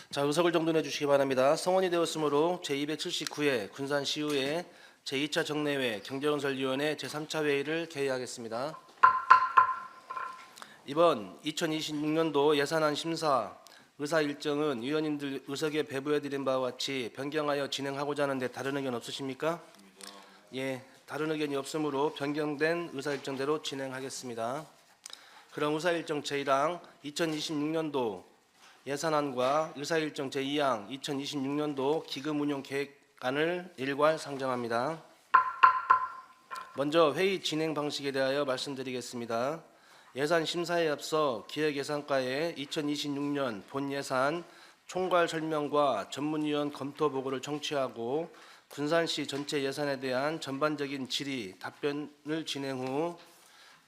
자, 의석을 정돈해 주시기 바랍니다. 성원이 되었으므로 제279회 군산시의회 제2차 정례회 경제건설위원회 제3차 회의를 개의하겠습니다. 이번 2026년도 예산안 심사 의사 일정은 위원님들 의석에 배부해 드린 바와 같이 변경하여 진행하고자 하는데 다른 의견 없으십니까? 예, 다른 의견이 없으므로 변경된 의사 일정대로 진행하겠습니다. 그럼 의사 일정 제1항 2026년도 예산안과 의사일정 제2항 2026년도 기금운용 계획안을 일괄 상정합니다. 먼저 회의 진행 방식에 대하여 말씀드리겠습니다. 예산 심사에 앞서 기획예산과의 2026년 본예산 총괄 설명과 전문위원 검토 보고를 청취하고 군산시 전체 예산에 대한 전반적인 질의, 답변을 진행 후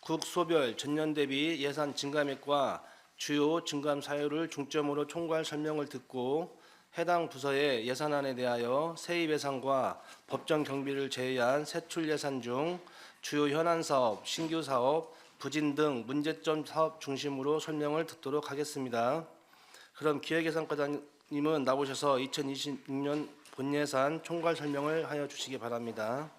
국소별 전년 대비 예산 증감액과 주요 증감 사유를 중점으로 총괄 설명을 듣고 해당 부서의 예산안에 대하여 세입 예산과 법정 경비를 제외한 세출 예산 중 주요 현안 사업, 신규 사업, 부진 등 문제점 사업 중심으로 설명을 듣도록 하겠습니다. 그럼 기획예산과장님은 나오셔서 2026년 본예산 총괄 설명을 하여 주시기 바랍니다.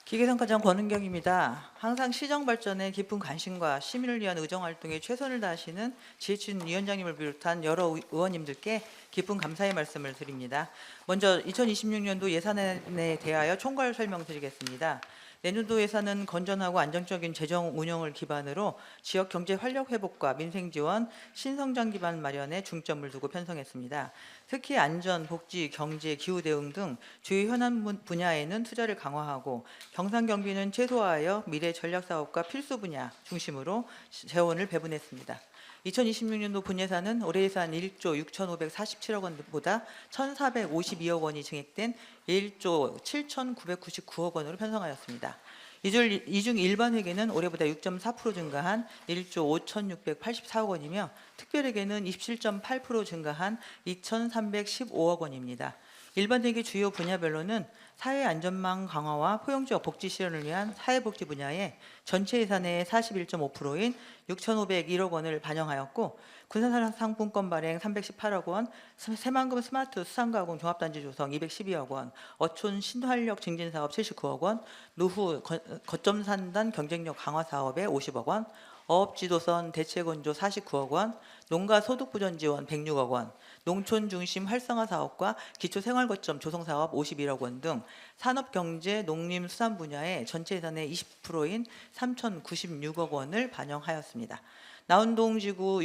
기획예산과장 권은경입니다. 항상 시정 발전에 깊은 관심과 시민을 위한 의정활동에 최선을 다하시는 지혜춘 위원장님을 비롯한 여러 의원님들께 깊은 감사의 말씀을 드립니다. 먼저 2026년도 예산안에 대하여 총괄 설명드리겠습니다. 내년도 예산은 건전하고 안정적인 재정 운영을 기반으로 지역 경제 활력 회복과 민생 지원, 신성장 기반 마련에 중점을 두고 편성했습니다. 특히 안전, 복지, 경제, 기후 대응 등 주요 현안 분야에는 투자를 강화하고 경상 경비는 최소화하여 미래 전략 사업과 필수 분야 중심으로 재원을 배분했습니다. 2026년도 본예산은 올해 예산 1조 6,547억 원보다 1,452억 원이 증액된 1조 7,999억 원으로 편성하였습니다. 이 중 일반 회계는 올해보다 6.4% 증가한 1조 5,684억 원이며 특별회계는 27.8% 증가한 2,315억 원입니다. 일반 회계 주요 분야별로는 사회 안전망 강화와 포용적 복지 실현을 위한 사회복지 분야에 전체 예산의 41.5%인 6,501억 원을 반영하였고 군산상품권 발행 318억 원, 새만금 스마트 수산가공 종합단지 조성 212억 원, 어촌 신활력 증진 사업 79억 원, 노후 거점 산단 경쟁력 강화 사업에 50억 원, 어업지도선 대체건조 49억 원, 농가 소득보전 지원 106억 원, 농촌 중심 활성화 사업과 기초생활거점 조성 사업 51억 원 등 산업경제, 농림수산 분야의 전체 예산의 20%인 3,096억 원을 반영하였습니다. 나운동지구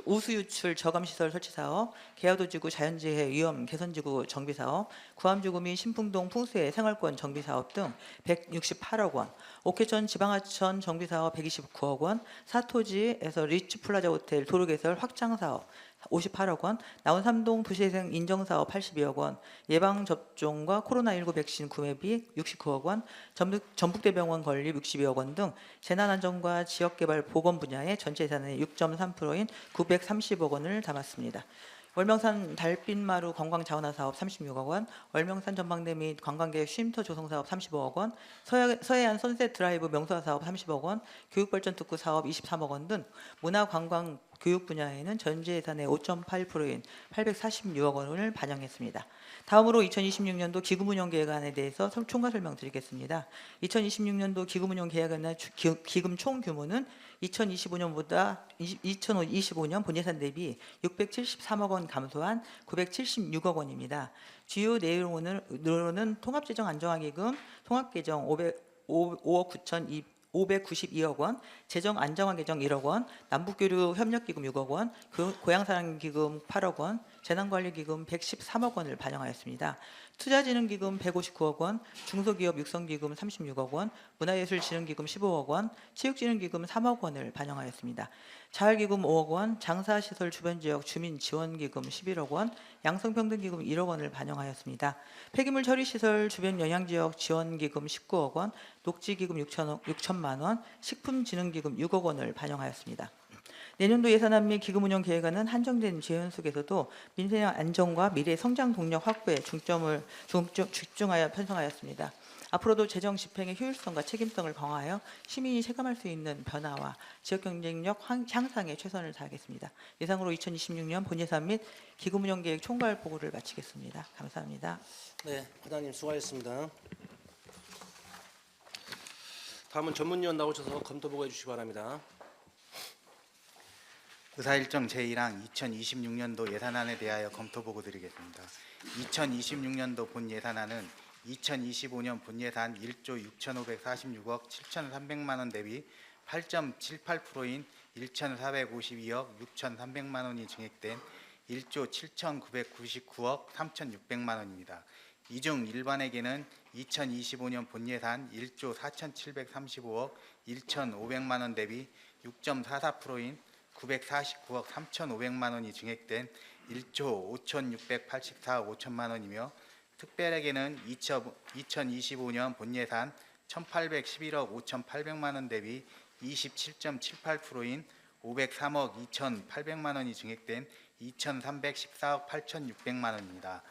우수유출 저감시설 설치 사업, 계야도지구 자연재해 위험 개선지구 정비 사업, 구암지구 및 신풍동 풍수해 생활권 정비 사업 등 168억 원, 옥회천 지방하천 정비 사업 129억 원, 사토지에서 리츠플라자 호텔 도로 개설 확장 사업 58억 원, 나운삼동 도시재생 인정사업 82억 원, 예방접종과 코로나19 백신 구매비 69억 원, 전북대병원 건립 62억 원 등 재난안전과 지역개발 보건 분야의 전체 예산의 6.3%인 930억 원을 담았습니다. 월명산 달빛마루 관광자원화 사업 36억 원, 월명산 전망대 및 관광객 쉼터 조성 사업 35억 원, 서해안 선셋 드라이브 명소화 사업 30억 원, 교육발전 특구 사업 23억 원 등 문화관광 교육 분야에는 전체 예산의 5.8%인 846억 원을 반영했습니다. 다음으로 2026년도 기금운용 계획안에 대해서 총괄 설명드리겠습니다. 2026년도 기금운용 계획안의 기금 총 규모는 2025년 본예산 대비 673억 원 감소한 976억 원입니다. 주요 내용으로는 통합재정 안정화기금 통합계정 5억 592억 원, 재정 안정화 계정 1억 원, 남북교류 협력기금 6억 원, 고향사랑기금 8억 원, 재난관리기금 113억 원을 반영하였습니다. 투자진흥기금 159억 원, 중소기업 육성기금 36억 원, 문화예술진흥기금 15억 원, 체육진흥기금 3억 원을 반영하였습니다. 자활기금 5억 원, 장사시설 주변지역 주민지원기금 11억 원, 양성평등기금 1억 원을 반영하였습니다. 폐기물 처리시설 주변 영향지역 지원기금 19억 원, 녹지기금 6천만 원, 식품진흥기금 6억 원을 반영하였습니다. 내년도 예산안 및 기금운용 계획안은 한정된 재원 속에서도 민생 안정과 미래 성장 동력 확보에 집중하여 편성하였습니다. 앞으로도 재정 집행의 효율성과 책임성을 강화하여 시민이 체감할 수 있는 변화와 지역 경쟁력 향상에 최선을 다하겠습니다. 이상으로 2026년 본예산 및 기금운용계획 총괄 보고를 마치겠습니다. 감사합니다. 네, 과장님 수고하셨습니다. 다음은 전문위원 나오셔서 검토 보고해 주시기 바랍니다. 의사일정 제1항 2026년도 예산안에 대하여 검토 보고 드리겠습니다. 2026년도 본 예산안은 2025년 본 예산 1조 6,546억 7,300만 원 대비 8.78%인 1,452억 6,300만 원이 증액된 1조 7,999억 3,600만 원입니다. 이 중 일반에게는 2025년 본 예산 1조 4,735억 1,500만 원 대비 6.44%인 949억 3,500만 원이 증액된 1조 5,684억 5천만 원이며 특별에게는 2025년 본 예산 1,811억 5,800만 원 대비 27.78%인 503억 2,800만 원이 증액된 2,314억 8,600만 원입니다.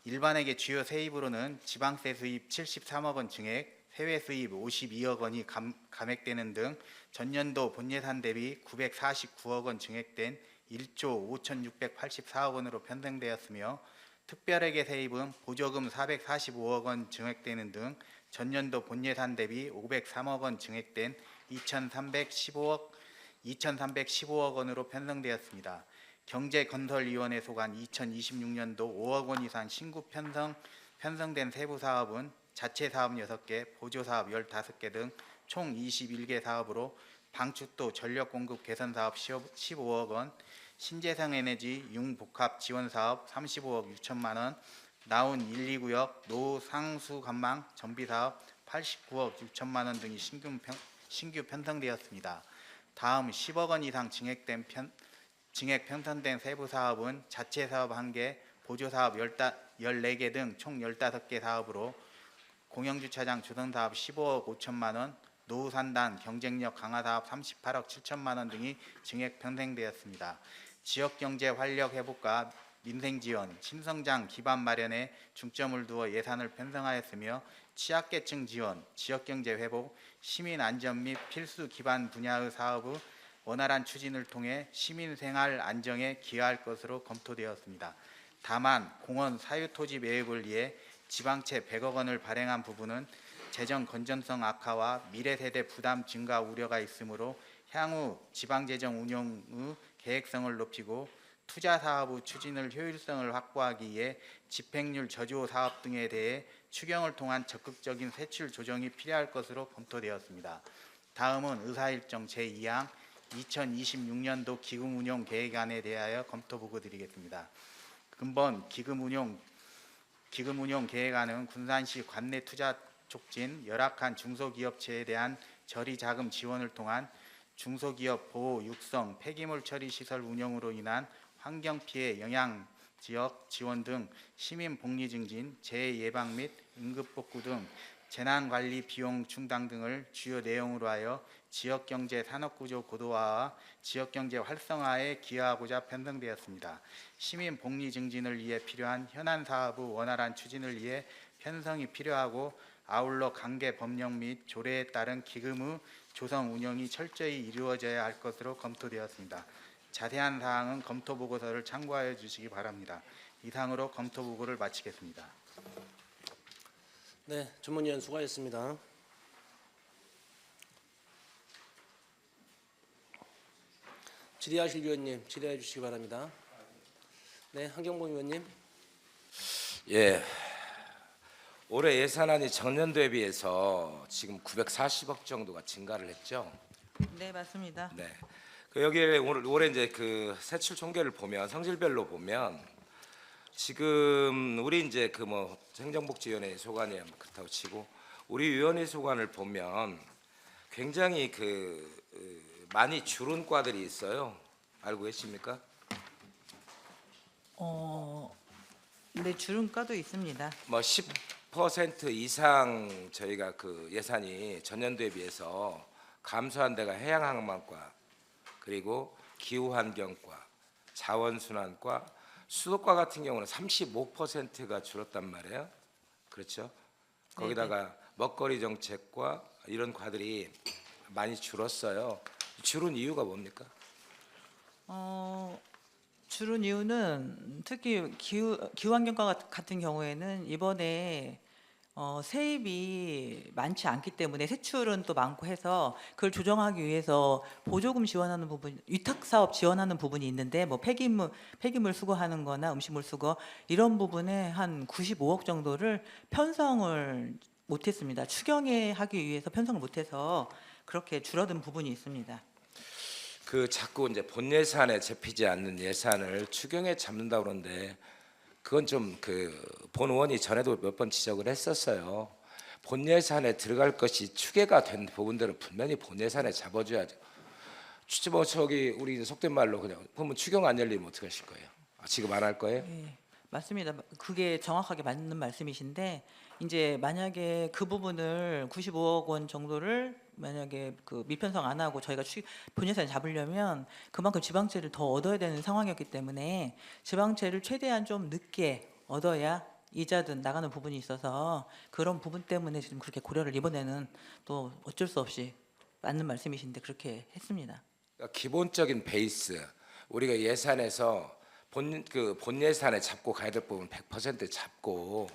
일반에게 주요 세입으로는 지방세 수입 73억 원 증액, 해외 수입 52억 원이 감액되는 등 전년도 본 예산 대비 949억 원 증액된 1조 5,684억 원으로 편성되었으며 특별회계 세입은 보조금 445억 원 증액되는 등 전년도 본 예산 대비 503억 원 증액된 2,315억 원으로 편성되었습니다. 경제건설위원회 소관 2026년도 5억 원 이상 신규 편성된 세부 사업은 자체 사업 6개, 보조 사업 15개 등 총 21개 사업으로 방축도 전력 공급 개선 사업 15억 원, 신재생 에너지 융복합 지원 사업 35억 6천만 원, 나온 1, 2구역 노후 상수 관망 정비 사업 89억 6천만 원 등이 신규 편성되었습니다. 다음 10억 원 이상 증액 편성된 세부 사업은 자체 사업 1개, 보조 사업 14개 등 총 15개 사업으로 공영주차장 조성 사업 15억 5천만 원, 노후 산단 경쟁력 강화 사업 38억 7천만 원 등이 증액 편성되었습니다. 지역경제 활력 회복과 민생지원, 신성장 기반 마련에 중점을 두어 예산을 편성하였으며 취약계층 지원, 지역경제 회복, 시민 안전 및 필수 기반 분야의 사업의 원활한 추진을 통해 시민 생활 안정에 기여할 것으로 검토되었습니다. 다만 공원 사유토지 매입을 위해 지방채 100억 원을 발행한 부분은 재정 건전성 악화와 미래세대 부담 증가 우려가 있으므로 향후 지방재정 운영의 계획성을 높이고 투자 사업의 추진을 효율성을 확보하기 위해 집행률 저조 사업 등에 대해 추경을 통한 적극적인 세출 조정이 필요할 것으로 검토되었습니다. 다음은 의사일정 제2항 2026년도 기금운용 계획안에 대하여 검토 보고 드리겠습니다. 근본 기금운용 계획안은 군산시 관내 투자 촉진, 열악한 중소기업체에 대한 저리자금 지원을 통한 중소기업 보호, 육성, 폐기물 처리 시설 운영으로 인한 환경피해 영향 지역 지원 등 시민 복리 증진, 재해 예방 및 응급복구 등 재난관리 비용 충당 등을 주요 내용으로 하여 지역경제 산업구조 고도화와 지역경제 활성화에 기여하고자 편성되었습니다. 시민 복리 증진을 위해 필요한 현안 사업의 원활한 추진을 위해 편성이 필요하고 아울러 관계 법령 및 조례에 따른 기금의 조성 운영이 철저히 이루어져야 할 것으로 검토되었습니다. 자세한 사항은 검토 보고서를 참고하여 주시기 바랍니다. 이상으로 검토 보고를 마치겠습니다. 네, 전문위원 수고하셨습니다. 질의하실 위원님 질의해 주시기 바랍니다. 네, 한경봉 의원님. 예, 올해 예산안이 전년 대비해서 지금 940억 정도가 증가를 했죠. 네, 맞습니다. 네, 그 여기에 올해 이제 그 세출 총계를 보면 성질별로 보면 지금 우리 이제 그 뭐 행정복지위원회 소관이야 뭐 그렇다고 치고 우리 위원회 소관을 보면 굉장히 많이 줄은 과들이 있어요. 알고 계십니까? 네, 주름가도 있습니다. 뭐 10% 이상 저희가 그 예산이 전년 대비해서 감소한 데가 해양항만과 그리고 기후환경과 자원순환과 수도과 같은 경우는 35%가 줄었단 말이에요. 그렇죠? 거기다가 먹거리 정책과 이런 과들이 많이 줄었어요. 줄은 이유가 뭡니까? 줄은 이유는 특히 기후환경과 같은 경우에는 이번에 세입이 많지 않기 때문에 세출은 또 많고 해서 그걸 조정하기 위해서 보조금 지원하는 부분, 위탁 사업 지원하는 부분이 있는데 뭐 폐기물 수거하는 거나 음식물 수거 이런 부분에 한 95억 정도를 편성을 못 했습니다. 추경에 하기 위해서 편성을 못 해서 그렇게 줄어든 부분이 있습니다. 그 자꾸 이제 본 예산에 잡히지 않는 예산을 추경에 잡는다 그러는데 그건 좀 본 의원이 전에도 몇 번 지적을 했었어요. 본 예산에 들어갈 것이 추계가 된 부분들은 분명히 본 예산에 잡아줘야죠. 뭐 저기 우리 속된 말로 그냥 그러면 추경 안 열리면 어떻게 하실 거예요? 지금 안 할 거예요? 네, 맞습니다. 그게 정확하게 맞는 말씀이신데 이제 만약에 그 부분을 95억 원 정도를 만약에 그 미편성 안 하고 저희가 본 예산을 잡으려면 그만큼 지방채를 더 얻어야 되는 상황이었기 때문에 지방채를 최대한 좀 늦게 얻어야 이자든 나가는 부분이 있어서 그런 부분 때문에 지금 그렇게 고려를 이번에는 또 어쩔 수 없이 맞는 말씀이신데 그렇게 했습니다. 그러니까 기본적인 베이스 우리가 예산에서 본 예산에 잡고 가야 될 부분 100% 잡고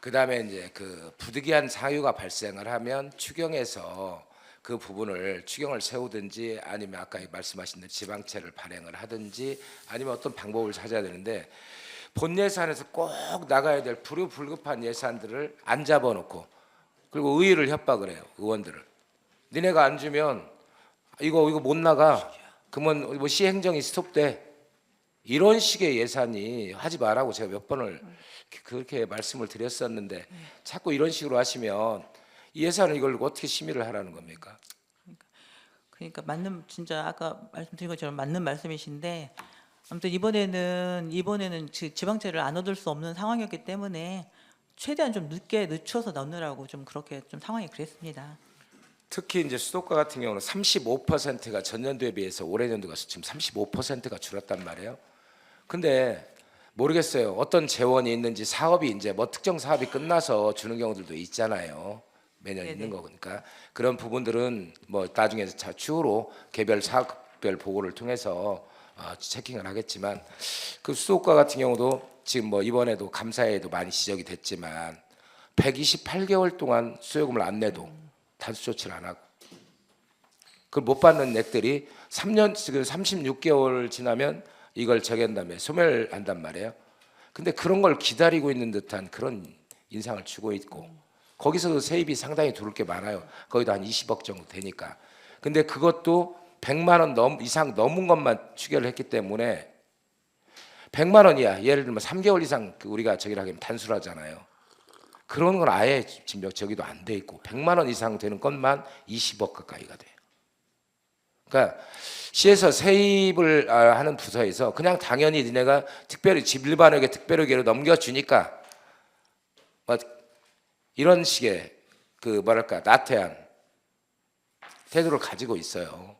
그다음에 이제 그 부득이한 사유가 발생을 하면 추경에서 그 부분을 추경을 세우든지 아니면 아까 말씀하신 대로 지방채를 발행을 하든지 아니면 어떤 방법을 찾아야 되는데 본 예산에서 꼭 나가야 될 불급한 예산들을 안 잡아놓고 그리고 의회를 협박을 해요. 의원들을 니네가 안 주면 이거 못 나가 그러면 뭐 시행정이 스톱돼 이런 식의 예산이 하지 말라고 제가 몇 번을 그렇게 말씀을 드렸었는데 자꾸 이런 식으로 하시면 이 예산을 이걸 어떻게 심의를 하라는 겁니까? 그러니까 맞는 진짜 아까 말씀드린 것처럼 맞는 말씀이신데 아무튼 이번에는 지방채를 안 얻을 수 없는 상황이었기 때문에 최대한 좀 늦춰서 넣느라고 좀 그렇게 좀 상황이 그랬습니다. 특히 이제 수도권 같은 경우는 35%가 전년도에 비해서 올해 연도가 지금 35%가 줄었단 말이에요. 근데 모르겠어요. 어떤 재원이 있는지 사업이 이제 뭐 특정 사업이 끝나서 주는 경우들도 있잖아요. 매년 네네. 있는 거니까 그런 부분들은 뭐 나중에 추후로 개별 사업별 보고를 통해서 체킹을 하겠지만 그 수도과 같은 경우도 지금 뭐 이번에도 감사에도 많이 지적이 됐지만 128개월 동안 수요금을 안 내도 단수 조치를 안 하고 그걸 못 받는 액들이 3년 지금 36개월 지나면 이걸 저기한 다음에 소멸한단 말이에요. 근데 그런 걸 기다리고 있는 듯한 그런 인상을 주고 있고 거기서도 세입이 상당히 들어올 게 많아요. 거기도 한 20억 정도 되니까. 근데 그것도 100만 원 이상 넘은 것만 추결을 했기 때문에 100만 원이야. 예를 들면 3개월 이상 우리가 저기를 하면 단수를 하잖아요. 그런 건 아예 지금 저기도 안 돼 있고 100만 원 이상 되는 것만 20억 가까이가 돼요. 그러니까 시에서 세입을 하는 부서에서 그냥 당연히 니네가 특별히 일반에게 특별하게로 넘겨주니까 뭐 이런 식의 그 뭐랄까 나태한 태도를 가지고 있어요.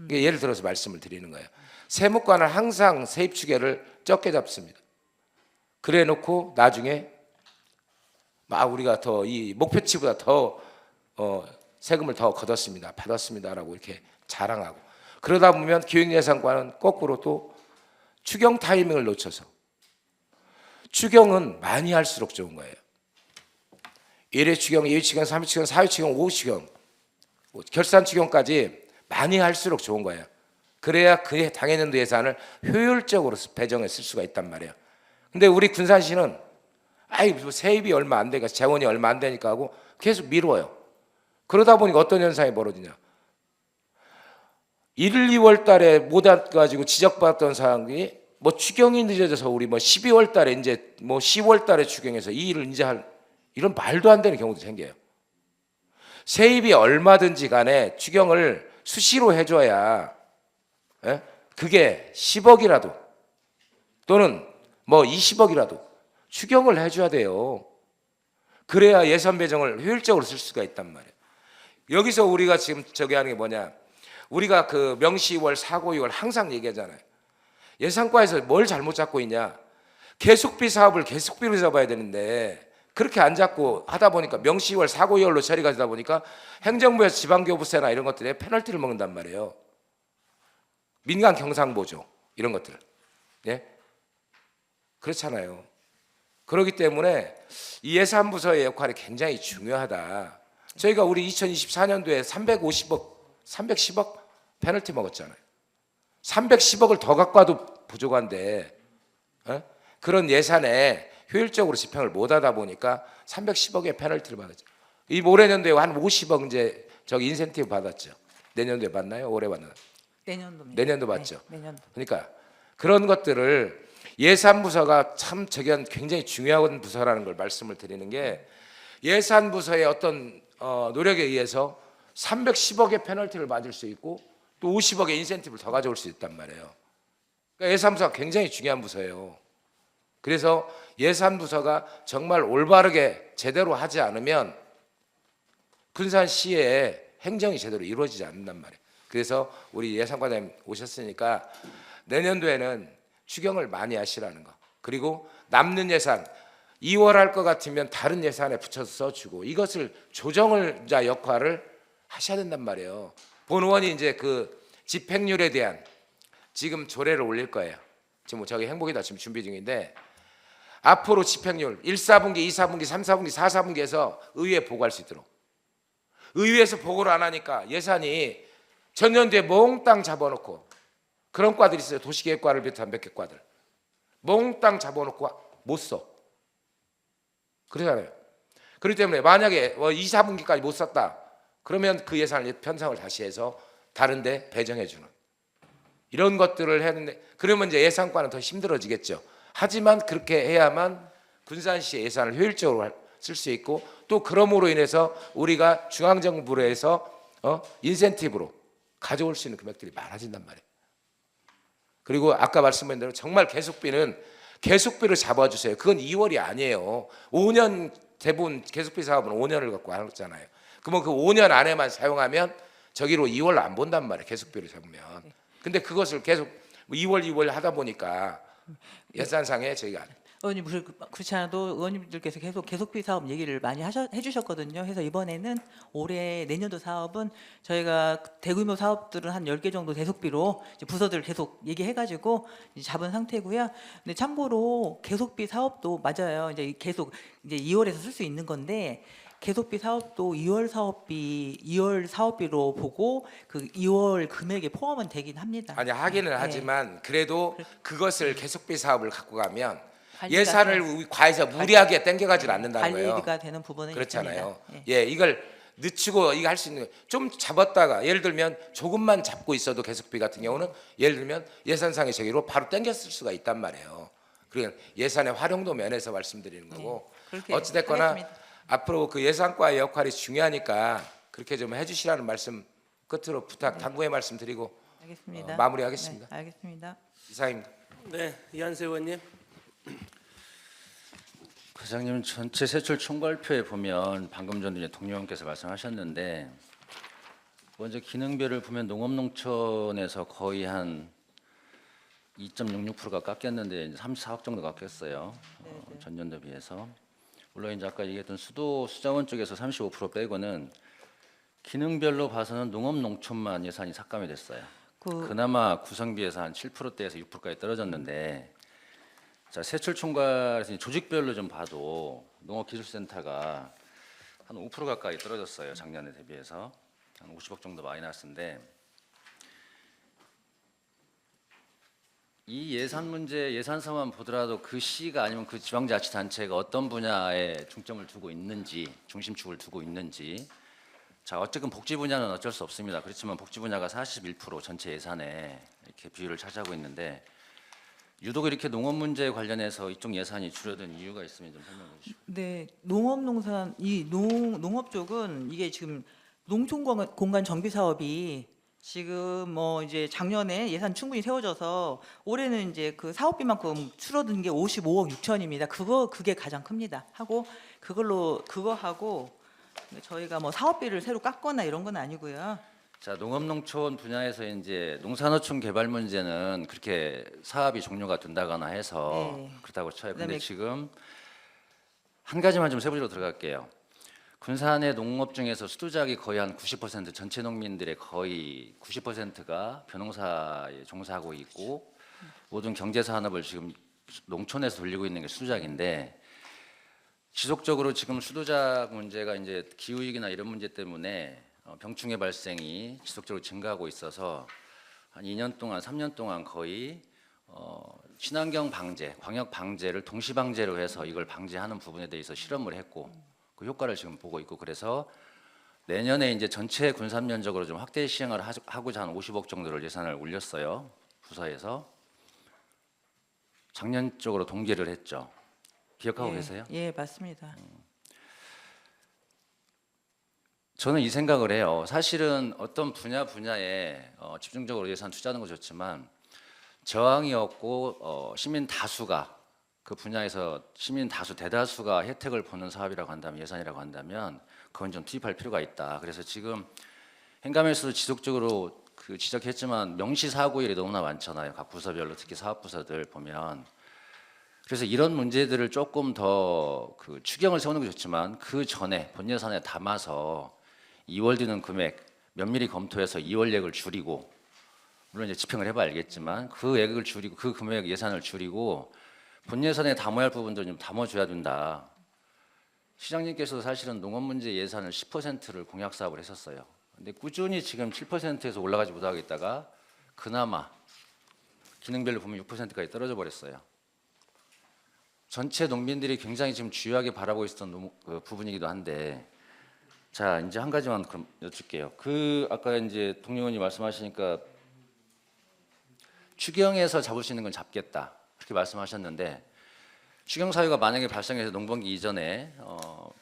예를 들어서 말씀을 드리는 거예요. 세무관은 항상 세입 추계를 적게 잡습니다. 그래 놓고 나중에 막 우리가 더 이 목표치보다 더 세금을 더 걷었습니다. 받았습니다라고 이렇게 자랑하고 그러다 보면 기획예산관은 거꾸로 또 추경 타이밍을 놓쳐서 추경은 많이 할수록 좋은 거예요. 1회 추경, 2회 추경, 3회 추경, 4회 추경, 5회 추경 결산 추경까지 많이 할수록 좋은 거예요. 그래야 그 당해년도 예산을 효율적으로 배정해 쓸 수가 있단 말이에요. 근데 우리 군산시는 세입이 얼마 안 되니까 재원이 얼마 안 되니까 하고 계속 미뤄요. 그러다 보니까 어떤 현상이 벌어지냐. 1, 2월 달에 못 와가지고 지적받았던 사람이 뭐 추경이 늦어져서 우리 뭐 12월 달에 이제 뭐 10월 달에 추경해서 이 일을 이제 할 이런 말도 안 되는 경우도 생겨요. 세입이 얼마든지 간에 추경을 수시로 해줘야 그게 10억이라도 또는 뭐 20억이라도 추경을 해줘야 돼요. 그래야 예산 배정을 효율적으로 쓸 수가 있단 말이에요. 여기서 우리가 지금 저기 하는 게 뭐냐. 우리가 그 명시월, 사고이월 항상 얘기하잖아요. 예산과에서 뭘 잘못 잡고 있냐. 계속비 사업을 계속비로 잡아야 되는데 그렇게 안 잡고 하다 보니까 명시월 사고이월로 처리가 되다 보니까 행정부에서 지방교부세나 이런 것들에 페널티를 먹는단 말이에요. 민간 경상보조 이런 것들. 예? 그렇잖아요. 그렇기 때문에 이 예산부서의 역할이 굉장히 중요하다. 저희가 우리 2024년도에 310억 페널티 먹었잖아요. 310억을 더 갖고 와도 부족한데 그런 예산에 효율적으로 집행을 못하다 보니까 310억의 페널티를 받았죠. 이 올해 년도에 한 50억 이제 저기 인센티브 받았죠. 내년도에 받나요? 올해 받나요? 내년도입니다. 내년도 받죠. 네, 내년도. 그러니까 그런 것들을 예산부서가 참 저기 굉장히 중요한 부서라는 걸 말씀을 드리는 게 예산부서의 어떤 노력에 의해서 310억의 페널티를 맞을 수 있고 또 50억의 인센티브를 더 가져올 수 있단 말이에요. 그러니까 예산부서가 굉장히 중요한 부서예요. 그래서 예산부서가 정말 올바르게 제대로 하지 않으면 군산시의 행정이 제대로 이루어지지 않는단 말이에요. 그래서 우리 예산과장님 오셨으니까 내년도에는 추경을 많이 하시라는 거. 그리고 남는 예산 2월 할 것 같으면 다른 예산에 붙여서 써주고 이것을 조정을 자 역할을 하셔야 된단 말이에요. 본 의원이 이제 그 집행률에 대한 지금 조례를 올릴 거예요. 지금 저기 행복이다 지금 준비 중인데 앞으로 집행률 1, 4분기, 2, 4분기, 3, 4분기, 4, 4분기에서 의회에 보고할 수 있도록. 의회에서 보고를 안 하니까 예산이 전년도에 몽땅 잡아놓고 그런 과들이 있어요. 도시계획과를 비롯한 몇 개 과들. 몽땅 잡아놓고 못 써. 그러잖아요. 그렇기 때문에 만약에 2, 4분기까지 못 썼다. 그러면 그 예산을 편성을 다시 해서 다른 데 배정해 주는. 이런 것들을 했는데 그러면 이제 예산과는 더 힘들어지겠죠. 하지만 그렇게 해야만 군산시의 예산을 효율적으로 쓸 수 있고 또 그럼으로 인해서 우리가 중앙정부에서 인센티브로 가져올 수 있는 금액들이 많아진단 말이에요. 그리고 아까 말씀드린 대로 정말 계속비를 잡아주세요. 그건 2월이 아니에요. 5년 대부분 계속비 사업은 5년을 갖고 하잖아요. 그러면 그 5년 안에만 사용하면 저기로 2월 안 본단 말이에요. 계속비를 잡으면. 근데 그것을 계속 2월 하다 보니까 예산상에 저희가 의원님 그렇지 않아도 의원님들께서 계속 계속비 사업 얘기를 많이 해주셨거든요. 그래서 이번에는 올해 내년도 사업은 저희가 대규모 사업들은 한 10개 정도 계속비로 이제 부서들 계속 얘기해가지고 이제 잡은 상태고요. 근데 참고로 계속비 사업도 맞아요. 이제 계속 이제 2월에서 쓸 수 있는 건데 계속비 사업도 2월 사업비로 보고 그 2월 금액에 포함은 되긴 합니다. 아니 하기는 네. 하지만 그래도 그것을 계속비 사업을 갖고 가면 관리가 예산을 우리 과에서 무리하게 땡겨가지 않는다는 거예요. 관리가 되는 부분은 그렇잖아요. 있습니다. 예, 이걸 늦추고 이거 할 수 있는 좀 잡았다가 예를 들면 조금만 잡고 있어도 계속비 같은 경우는 예를 들면 예산상의 저기로 바로 땡겼을 수가 있단 말이에요. 그러니까 예산의 활용도 면에서 말씀드리는 거고 그렇게 어찌됐거나 하겠습니다. 앞으로 그 예산과의 역할이 중요하니까 그렇게 좀 해주시라는 말씀 끝으로 부탁 당부의 말씀 드리고 알겠습니다. 마무리하겠습니다. 네, 알겠습니다. 이상입니다. 네, 이한세 의원님. 과장님 전체 세출 총괄표에 보면 방금 전에 이제 동료님께서 말씀하셨는데 먼저 기능별을 보면 농업농촌에서 거의 한 2.66%가 깎였는데 이제 34억 정도 깎였어요. 전년도 비해서. 물론 이제 아까 얘기했던 수자원 쪽에서 35% 빼고는 기능별로 봐서는 농업농촌만 예산이 삭감이 됐어요. 그나마 구성비에서 한 7%대에서 6%까지 떨어졌는데 자 세출 총괄에서 조직별로 좀 봐도 농업기술센터가 한 5% 가까이 떨어졌어요. 작년에 대비해서 한 50억 정도 마이너스인데 이 예산 문제 예산서만 보더라도 그 시가 아니면 그 지방자치단체가 어떤 분야에 중점을 두고 있는지 중심축을 두고 있는지 자 어쨌든 복지 분야는 어쩔 수 없습니다. 그렇지만 복지 분야가 41% 전체 예산에 이렇게 비율을 차지하고 있는데 유독 이렇게 농업 문제에 관련해서 이쪽 예산이 줄어든 이유가 있으면 좀 설명해 주시고. 네, 농업농산 농업 쪽은 이게 지금 농촌 공간 정비 사업이 지금 뭐 이제 작년에 예산 충분히 세워져서 올해는 이제 그 사업비만큼 줄어든 게 55억 6천입니다. 그게 가장 큽니다. 하고 그거 하고 저희가 뭐 사업비를 새로 깎거나 이런 건 아니고요. 자 농업농촌 분야에서 이제 농산어촌 개발 문제는 그렇게 사업이 종료가 된다거나 해서 네. 그렇다고 쳐요. 근데 그다음에 지금 한 가지만 좀 세부적으로 들어갈게요. 군산의 농업 중에서 수두작이 거의 한 90% 전체 농민들의 거의 90%가 벼농사에 종사하고 있고 모든 경제 산업을 지금 농촌에서 돌리고 있는 게 수두작인데 지속적으로 지금 수두작 문제가 이제 기후위기나 이런 문제 때문에 병충해 발생이 지속적으로 증가하고 있어서 한 2년 동안, 3년 동안 거의 친환경 방제, 광역 방제를 동시 방제로 해서 이걸 방제하는 부분에 대해서 실험을 했고 그 효과를 지금 보고 있고 그래서 내년에 이제 전체 군산 면적으로 좀 확대 시행을 하고자 한 50억 정도를 예산을 올렸어요. 부서에서 작년 쪽으로 동계를 했죠. 기억하고 예, 계세요? 예, 맞습니다. 저는 이 생각을 해요. 사실은 어떤 분야에 집중적으로 예산 투자하는 거 좋지만 저항이 없고 시민 다수가 그 분야에서 시민 다수 대다수가 혜택을 보는 사업이라고 한다면 예산이라고 한다면 그건 좀 투입할 필요가 있다. 그래서 지금 행감에서도 지속적으로 그 지적했지만 명시 사고일이 너무나 많잖아요. 각 부서별로 특히 사업부서들 보면 그래서 이런 문제들을 조금 더 그 추경을 세우는 게 좋지만 그 전에 본 예산에 담아서 2월 드는 금액 면밀히 검토해서 2월액을 줄이고 물론 이제 집행을 해봐 알겠지만 그 액을 줄이고 그 금액 예산을 줄이고 본 예산에 담아야 할 부분들 좀 담아줘야 된다. 시장님께서도 사실은 농업 문제 예산을 10%를 공약 사업을 했었어요. 근데 꾸준히 지금 7%에서 올라가지 못하고 있다가 그나마 기능별로 보면 6%까지 떨어져 버렸어요. 전체 농민들이 굉장히 지금 주요하게 바라고 있었던 그 부분이기도 한데 자 이제 한 가지만 그럼 여쭐게요. 그 아까 이제 동료원이 말씀하시니까 추경에서 잡을 수 있는 건 잡겠다 그렇게 말씀하셨는데 추경 사유가 만약에 발생해서 농번기 이전에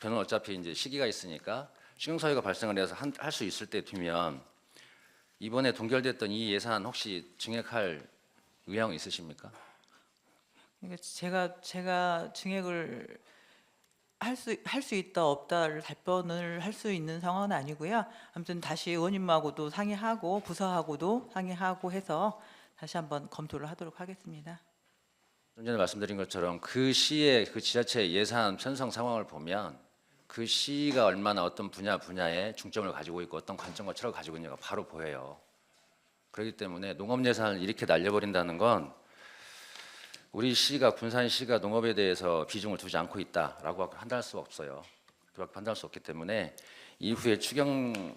저는 어차피 이제 시기가 있으니까 추경 사유가 발생을 해서 할 수 있을 때 되면 이번에 동결됐던 이 예산 혹시 증액할 의향 있으십니까? 그러니까 제가 증액을 할 수 있다 없다를 답변을 할 수 있는 상황은 아니고요. 아무튼 다시 의원님하고도 상의하고 부서하고도 상의하고 해서 다시 한번 검토를 하도록 하겠습니다. 좀 전에 말씀드린 것처럼 그 시의 그 지자체의 예산 편성 상황을 보면 그 시가 얼마나 어떤 분야에 중점을 가지고 있고 어떤 관점과 철학을 가지고 있는지가 바로 보여요. 그렇기 때문에 농업 예산을 이렇게 날려버린다는 건 우리 시가 군산시가 농업에 대해서 비중을 두지 않고 있다라고 판단할 수가 없어요. 그렇게 판단할 수 없기 때문에 이후에 추경이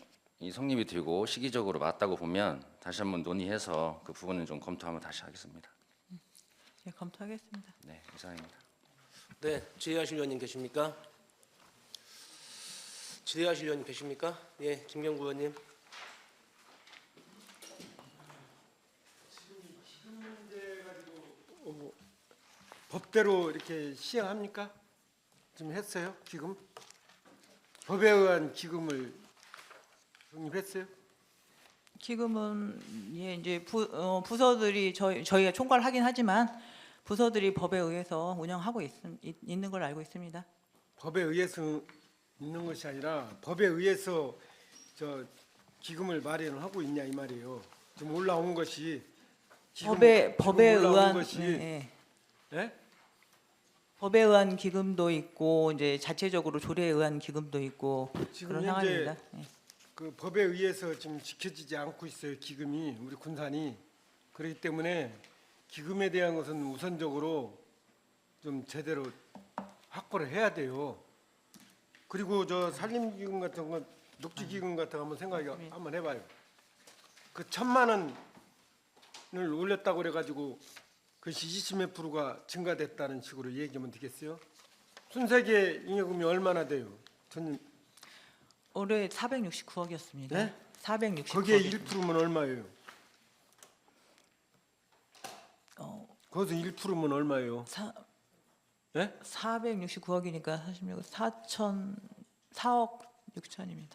성립이 되고 시기적으로 맞다고 보면 다시 한번 논의해서 그 부분은 좀 검토하면 다시 하겠습니다. 예, 검토하겠습니다. 네, 이상입니다. 네, 질의하실 의원님 계십니까? 질의하실 의원님 계십니까? 예, 김경구 의원님. 법대로 이렇게 시행합니까? 좀 했어요? 기금? 법에 의한 기금을 적립했어요? 지금은 예 이제 부서들이 저희가 총괄하긴 하지만 부서들이 법에 의해서 운영하고 있는 걸 알고 있습니다. 법에 의해서 있는 것이 아니라 법에 의해서 저 기금을 마련을 하고 있냐 이 말이에요. 좀 올라온 것이 법에 올라온 의한 것이 예. 예? 법에 의한 기금도 있고 이제 자체적으로 조례에 의한 기금도 있고 지금 그런 현재 상황입니다. 예. 그 법에 의해서 지금 지켜지지 않고 있어요. 기금이 우리 군산이 그렇기 때문에 기금에 대한 것은 우선적으로 좀 제대로 확보를 해야 돼요. 그리고 저 산림기금 같은 거, 녹지기금 같은 거 한번 생각해 한번 해봐요. 그 1,000만 원을 올렸다고 그래가지고 그것이 20몇 프로가 증가됐다는 식으로 얘기하면 되겠어요? 순세계 잉여금이 얼마나 돼요? 전 올해 469억이었습니다. 네? 469억. 거기에 1%면 얼마예요? 거기서 1%면 얼마예요? 예? 469억이니까 4억 6천입니다.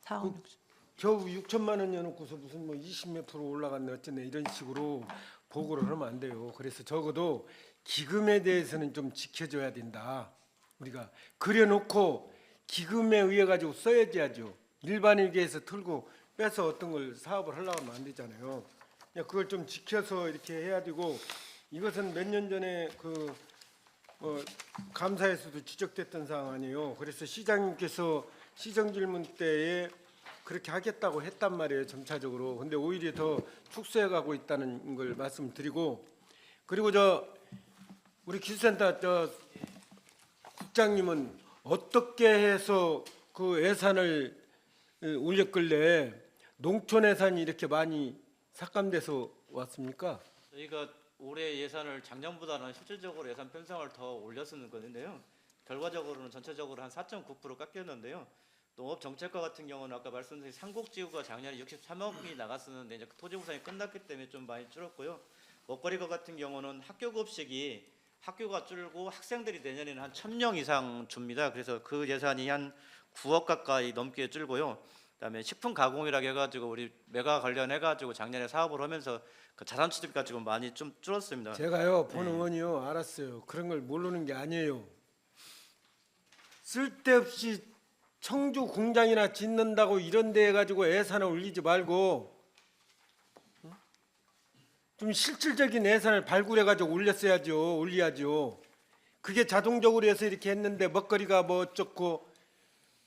4억 6천. 겨우 6천만 원 내놓고서 무슨 뭐 20몇 프로 올라갔네 어쩌네 이런 식으로 보고를 하면 안 돼요. 그래서 적어도 기금에 대해서는 좀 지켜줘야 된다. 우리가 그려놓고 기금에 의해 가지고 써야지야죠. 일반일개에서 틀고 빼서 어떤 걸 사업을 하려고 하면 안 되잖아요. 그냥 그걸 좀 지켜서 이렇게 해야 되고 이것은 몇 년 전에 그 감사에서도 지적됐던 사항 아니에요. 그래서 시장님께서 시정 질문 때에 그렇게 하겠다고 했단 말이에요. 점차적으로. 근데 오히려 더 축소해 가고 있다는 걸 말씀드리고, 그리고 우리 기술센터 국장님은 어떻게 해서 그 예산을 올렸길래 농촌 예산이 이렇게 많이 삭감돼서 왔습니까? 저희가 올해 예산을 작년보다는 실질적으로 예산 편성을 더 올렸었는 건데요. 결과적으로는 전체적으로 한 4.9% 깎였는데요. 농업정책과 같은 경우는 아까 말씀드린 삼국지구가 작년에 63억이 나갔었는데 이제 토지 구상이 끝났기 때문에 좀 많이 줄었고요. 먹거리과 같은 경우는 학교 급식이 학교가 줄고 학생들이 내년에는 한 1,000명 이상 줍니다. 그래서 그 예산이 한 9억 가까이 넘게 줄고요. 그다음에 식품 가공이라고 해가지고 우리 메가 관련해가지고 작년에 사업을 하면서 그 자산 취득가 지금 많이 좀 줄었습니다. 제가요 본 의원이요 알았어요. 그런 걸 모르는 게 아니에요. 쓸데없이 청주 공장이나 짓는다고 이런 데 해가지고 예산을 올리지 말고 좀 실질적인 예산을 발굴해가지고 올려야죠. 그게 자동적으로 해서 이렇게 했는데 먹거리가 뭐 어쩌고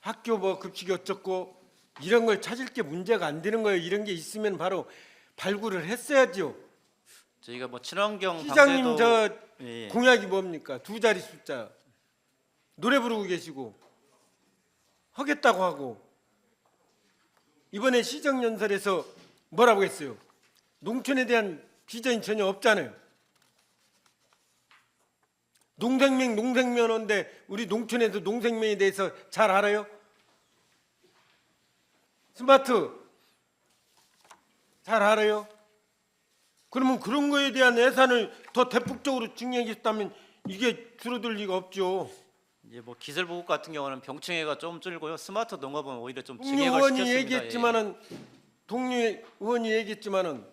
학교 뭐 급식이 어쩌고 이런 걸 찾을 게 문제가 안 되는 거예요. 이런 게 있으면 바로 발굴을 했어야죠. 저희가 뭐 친환경 시장님 방제도 예. 공약이 뭡니까? 2자리 숫자 노래 부르고 계시고 하겠다고 하고 이번에 시정연설에서 뭐라고 했어요? 농촌에 대한 비전이 전혀 없잖아요. 농생면허인데 우리 농촌에도 농생면에 대해서 잘 알아요? 스마트 잘 알아요? 그러면 그런 거에 대한 예산을 더 대폭적으로 증액했다면 이게 줄어들 리가 없죠. 이제 뭐 기술보급 같은 경우는 병충해가 좀 줄고요. 스마트 농업은 오히려 좀 동료 증액을 의원이 시켰습니다. 얘기했지만은 동료 의원이 얘기했지만은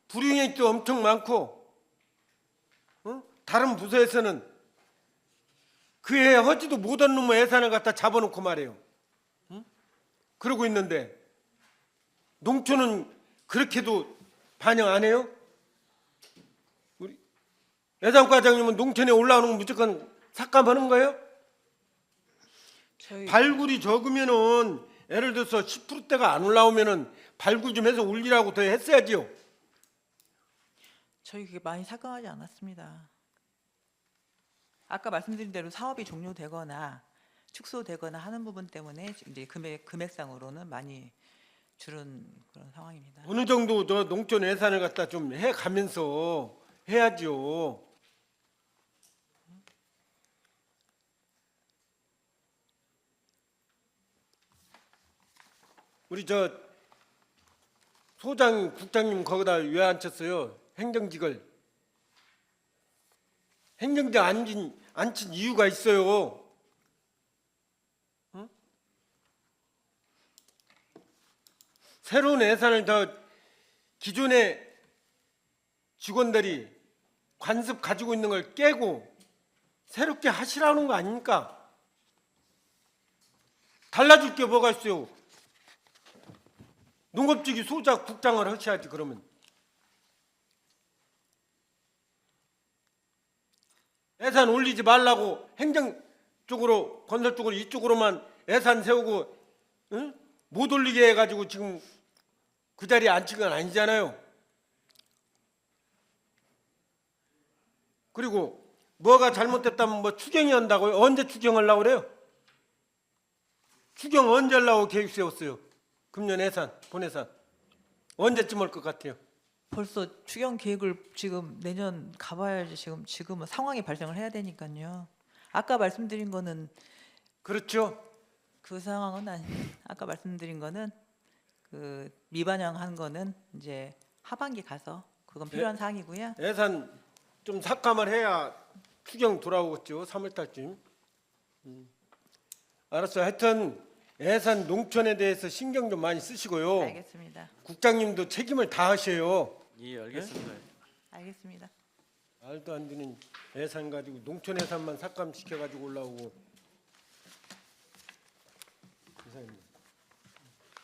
불이익도 엄청 많고 다른 부서에서는 그해 하지도 못한 놈의 예산을 갖다 잡아놓고 말해요. 그러고 있는데 농촌은 그렇게도 반영 안 해요? 우리 예산과장님은 농촌에 올라오는 건 무조건 삭감하는 거예요? 저희 발굴이 적으면은 예를 들어서 10%대가 안 올라오면은 발굴 좀 해서 올리라고 더 했어야지요. 저희 그게 많이 삭감하지 않았습니다. 아까 말씀드린 대로 사업이 종료되거나 축소되거나 하는 부분 때문에 이제 금액상으로는 많이 줄은 그런 상황입니다. 어느 정도 저 농촌 예산을 갖다 좀 해가면서 해야죠. 우리 소장 국장님 거기다 왜 앉혔어요? 행정직을. 행정직 앉힌 이유가 있어요. 응? 새로운 예산을 더 기존의 직원들이 관습 가지고 있는 걸 깨고 새롭게 하시라는 거 아닙니까? 달라질 게 뭐가 있어요? 농업직이 소장 국장을 하셔야지. 그러면 예산 올리지 말라고 행정 쪽으로 건설 쪽으로 이쪽으로만 예산 세우고 못 올리게 해가지고 지금 그 자리에 앉힌 건 아니잖아요. 그리고 뭐가 잘못됐다면 뭐 추경이 한다고요? 언제 추경하려고 그래요? 추경 언제 하려고 계획 세웠어요? 금년 예산, 본예산 언제쯤 올 것 같아요? 벌써 추경 계획을 지금 내년 가봐야지 지금은 상황이 발생을 해야 되니까요. 아까 말씀드린 거는 그렇죠. 그 상황은 아니. 아까 말씀드린 거는 그 미반영한 거는 이제 하반기 가서 그건 필요한 사항이고요. 예산 좀 삭감을 해야 추경 돌아오겠죠. 3월 달쯤. 알았어요. 하여튼 예산 농촌에 대해서 신경 좀 많이 쓰시고요. 알겠습니다. 국장님도 책임을 다 하셔요. 예, 알겠습니다. 알겠습니다. 말도 안 되는 예산 가지고 농촌 예산만 삭감시켜 가지고 올라오고. 이상입니다.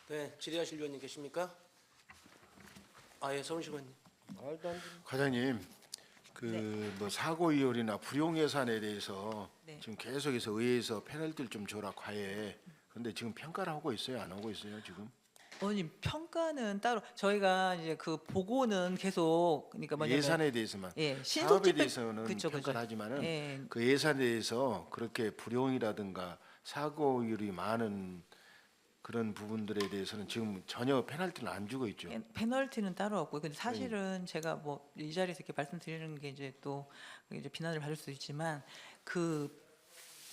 네, 질의하실 위원님 계십니까? 예, 서훈식 의원님. 말도 안 되는. 과장님, 뭐 사고 이율이나 불용 예산에 대해서 네. 지금 계속해서 의회에서 패널들 좀 줘라 과외. 근데 지금 평가를 하고 있어요, 안 하고 있어요 지금? 의원님 평가는 따로 저희가 이제 그 보고는 계속 그러니까 뭐냐면 예산에 대해서만. 예, 사업에 신속집행 대해서는 그쵸, 평가를 그쵸. 하지만은 예, 그 예산에 대해서 그렇게 불용이라든가 사고율이 많은 그런 부분들에 대해서는 지금 전혀 페널티를 안 주고 있죠. 페널티는 따로 없고요. 근데 사실은 제가 뭐 이 자리에서 이렇게 말씀드리는 게 이제 또 이제 비난을 받을 수 있지만 그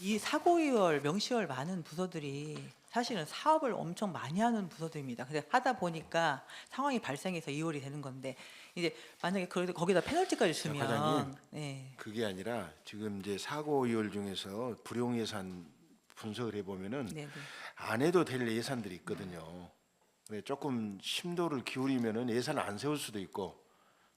이 사고이월 명시월 많은 부서들이 사실은 사업을 엄청 많이 하는 부서들입니다. 근데 하다 보니까 상황이 발생해서 이월이 되는 건데 이제 만약에 그래도 거기다 페널티까지 주면 과장님. 네. 그게 아니라 지금 이제 사고이율 중에서 불용 예산 분석을 해보면은 네, 네. 안 해도 될 예산들이 있거든요. 근데 조금 심도를 기울이면은 예산을 안 세울 수도 있고,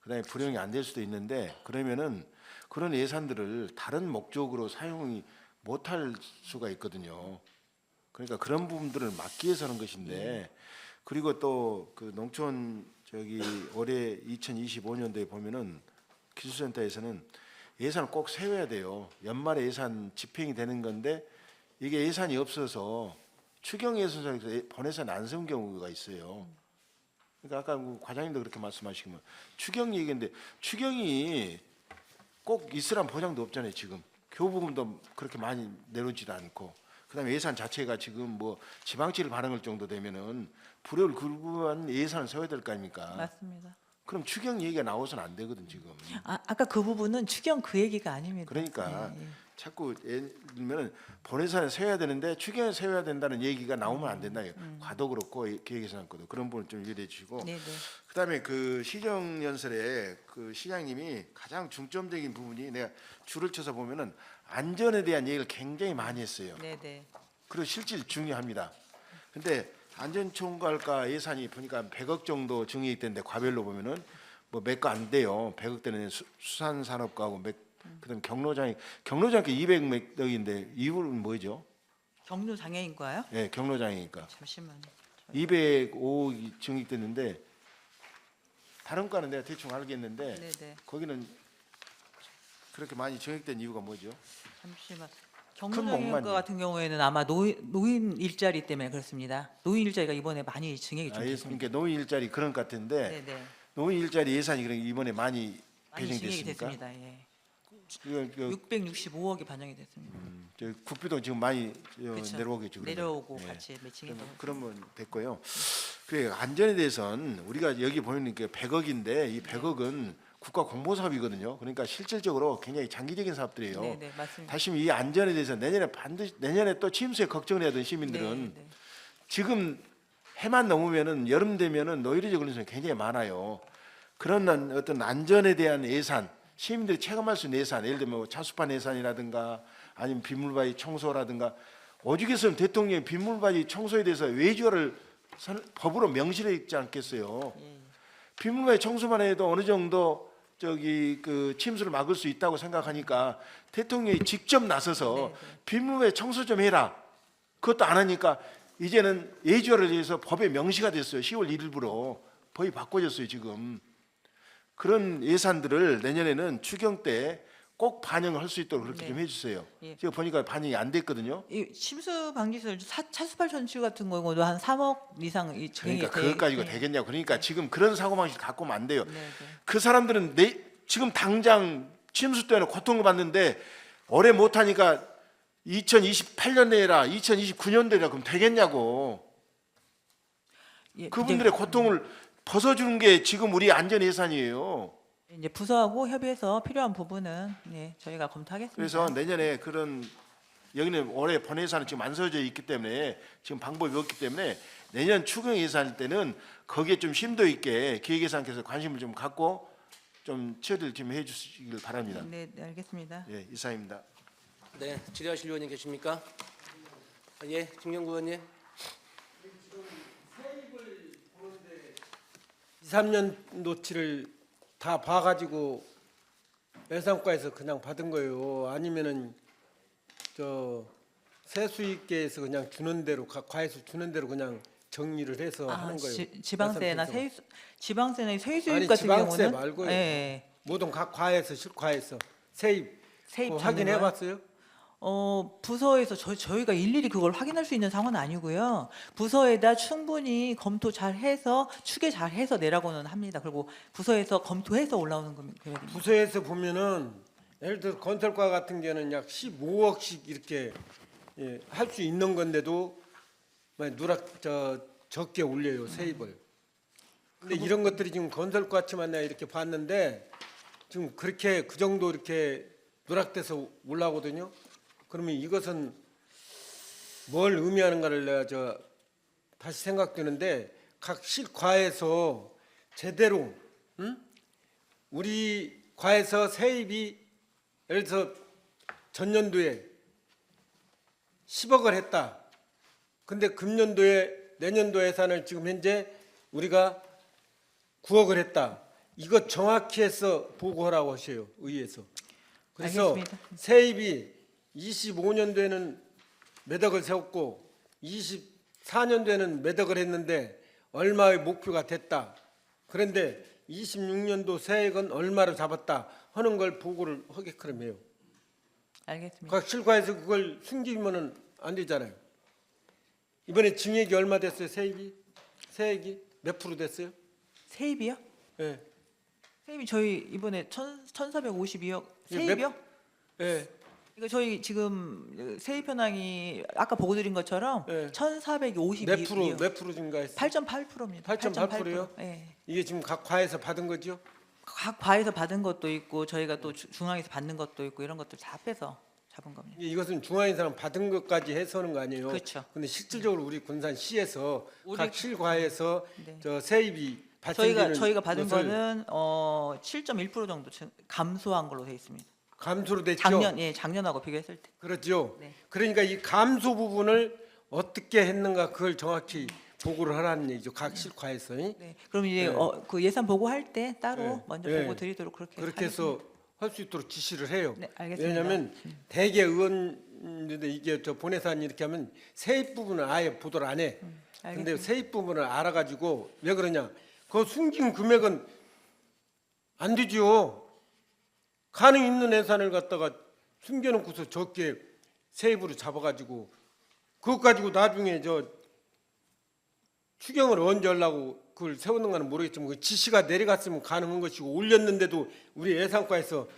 그다음에 불용이 안 될 수도 있는데 그러면은 그런 예산들을 다른 목적으로 사용이 못할 수가 있거든요. 그러니까 그런 부분들을 막기 위해서 하는 것인데, 그리고 또 그 농촌 올해 2025년도에 보면은 기술센터에서는 예산을 꼭 세워야 돼요. 연말에 예산 집행이 되는 건데 이게 예산이 없어서 추경 예산에서 본예산 안 세운 경우가 있어요. 그러니까 아까 과장님도 그렇게 말씀하시면 추경 얘기인데 추경이 꼭 있으란 보장도 없잖아요. 지금 교부금도 그렇게 많이 내려오지도 않고, 그다음에 예산 자체가 지금 뭐 지방치를 발행할 정도 되면은 불효를 굴구한 예산을 세워야 될 거 아닙니까? 맞습니다. 그럼 추경 얘기가 나와서는 안 되거든 지금. 아까 그 부분은 추경 그 얘기가 아닙니다. 그러니까 예, 예. 자꾸 예를 들면 본예산을 세워야 되는데 추경을 세워야 된다는 얘기가 나오면 안 된다. 과도 그렇고 기획예산안도 그런 부분 좀 유의해 주시고. 네, 네. 그다음에 그 시정 연설에 그 시장님이 가장 중점적인 부분이 내가 줄을 쳐서 보면은 안전에 대한 얘기를 굉장히 많이 했어요. 네, 네. 그리고 실질 중요합니다. 근데 안전총괄과 예산이 보니까 100억 정도 증액됐는데 과별로 보면은 뭐 몇 거 안 돼요. 100억 대는 수산산업과하고 그다음 경로장이 200몇 억인데 이유는 뭐죠? 경로 장애인과요? 예, 경로장이니까 잠시만요. 205억이 증액됐는데 다른 과는 내가 대충 알겠는데 네, 네. 거기는 그렇게 많이 증액된 이유가 뭐죠? 잠시만. 목만요. 경로장애인과 같은 경우에는 아마 노인 일자리 때문에 그렇습니다. 노인 일자리가 이번에 많이 증액이 좀 그러니까 됐습니다. 노인 일자리 그런 것 같은데 네, 네. 노인 일자리 예산이 그럼 이번에 많이 많이 증액이 배정됐습니까? 됐습니다. 예. 그 665억이 반영이 됐습니다. 저 국비도 지금 많이 그쵸. 내려오겠죠. 그러면. 내려오고 예. 같이 매칭해서. 그러면 됐고요. 그래 안전에 대해서는 우리가 여기 보면 100억인데 이 100억은 국가 공모 사업이거든요. 그러니까 실질적으로 굉장히 장기적인 사업들이에요. 네, 네, 맞습니다. 다시 이 안전에 대해서 내년에 또 침수에 걱정을 해야 되는 시민들은 네, 네. 지금 해만 넘으면은 여름 되면은 노이로제 걸리는 사람이 굉장히 많아요. 그런 어떤 안전에 대한 예산, 시민들이 체감할 수 있는 예산, 예를 들면 차수판 예산이라든가 아니면 빗물바위 청소라든가, 오죽했으면 대통령이 빗물바위 청소에 대해서 외주화를 법으로 명시했지 않겠어요. 빗물바위 청소만 해도 어느 정도 그 침수를 막을 수 있다고 생각하니까 대통령이 직접 나서서 빗물바위 청소 좀 해라. 그것도 안 하니까 이제는 예주화를 위해서 법에 명시가 됐어요. 10월 1일부로 법이 바꿔졌어요 지금. 그런 예산들을 내년에는 추경 때 꼭 반영을 할 수 있도록 그렇게 네. 좀 해주세요. 예. 제가 보니까 반영이 안 됐거든요. 이 침수 방지시설 차수팔 전치 같은 경우도 한 3억 이상 이 그러니까 증액이 그것 가지고 되겠냐고. 그러니까 지금 그런 사고방식 갖고 오면 안 돼요. 네, 네. 그 사람들은 지금 당장 침수 때문에 고통을 받는데 올해 못하니까 2028년 내라 2029년도에라 그럼 되겠냐고. 예, 그분들의 고통을 벗어주는 게 지금 우리 안전 예산이에요. 이제 부서하고 협의해서 필요한 부분은 예, 저희가 검토하겠습니다. 그래서 내년에 그런 여기는 올해 본 예산은 지금 안 써져 있기 때문에 지금 방법이 없기 때문에 내년 추경 예산일 때는 거기에 좀 심도 있게 기획예산께서 관심을 좀 갖고 좀 처리를 좀 해주시길 바랍니다. 네, 네, 알겠습니다. 예, 이상입니다. 네, 질의하실 의원님 계십니까? 예, 김경구 의원님. 2, 3년 노치를 다 봐가지고 예산과에서 그냥 받은 거예요. 아니면은 저 세수익계에서 그냥 주는 대로 과에서 주는 대로 그냥 정리를 해서 하는 거예요. 지방세나 예산 지방세나 세수익 아니, 같은 지방세 경우는 말고요. 예, 모든 각 과에서 실과에서 세입 세입 그거 잡는 거요? 확인해봤어요? 부서에서 저희가 일일이 그걸 확인할 수 있는 상황은 아니고요. 부서에다 충분히 검토 잘 해서 추계 잘 해서 내라고는 합니다. 그리고 부서에서 검토해서 올라오는 금액입니다. 부서에서 보면은 예를 들어 건설과 같은 경우는 약 15억씩 이렇게 할 수 있는 건데도 적게 올려요 세입을. 근데 이런 것들이 지금 건설과치만 내가 이렇게 봤는데 지금 그렇게 그 정도 이렇게 누락돼서 올라오거든요. 그러면 이것은 뭘 의미하는가를 내가 다시 생각되는데 각 실과에서 제대로 우리 과에서 세입이 예를 들어서 전년도에 10억을 했다. 근데 금년도에 내년도 예산을 지금 현재 우리가 9억을 했다. 이거 정확히 해서 보고하라고 하셔요. 의회에서. 그래서 알겠습니다. 세입이 25년도에는 몇 억을 세웠고 24년도에는 몇 억을 했는데 얼마의 목표가 됐다. 그런데 26년도 세액은 얼마로 잡았다 하는 걸 보고를 하게끔 해요. 알겠습니다. 각 실과에서 그걸 숨기면은 안 되잖아요. 이번에 증액이 얼마 됐어요? 세액이 몇 프로 됐어요? 세입이요? 예. 세입이 저희 이번에 1,452억 이게 세입이요? 예. 이거 저희 지금 세입 현황이 아까 보고 드린 것처럼 네. 1,452억 몇 프로 증가했어요? 8.8%입니다. 8.8%요? 예. 이게 지금 각 과에서 받은 거죠? 각 과에서 받은 것도 있고 저희가 또 중앙에서 받는 것도 있고 이런 것들 다 빼서 잡은 겁니다. 이것은 중앙에서는 받은 것까지 해서 하는 거 아니에요? 그렇죠. 근데 실질적으로 우리 군산시에서 우리- 각 실과에서 네. 저 세입이 발생되는 저희가 받은 것을 거는 7.1% 정도 감소한 걸로 돼 있습니다. 감소로 됐죠? 작년하고 비교했을 때. 그렇죠. 네. 그러니까 이 감소 부분을 어떻게 했는가 그걸 정확히 보고를 하라는 얘기죠. 각 실과에서. 네. 그럼 이제 네. 그 예산 보고할 때 따로 네. 먼저 네. 보고 드리도록 그렇게 그렇게 해서 할 수 있도록 지시를 해요. 네, 알겠습니다. 왜냐하면 대개 의원인데 이게 저 본예산 이렇게 하면 세입 부분을 아예 보도를 안 해. 근데 알겠습니다. 세입 부분을 알아가지고 왜 그러냐? 그 숨긴 금액은 안 되죠. 가능 있는 예산을 갖다가 숨겨놓고서 적게 세입으로 잡아가지고 그것 가지고 나중에 저 추경을 언제 하려고 그걸 세우는가는 모르겠지만 그 지시가 내려갔으면 가능한 것이고 올렸는데도 우리 예산과에서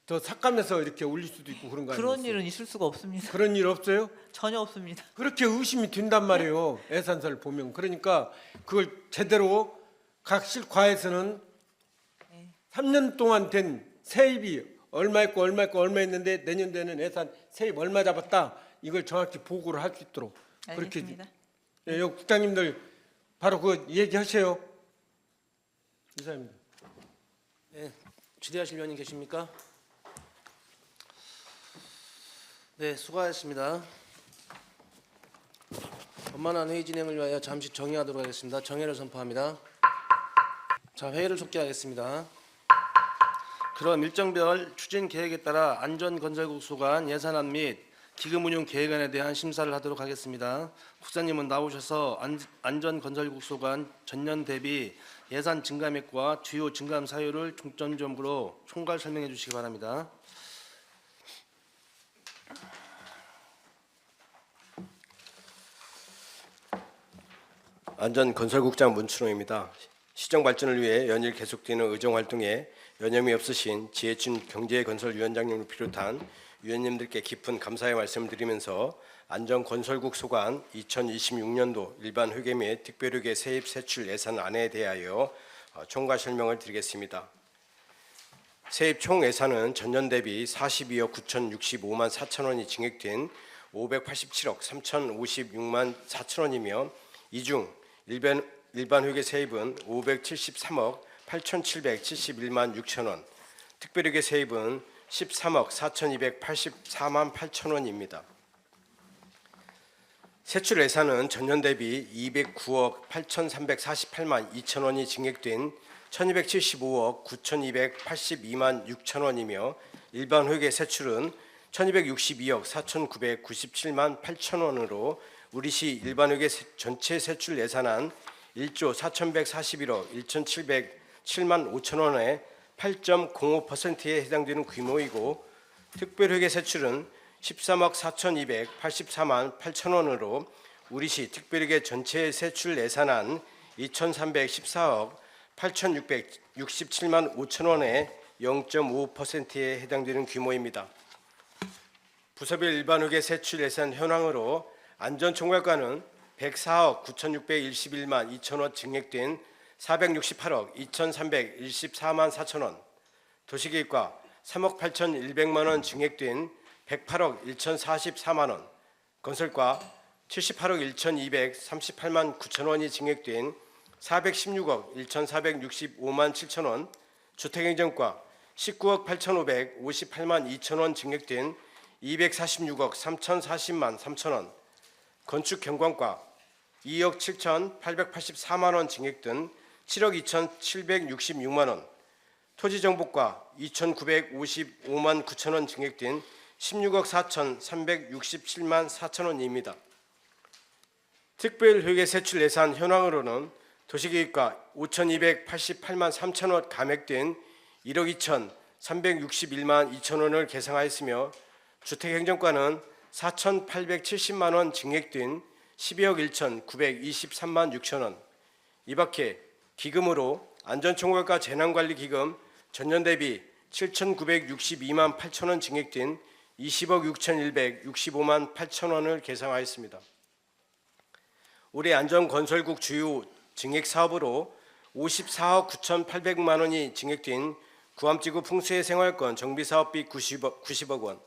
더 삭감해서 이렇게 올릴 수도 있고 그런 거 아니에요? 그런 일은 있을 수가 없습니다. 그런 일 없어요? 전혀 없습니다. 그렇게 의심이 된단 말이에요. 예산서를 보면. 그러니까 그걸 제대로 각 실과에서는 3년 동안 된 세입이 얼마 있고 얼마 있고 얼마 있는데 내년도에는 예산 세입 얼마 잡았다. 이걸 정확히 보고를 할 수 있도록 그렇게 알겠습니다. 여기 국장님들 바로 그 얘기하세요. 이사입니다. 네, 질의하실 위원님 계십니까? 네, 수고하셨습니다. 원만한 회의 진행을 위하여 잠시 정의하도록 하겠습니다. 정회를 선포합니다. 자, 회의를 속기하겠습니다. 그럼 일정별 추진 계획에 따라 안전건설국 소관 예산안 및 기금운용 계획안에 대한 심사를 하도록 하겠습니다. 국장님은 나오셔서 안전건설국 소관 전년 대비 예산 증감액과 주요 증감 사유를 중점적으로 총괄 설명해 주시기 바랍니다. 안전건설국장 문춘호입니다. 시정 발전을 위해 연일 계속되는 의정 활동에 여념이 없으신 지혜춘 경제건설위원장님을 비롯한 위원님들께 깊은 감사의 말씀을 드리면서 안전건설국 소관 2026년도 일반 회계 및 특별회계 세입 세출 예산안에 대하여 총괄 설명을 드리겠습니다. 세입 총 예산은 전년 대비 42억 9,065만 4천 원이 증액된 587억 3,056만 4천 원이며 이 중 일반 회계 세입은 573억 8,771만 6천 원, 특별회계 세입은 13억 4,284만 8천 원입니다. 세출 예산은 전년 대비 209억 8,348만 2천 원이 증액된 1,275억 9,282만 6천 원이며 일반 회계 세출은 1,262억 4,997만 8천 원으로 우리시 일반 회계 전체 세출 예산안 1조 4,141억 1,707만 5천 원의 8.05%에 해당되는 규모이고 특별회계 세출은 13억 4,284만 8천 원으로 우리시 특별회계 전체 세출 예산안 2,314억 8,667만 5천 원의 0.5%에 해당되는 규모입니다. 부서별 일반회계 세출 예산 현황으로 안전총괄과는 104억 9,621만 2천 원 증액된 468억 2,314만 4천 원, 도시계획과 3억 8,100만 원 증액된 108억 1,044만 원, 건설과 78억 1,238만 9천 원이 증액된 416억 1,465만 7천 원, 주택행정과 19억 8,558만 2천 원 증액된 246억 3,040만 3천 원, 건축경관과 2억 7,884만 원 증액된 7억 2,766만 원, 토지정보과 2,955만 9천 원 증액된 16억 4,367만 4천 원입니다. 특별회계 세출 예산 현황으로는 도시계획과 5,288만 3천 원 감액된 1억 2,361만 2천 원을 계상하였으며 주택행정과는 4,870만 원 증액된 12억 1,923만 6천 원, 이밖에 기금으로 안전총괄과 재난관리기금 전년 대비 7,962만 8천 원 증액된 20억 6,165만 8천 원을 계상하였습니다. 올해 안전건설국 주요 증액 사업으로 54억 9,800만 원이 증액된 구암지구 풍수해 생활권 정비사업비 90억 원,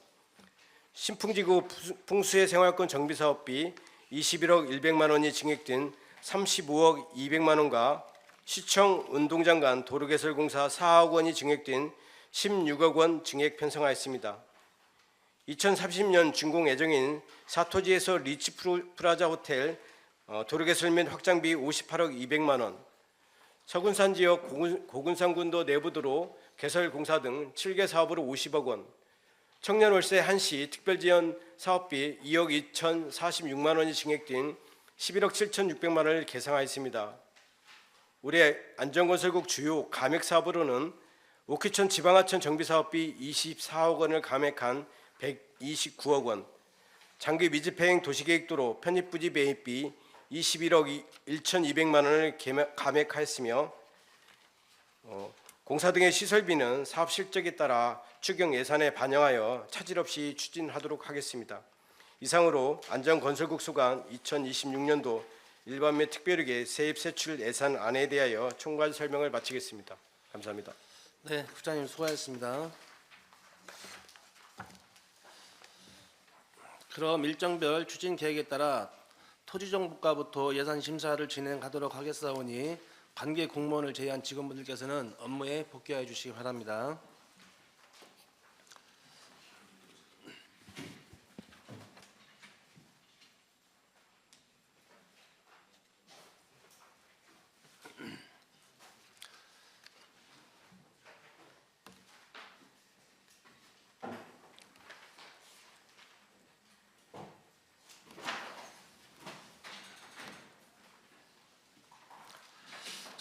신풍지구 풍수해 생활권 정비사업비 21억 100만 원이 증액된 35억 200만 원과 시청 운동장 간 도로개설공사 4억 원이 증액된 16억 원 증액 편성하였습니다. 2030년 준공 예정인 사토지에서 리치 프라자 호텔 도로개설 및 확장비 58억 200만 원, 서군산 지역 고군산군도 내부도로 개설 공사 등 7개 사업으로 50억 원, 청년월세 한시 특별지원 사업비 2억 2,046만 원이 증액된 11억 7,600만 원을 계상하였습니다. 올해 안전건설국 주요 감액 사업으로는 오키천 지방하천 정비사업비 24억 원을 감액한 129억 원, 장기 미집행 도시계획도로 편입부지 매입비 21억 1,200만 원을 감액하였으며 공사 등의 시설비는 사업 실적에 따라 추경 예산에 반영하여 차질 없이 추진하도록 하겠습니다. 이상으로 안전건설국 소관 2026년도 일반 및 특별회계 세입 세출 예산안에 대하여 총괄 설명을 마치겠습니다. 감사합니다. 네, 국장님 수고하셨습니다. 그럼 일정별 추진 계획에 따라 토지정보과부터 예산 심사를 진행하도록 하겠사오니 관계 공무원을 제외한 직원분들께서는 업무에 복귀하여 주시기 바랍니다.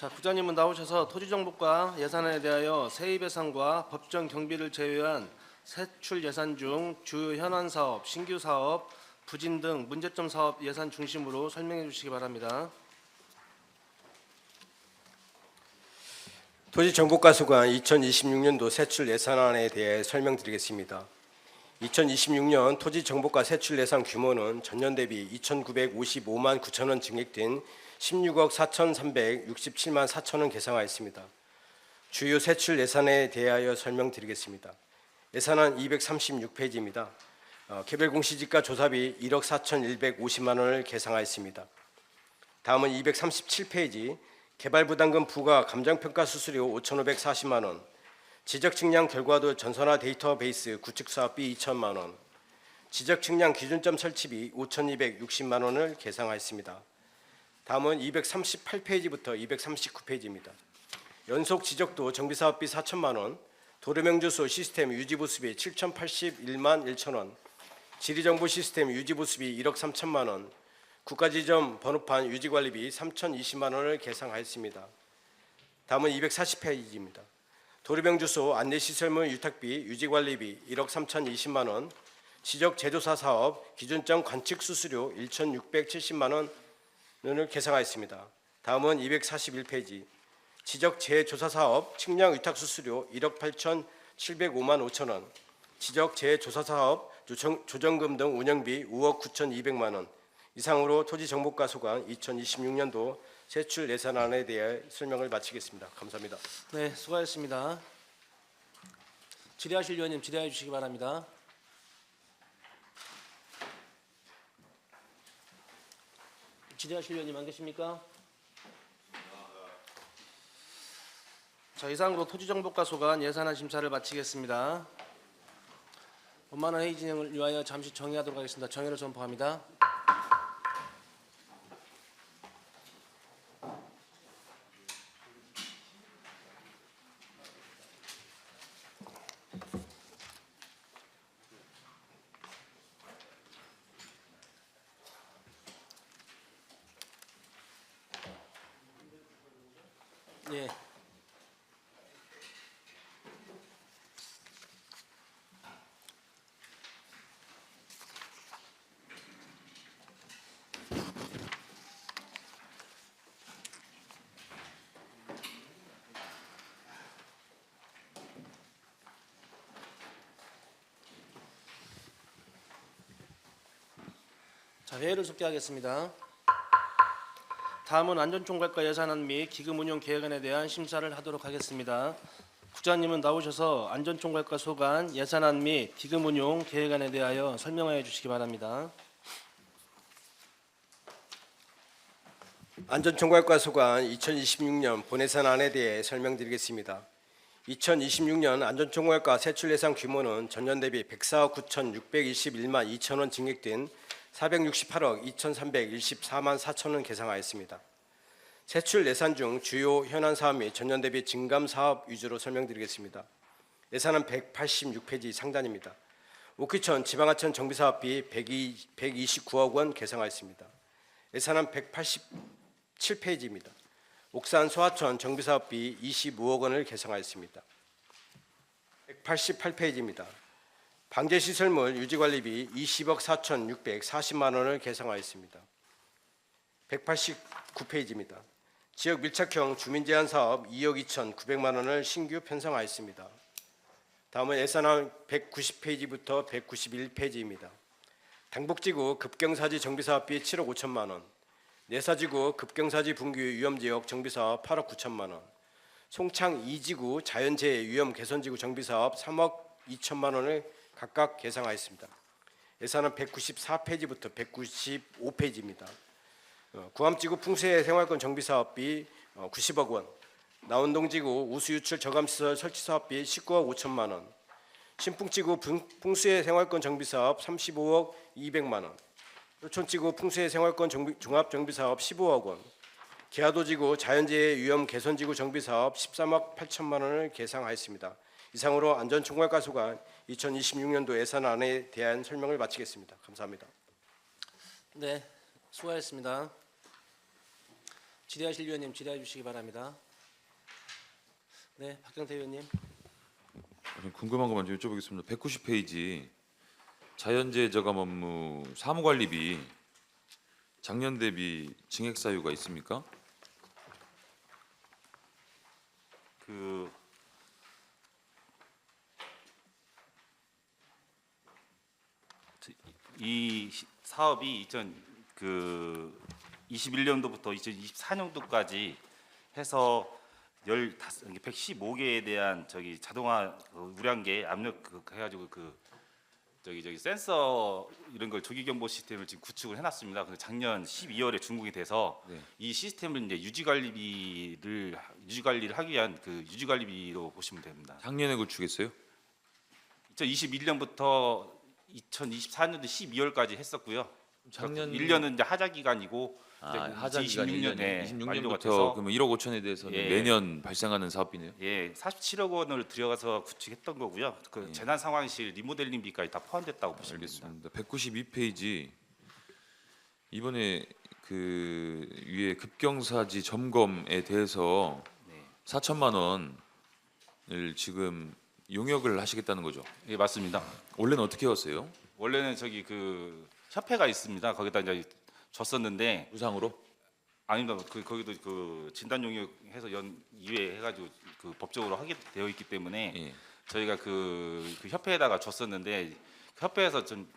자, 부장님은 나오셔서 토지정보과 예산안에 대하여 세입 예산과 법정 경비를 제외한 세출 예산 중 주요 현안 사업, 신규 사업, 부진 등 문제점 사업 예산 중심으로 설명해 주시기 바랍니다. 토지정보과 소관 2026년도 세출 예산안에 대해 설명드리겠습니다. 2026년 토지정보과 세출 예산 규모는 전년 대비 2,955만 9천 원 증액된 16억 4,367만 4천 원 계상하였습니다. 주요 세출 예산에 대하여 설명드리겠습니다. 예산안 236페이지입니다. 개별 공시지가 조사비 1억 4,150만 원을 계상하였습니다. 다음은 237페이지 개발부담금 부과 감정평가 수수료 5,540만 원, 지적측량 결과도 전산화 데이터베이스 구축 사업비 2천만 원, 지적측량 기준점 설치비 5,260만 원을 계상하였습니다. 다음은 238페이지부터 239페이지입니다. 연속 지적도 정비사업비 4천만 원, 도로명주소 시스템 유지보수비 7,081만 1천 원, 지리정보 시스템 유지보수비 1억 3천만 원, 국가지점 번호판 유지관리비 3,020만 원을 계상하였습니다. 다음은 240페이지입니다. 도로병 주소 안내시설물 유탁비 유지관리비 1억 3,020만 원, 지적 제조사 사업 기준점 관측 수수료 1,670만 원을 계상하였습니다. 다음은 241페이지 지적 재조사 사업 측량 위탁 수수료 1억 8,705만 5천 원, 지적 재조사 사업 조정금 등 운영비 5억 9,200만 원. 이상으로 토지정보과 소관 2026년도 세출 예산안에 대해 설명을 마치겠습니다. 감사합니다. 네, 수고하셨습니다. 질의하실 위원님 질의해 주시기 바랍니다. 질의하실 위원님 안 계십니까? 자, 이상으로 토지정보과 소관 예산안 심사를 마치겠습니다. 원만한 회의 진행을 위하여 잠시 정의하도록 하겠습니다. 정의를 선포합니다. 예. 자, 회의를 속개하겠습니다. 다음은 안전총괄과 예산안 및 기금 운용 계획안에 대한 심사를 하도록 하겠습니다. 국장님은 나오셔서 안전총괄과 소관 예산안 및 기금 운용 계획안에 대하여 설명하여 주시기 바랍니다. 안전총괄과 소관 2026년 본예산안에 대해 설명드리겠습니다. 2026년 안전총괄과 세출 예산 규모는 전년 대비 104억 9,621만 2천 원 증액된 468억 2,314만 4천 원 계상하였습니다. 세출 예산 중 주요 현안 사업 및 전년 대비 증감 사업 위주로 설명드리겠습니다. 예산은 186페이지 상단입니다. 옥희천 지방하천 정비사업비 129억 원 계상하였습니다. 예산은 187페이지입니다. 옥산 소하천 정비사업비 25억 원을 계상하였습니다. 188페이지입니다. 방제시설물 유지관리비 20억 4,640만 원을 계상하였습니다. 189페이지입니다. 지역 밀착형 주민제한 사업 2억 2,900만 원을 신규 편성하였습니다. 다음은 예산안 190페이지부터 191페이지입니다. 당북지구 급경사지 정비사업비 7억 5천만 원, 내사지구 급경사지 분규 위험지역 정비사업 8억 9천만 원, 송창 2지구 자연재해 위험 개선지구 정비사업 3억 2천만 원을 각각 계상하였습니다. 예산은 194페이지부터 195페이지입니다. 구암지구 풍수해 생활권 정비사업비 90억 원, 나운동지구 우수유출 저감시설 설치사업비 19억 5천만 원, 신풍지구 풍수해 생활권 정비사업 35억 200만 원, 효촌지구 풍수해 생활권 종합정비사업 15억 원, 기하도지구 자연재해 위험 개선지구 정비사업 13억 8천만 원을 계상하였습니다. 이상으로 안전총괄과 소관 2026년도 예산안에 대한 설명을 마치겠습니다. 감사합니다. 네, 수고하셨습니다. 질의하실 위원님 질의해 주시기 바랍니다. 네, 박경태 의원님. 궁금한 거 먼저 여쭤보겠습니다. 190페이지 자연재해 저감 업무 사무관리비 작년 대비 증액 사유가 있습니까? 이 사업이 21년도부터 2024년도까지 해서 115개에 대한 자동화 우량계 압력 해가지고 센서 이런 걸 조기 경보 시스템을 지금 구축을 해놨습니다. 근데 작년 12월에 준공이 돼서 네. 이 시스템을 이제 유지관리를 하기 위한 유지관리비로 보시면 됩니다. 작년에 구축했어요? 2021년부터 2024년도 12월까지 했었고요. 작년 1년은 이제 하자 기간이고 하자 기간 26년에 26년부터 그러면 1억 5천에 대해서는 예. 매년 발생하는 사업비네요. 예, 47억 원을 들여가서 구축했던 거고요. 예. 재난 상황실 리모델링비까지 다 포함됐다고 보시면 됩니다. 알겠습니다. 192페이지 이번에 위에 급경사지 점검에 대해서 네. 4천만 원 지금 용역을 하시겠다는 거죠? 예, 맞습니다. 원래는 어떻게 해왔어요? 원래는 저기 그 협회가 있습니다. 거기다 이제 줬었는데 무상으로? 아닙니다. 거기도 그 진단 용역해서 연 2회 해가지고 그 법적으로 하게 되어 있기 때문에 예. 저희가 그 협회에다가 줬었는데 그 협회에서 좀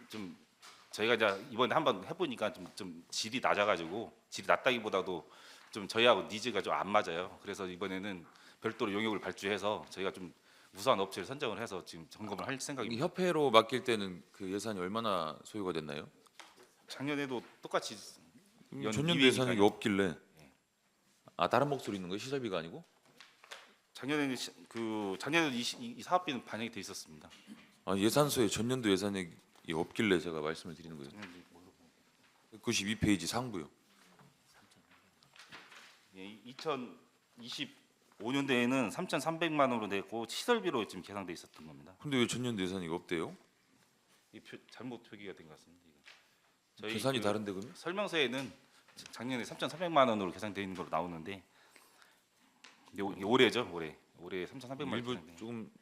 저희가 이제 이번에 한번 해보니까 좀 질이 낮아가지고 질이 낮다기보다도 좀 저희하고 니즈가 좀 안 맞아요. 그래서 이번에는 별도로 용역을 발주해서 저희가 좀 우수한 업체를 선정을 해서 지금 점검을 할 이 생각입니다. 협회로 맡길 때는 그 예산이 얼마나 소요가 됐나요? 작년에도 똑같이 연 전년도 2회니까요. 예산이 없길래. 아 다른 목소리 있는 거예요? 시설비가 아니고? 작년에는 작년에도 이 사업비는 반영이 돼 있었습니다. 아 예산서에 전년도 예산이 없길래 제가 말씀을 드리는 거예요. 192페이지 상부요. 예, 2025년도에는 3,300만 원으로 냈고 시설비로 지금 계산돼 있었던 겁니다. 근데 왜 전년도 예산이 없대요? 잘못 표기가 된 것 같습니다. 이거. 계산이 그 다른데 그러면? 설명서에는 작년에 3,300만 원으로 계산되어 있는 걸로 나오는데 올해죠, 올해 3,300만 원. 일부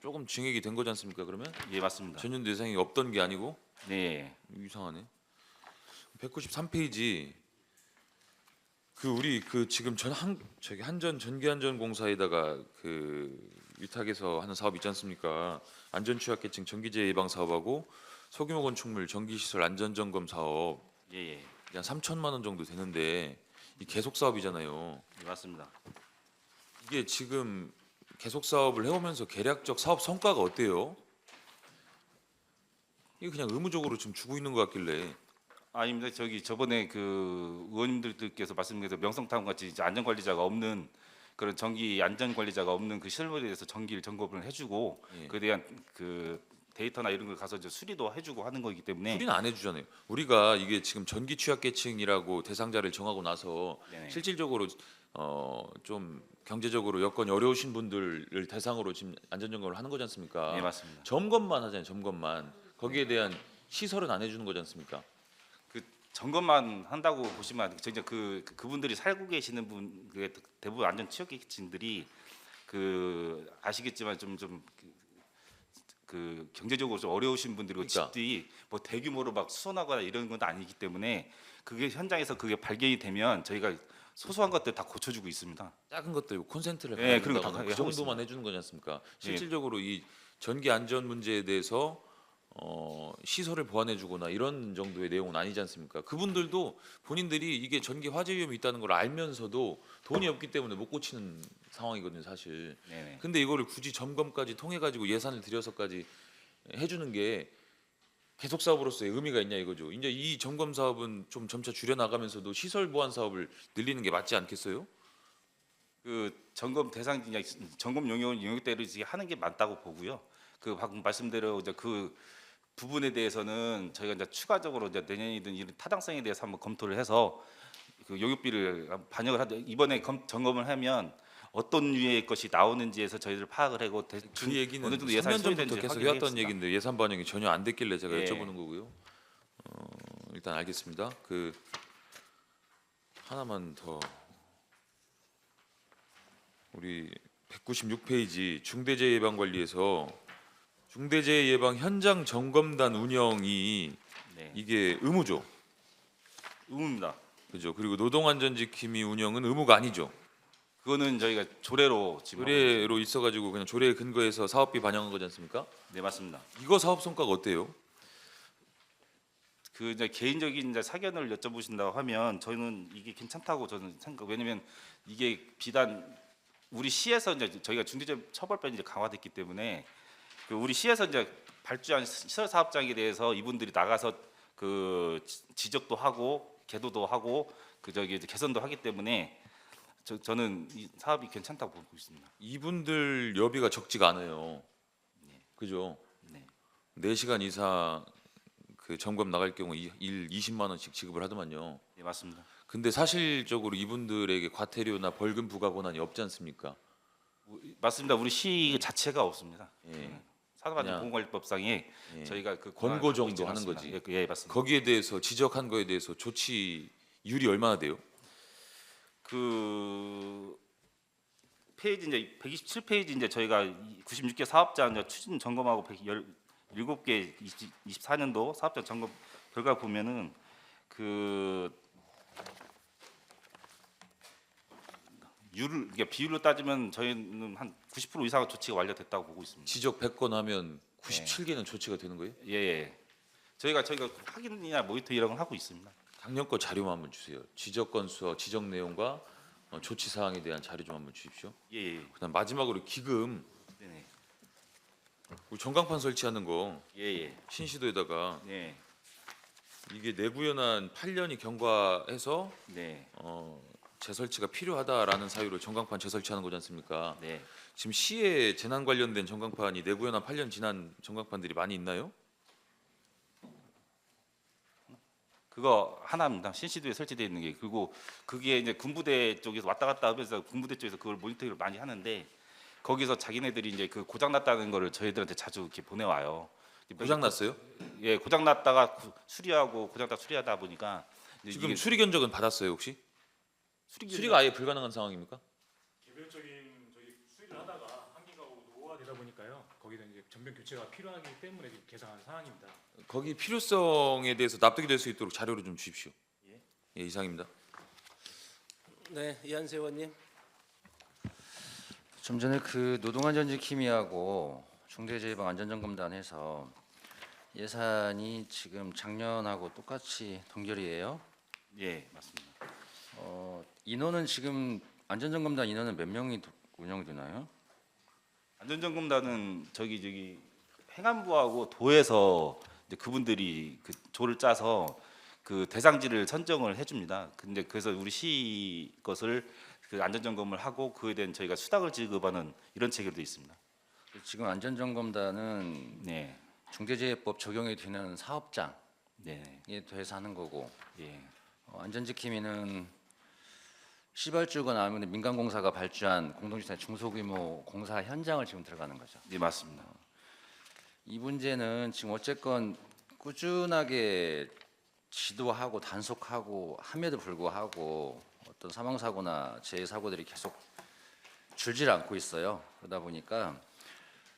조금 증액이 된 거지 않습니까? 그러면 예, 맞습니다. 전년도 예산이 없던 게 아니고 네, 이상하네. 193페이지 그 우리 그 지금 저기 전기안전공사에다가 그 위탁해서 하는 사업 있지 않습니까? 안전취약계층 전기재해 예방 사업하고 소규모 건축물 전기시설 안전점검 사업 예, 예, 한 3천만 원 정도 되는데 이 계속 사업이잖아요. 예, 맞습니다. 이게 지금 계속 사업을 해오면서 계략적 사업 성과가 어때요? 이거 그냥 의무적으로 지금 주고 있는 것 같길래 아닙니다. 저번에 그 의원님들께서 말씀드린 명성타운 같이 이제 안전관리자가 없는 그런 전기 안전관리자가 없는 그 시설물에 대해서 정기를 점검을 해주고 예. 그에 대한 그 데이터나 이런 걸 가서 이제 수리도 해주고 하는 거기 때문에 수리는 안 해주잖아요. 우리가 이게 지금 전기 취약계층이라고 대상자를 정하고 나서 네네. 실질적으로 좀 경제적으로 여건이 어려우신 분들을 대상으로 지금 안전점검을 하는 거지 않습니까? 네, 맞습니다. 점검만 하잖아요. 점검만. 거기에 대한 시설은 안 해주는 거지 않습니까? 그 점검만 한다고 보시면 안 돼요. 이제 그분들이 살고 계시는 분 대부분 안전 취약계층들이 그 아시겠지만 그 경제적으로 좀 어려우신 분들이고 그러니까. 집들이 뭐 대규모로 막 수선하거나 이런 건 아니기 때문에 그게 현장에서 그게 발견이 되면 저희가 소소한 것들 다 고쳐주고 있습니다. 작은 것들 콘센트를 네, 그런 거다 그 하고 정도만 있습니다. 해주는 거지 않습니까? 실질적으로 이 전기 안전 문제에 대해서 시설을 보완해주거나 이런 정도의 내용은 아니지 않습니까? 그분들도 본인들이 이게 전기 화재 위험이 있다는 걸 알면서도 돈이 없기 때문에 못 고치는 상황이거든요, 사실. 네네. 근데 이거를 굳이 점검까지 통해 가지고 예산을 들여서까지 해주는 게 계속 사업으로서의 의미가 있냐 이거죠. 이제 이 점검 사업은 좀 점차 줄여 나가면서도 시설 보완 사업을 늘리는 게 맞지 않겠어요? 그 점검 대상 점검 용역대로 이제 하는 게 맞다고 보고요. 그 방금 말씀대로 이제 그 부분에 대해서는 저희가 이제 추가적으로 이제 내년이든 이런 타당성에 대해서 한번 검토를 해서 그 용역비를 반영을 하되 이번에 점검을 하면 어떤 유의 것이 나오는지에서 저희들 파악을 하고 그 얘기는 어느 정도 3년 예산이 전부터 소요되는지 계속 확인을 해왔던 하겠습니다. 얘기인데 예산 반영이 전혀 안 됐길래 제가 예. 여쭤보는 거고요. 일단 알겠습니다. 그 하나만 더 우리 196페이지 중대재해예방관리에서 중대재해예방 현장 점검단 운영이 네. 이게 의무죠. 의무입니다. 그죠? 그리고 노동안전지킴이 운영은 의무가 아니죠. 그거는 저희가 조례로 지금 하고 있습니다. 조례로 있어가지고 그냥 조례에 근거해서 사업비 반영한 거지 않습니까? 네, 맞습니다. 이거 사업 성과가 어때요? 그 이제 개인적인 이제 사견을 여쭤보신다고 하면 저는 이게 괜찮다고 저는 생각. 왜냐면 이게 비단 우리 시에서 이제 저희가 중대재해 처벌법이 이제 강화됐기 때문에 그 우리 시에서 이제 발주한 시설 사업장에 대해서 이분들이 나가서 그 지적도 하고 계도도 하고 그 저기 이제 개선도 하기 때문에 저는 이 사업이 괜찮다고 보고 있습니다. 이분들 여비가 적지가 않아요. 그죠? 네. 4시간 이상 그 점검 나갈 경우 일 20만 원씩 지급을 하더만요. 네, 맞습니다. 근데 사실적으로 이분들에게 과태료나 벌금 부과 권한이 없지 않습니까? 맞습니다. 우리 시 자체가 없습니다. 예. 산업안전보건관리법상에 예. 저희가 그 권고 권한을 정도 갖고 있지 하는 않습니다. 거지. 예, 맞습니다. 거기에 대해서 지적한 거에 대해서 조치율이 얼마나 돼요? 그 페이지 이제 127페이지 이제 저희가 96개 사업자 이제 추진 점검하고 117개 24년도 사업자 점검 결과 보면은 그 이게 비율로 따지면 저희는 한 90% 이상의 조치가 완료됐다고 보고 있습니다. 지적 100건 하면 97개는 조치가 되는 거예요? 예, 예. 저희가 확인이나 모니터 이런 걸 하고 있습니다. 작년 거 자료만 한번 주세요. 지적 건수와 지적 내용과 조치 사항에 대한 자료 좀 한번 주십시오. 예, 예. 그다음 마지막으로 기금 네. 우리 전광판 설치하는 거 예, 예. 신시도에다가 네. 이게 내구연한 8년이 경과해서 네. 재설치가 필요하다라는 사유로 전광판 재설치하는 거지 않습니까? 네. 지금 시에 재난 관련된 전광판이 내구연한 8년 지난 전광판들이 많이 있나요? 그거 하나입니다. 신시도에 설치되어 있는 게. 그리고 그게 이제 군부대 쪽에서 왔다 갔다 하면서 군부대 쪽에서 그걸 모니터링을 많이 하는데 거기서 자기네들이 이제 그 고장 났다는 거를 저희들한테 자주 이렇게 보내와요. 고장 났어요? 예, 고장 났다가 수리하고 고장 났다 수리하다 보니까 이제 지금 이게 수리 견적은 받았어요 혹시? 수리가 아예 불가능한 상황입니까? 개별적인 저희 수리를 하다가 한기가 오고 노후가 되다 보니까요. 거기는 이제 전면 교체가 필요하기 때문에 지금 개상한 상황입니다. 거기 필요성에 대해서 납득이 될 수 있도록 자료를 좀 주십시오. 예, 이상입니다. 네, 이한세 의원님. 좀 전에 그 노동안전지킴이하고 중대재해방안전점검단해서 예산이 지금 작년하고 똑같이 동결이에요. 예, 맞습니다. 인원은 지금 안전점검단 인원은 몇 명이 운영되나요? 안전점검단은 저기 행안부하고 도에서 이제 그분들이 그 조를 짜서 그 대상지를 선정을 해줍니다. 근데 그래서 우리 시 것을 그 안전점검을 하고 그에 대한 저희가 수당을 지급하는 이런 체계도 있습니다. 지금 안전점검단은 네, 중대재해법 적용이 되는 사업장에 네, 대해서 하는 거고, 예, 안전지킴이는 시발주거나 아니면 민간공사가 발주한 공동주택 중소규모 공사 현장을 지금 들어가는 거죠. 네 맞습니다. 이 문제는 지금 어쨌건 꾸준하게 지도하고 단속하고 함에도 불구하고 어떤 사망 사고나 재해 사고들이 계속 줄질 않고 있어요. 그러다 보니까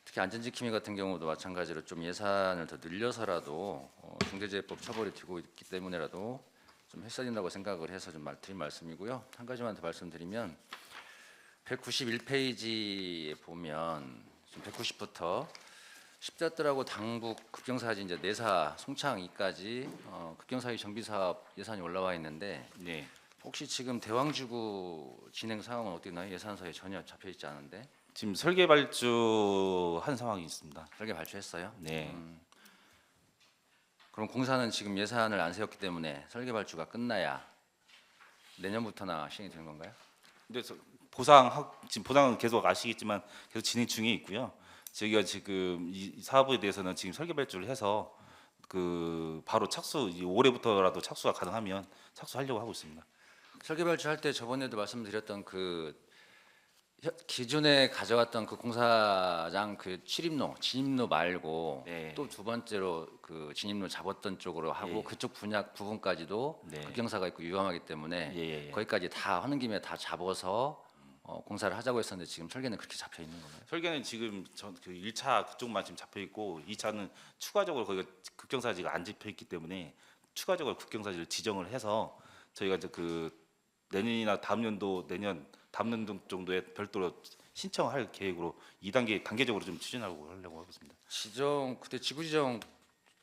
특히 안전지킴이 같은 경우도 마찬가지로 좀 예산을 더 늘려서라도 중대재해법 처벌이 되고 있기 때문에라도 좀 했어야 된다고 생각을 해서 좀 드린 말씀이고요. 한 가지만 더 말씀드리면 191페이지에 보면 지금 190부터 십자들하고 당북 급경사지 이제 내사 송창이까지 급경사위 정비사업 예산이 올라와 있는데 네, 혹시 지금 대왕지구 진행 상황은 어떻게 나요? 예산서에 전혀 잡혀 있지 않은데 지금 설계 발주 한 상황이 있습니다. 설계 발주했어요? 네, 그럼 공사는 지금 예산을 안 세웠기 때문에 설계 발주가 끝나야 내년부터나 시행이 되는 건가요? 근데 지금 보상은 계속 아시겠지만 계속 진행 중에 있고요. 저희가 지금 이 사업에 대해서는 지금 설계 발주를 해서 그 바로 올해부터라도 착수가 가능하면 착수하려고 하고 있습니다. 설계 발주할 때 저번에도 말씀드렸던 그 기존에 가져왔던 그 공사장 그 출입로, 진입로 말고 네. 또 두 번째로 그 진입로 잡았던 쪽으로 하고 예. 그쪽 분야 부분까지도 네. 급경사가 있고 위험하기 때문에 예. 거기까지 다 하는 김에 다 잡아서 공사를 하자고 했었는데 지금 설계는 그렇게 잡혀 있는 건가요? 설계는 지금 그 1차 그쪽만 지금 잡혀 있고 2차는 추가적으로 거기가 급경사지가 안 잡혀 있기 때문에 추가적으로 급경사지를 지정을 해서 저희가 이제 그 내년이나 다음 연도 다음 연도 정도에 별도로 신청할 계획으로 2단계 단계적으로 좀 추진하려고 하고 있습니다. 지정 그때 지구 지정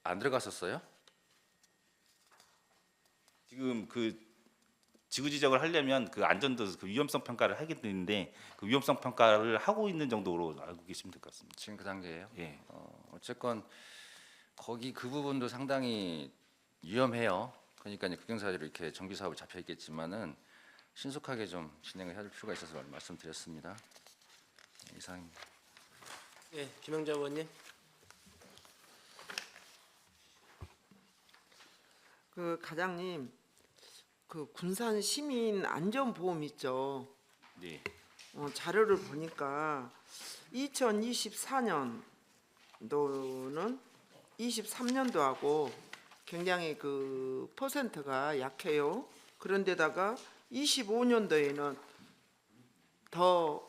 안 들어갔었어요? 지금 그 지구 지정을 하려면 그 안전도 그 위험성 평가를 하게 되는데 그 위험성 평가를 하고 있는 정도로 알고 계시면 될 것 같습니다. 지금 그 단계예요. 예. 어쨌건 거기 그 부분도 상당히 위험해요. 그러니까 이제 급경사지로 이렇게 정비 사업이 잡혀 있겠지만은 신속하게 좀 진행을 해야 될 필요가 있어서 말씀드렸습니다. 이상입니다. 예, 김영자 의원님. 그 과장님, 그 군산 시민 안전보험 있죠. 네. 자료를 보니까 2024년도는 23년도하고 굉장히 그 퍼센트가 약해요. 그런데다가 25년도에는 더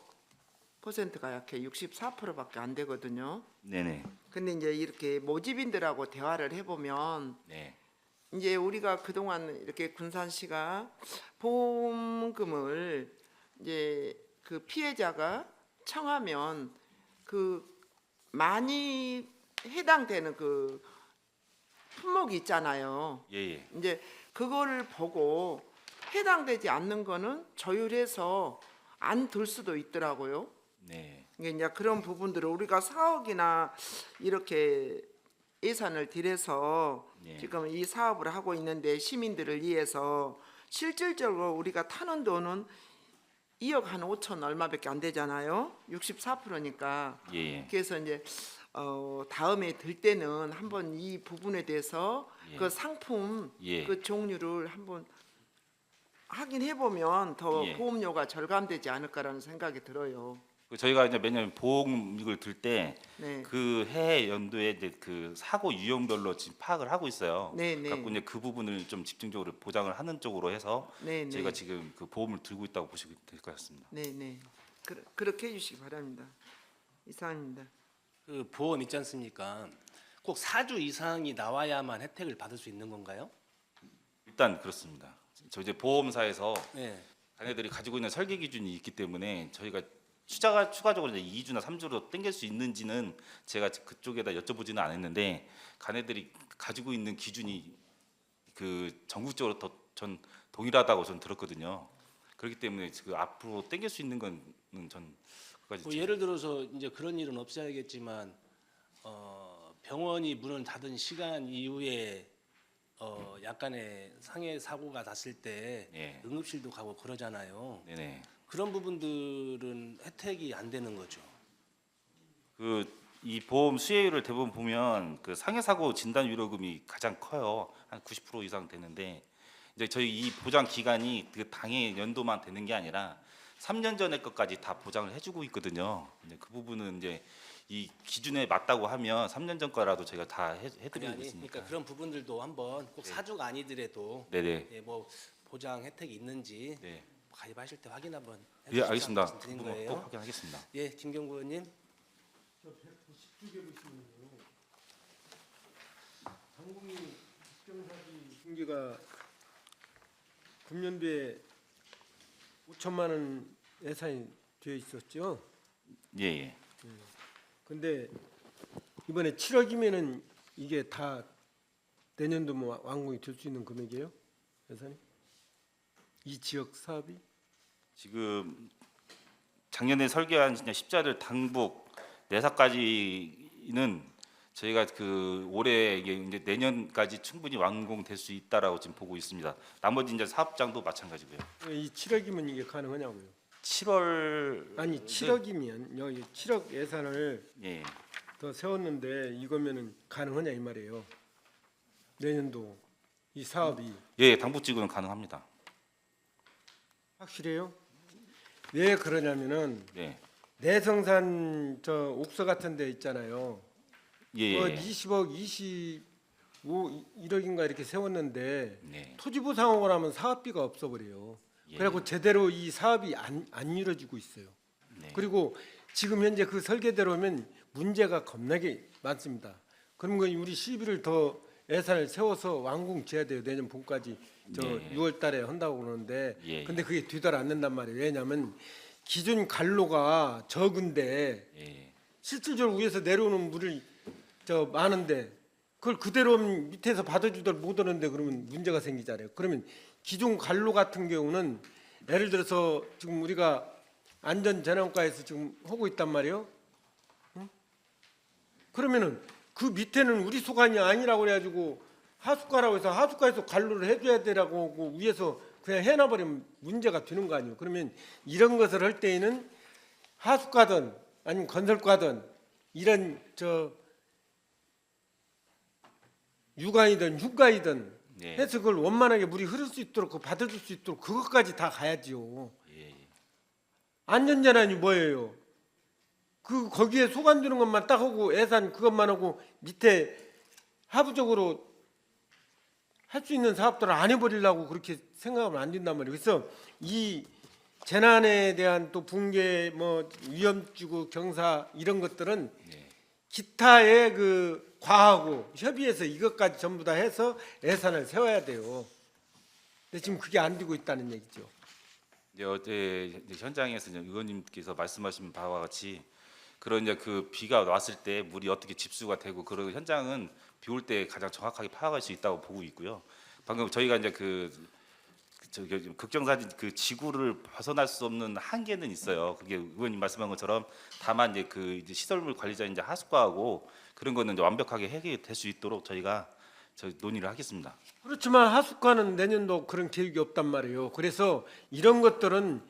퍼센트가 약해 64%밖에 안 되거든요. 네네. 근데 이제 이렇게 모집인들하고 대화를 해보면 네. 이제 우리가 그동안 이렇게 군산시가 보험금을 이제 그 피해자가 청하면 그 많이 해당되는 그 품목이 있잖아요. 예예. 이제 그거를 보고 해당되지 않는 거는 조율해서 안 들 수도 있더라고요. 네. 이게 이제 그런 부분들을 우리가 4억이나 이렇게 예산을 들여서 네. 지금 이 사업을 하고 있는데 시민들을 위해서 실질적으로 우리가 타는 돈은 2억 한 5천 얼마밖에 안 되잖아요. 64%니까. 예. 그래서 이제 다음에 들 때는 한번 이 부분에 대해서 예. 그 상품 예. 그 종류를 한번 확인해 보면 더 예. 보험료가 절감되지 않을까라는 생각이 들어요. 그 저희가 이제 매년 보험금을 들 때 네. 그 해 연도에 이제 그 사고 유형별로 지금 파악을 하고 있어요. 네, 네. 갖고 이제 그 부분을 좀 집중적으로 보장을 하는 쪽으로 해서 네, 저희가 네. 지금 그 보험을 들고 있다고 보시면 될 것 같습니다. 네, 네. 그렇게 해 주시기 바랍니다. 이상입니다. 그 보험 있지 않습니까? 꼭 4주 이상이 나와야만 혜택을 받을 수 있는 건가요? 일단 그렇습니다. 저 이제 보험사에서 네. 자네들이 가지고 있는 설계 기준이 있기 때문에 저희가 추가적으로 이제 2주나 3주로 땡길 수 있는지는 제가 그쪽에다 여쭤보지는 않았는데 가네들이 가지고 있는 기준이 그 전국적으로 전 동일하다고 전 들었거든요. 그렇기 때문에 그 앞으로 땡길 수 있는 건 전 그까지 뭐 예를 들어서 이제 그런 일은 없어야겠지만 병원이 문을 닫은 시간 이후에 약간의 상해 사고가 났을 때 예. 응급실도 가고 그러잖아요. 네네. 그런 부분들은 혜택이 안 되는 거죠. 그 이 보험 수혜율을 대부분 보면 그 상해 사고 진단 위로금이 가장 커요. 한 90% 이상 되는데 이제 저희 이 보장 기간이 그 당해 연도만 되는 게 아니라 3년 전의 것까지 다 보장을 해주고 있거든요. 이제 그 부분은 이제 이 기준에 맞다고 하면 3년 전 거라도 저희가 다 해드리고 있으니까. 그러니까 그런 부분들도 한번 꼭 네. 4주가 아니더라도 네네. 예, 뭐 보장 혜택이 있는지 네. 가입하실 때 확인 한번 예, 해주시라고 알겠습니다. 그 말씀드린 부분 거예요. 꼭 확인하겠습니다. 예, 김경구 의원님. 저 190쪽에 보시면요. 당국민 직경사기 중개가 금년도에 5천만 원 예산이 되어 있었죠. 예, 예. 근데 이번에 7억이면은 이게 다 내년도 뭐 완공이 될 수 있는 금액이에요? 예산이? 이 지역 사업이? 지금 작년에 설계한 진짜 십자를 당북 내사까지는 저희가 그 올해 이제 내년까지 충분히 완공될 수 있다라고 지금 보고 있습니다. 나머지 이제 사업장도 마찬가지고요. 이 7억이면 이게 가능하냐고요? 7월 아니 7억이면 여기 7억 예산을 예. 더 세웠는데 이거면은 가능하냐 이 말이에요. 내년도 이 사업이 예, 당북지구는 가능합니다. 확실해요? 왜 그러냐면은 예. 내성산 저 옥서 같은 데 있잖아요. 예. 그 20억, 25, 1억인가 이렇게 세웠는데 네. 토지보 상황을 하면 사업비가 없어 버려요. 예. 그래갖고 제대로 이 사업이 안 이루어지고 있어요. 네. 그리고 지금 현재 그 설계대로면 문제가 겁나게 많습니다. 그러면 우리 시비를 더 예산을 세워서 완공 지어야 돼요. 내년 봄까지 저 네. 6월 달에 한다고 그러는데 예. 근데 그게 뒤달 않는단 말이에요. 왜냐하면 기존 갈로가 적은데 예. 실질적으로 위에서 내려오는 물이 저 많은데 그걸 그대로 밑에서 받아주들 못 오는데 그러면 문제가 생기잖아요. 그러면 기존 갈로 같은 경우는 예를 들어서 지금 우리가 안전재난과에서 지금 하고 있단 말이에요. 응? 그러면은 그 밑에는 우리 소관이 아니라고 그래가지고 하수과라고 해서 하수과에서 관로를 해줘야 되라고 하고 위에서 그냥 해놔버리면 문제가 되는 거 아니에요. 그러면 이런 것을 할 때에는 하수과든 아니면 건설과든 이런 저 유관이든 휴가이든 예. 해서 그걸 원만하게 물이 흐를 수 있도록 그 받아줄 수 있도록 그것까지 다 가야지요. 예. 안전재난이 뭐예요? 그 거기에 소관 주는 것만 딱 하고 예산 그것만 하고 밑에 하부적으로 할 수 있는 사업들을 안 해버리려고 그렇게 생각하면 안 된단 말이에요. 그래서 이 재난에 대한 또 붕괴 뭐 위험지구 경사 이런 것들은 네. 기타의 그 과하고 협의해서 이것까지 전부 다 해서 예산을 세워야 돼요. 근데 지금 그게 안 되고 있다는 얘기죠. 이제 어제 이제 현장에서 이제 의원님께서 말씀하신 바와 같이 그런 이제 그 비가 왔을 때 물이 어떻게 집수가 되고 그런 현장은 비 올 때 가장 정확하게 파악할 수 있다고 보고 있고요. 방금 저희가 이제 저기 극정사진 그 지구를 벗어날 수 없는 한계는 있어요. 그게 의원님 말씀한 것처럼 다만 이제 그 이제 시설물 관리자 이제 하수과하고 그런 거는 이제 완벽하게 해결될 수 있도록 저희가 논의를 하겠습니다. 그렇지만 하수과는 내년도 그런 계획이 없단 말이에요. 그래서 이런 것들은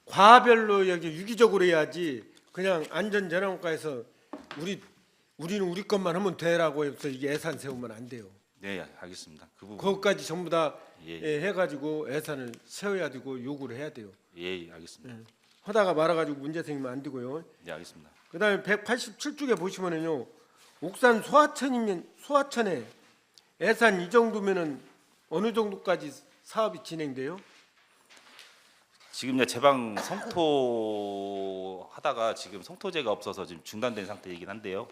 과별로 여기 유기적으로 해야지 그냥 안전재난과에서 우리는 우리 것만 하면 되라고 해서 이게 예산 세우면 안 돼요. 네, 알겠습니다. 그 부분. 그것까지 전부 다 예. 해가지고 예산을 세워야 되고 요구를 해야 돼요. 예, 알겠습니다. 하다가 말아가지고 문제 생기면 안 되고요. 네, 알겠습니다. 그다음에 187쪽에 보시면은요, 옥산 소하천에 예산 이 정도면은 어느 정도까지 사업이 진행돼요? 지금 이제 제방 성토 하다가 지금 성토제가 없어서 지금 중단된 상태이긴 한데요.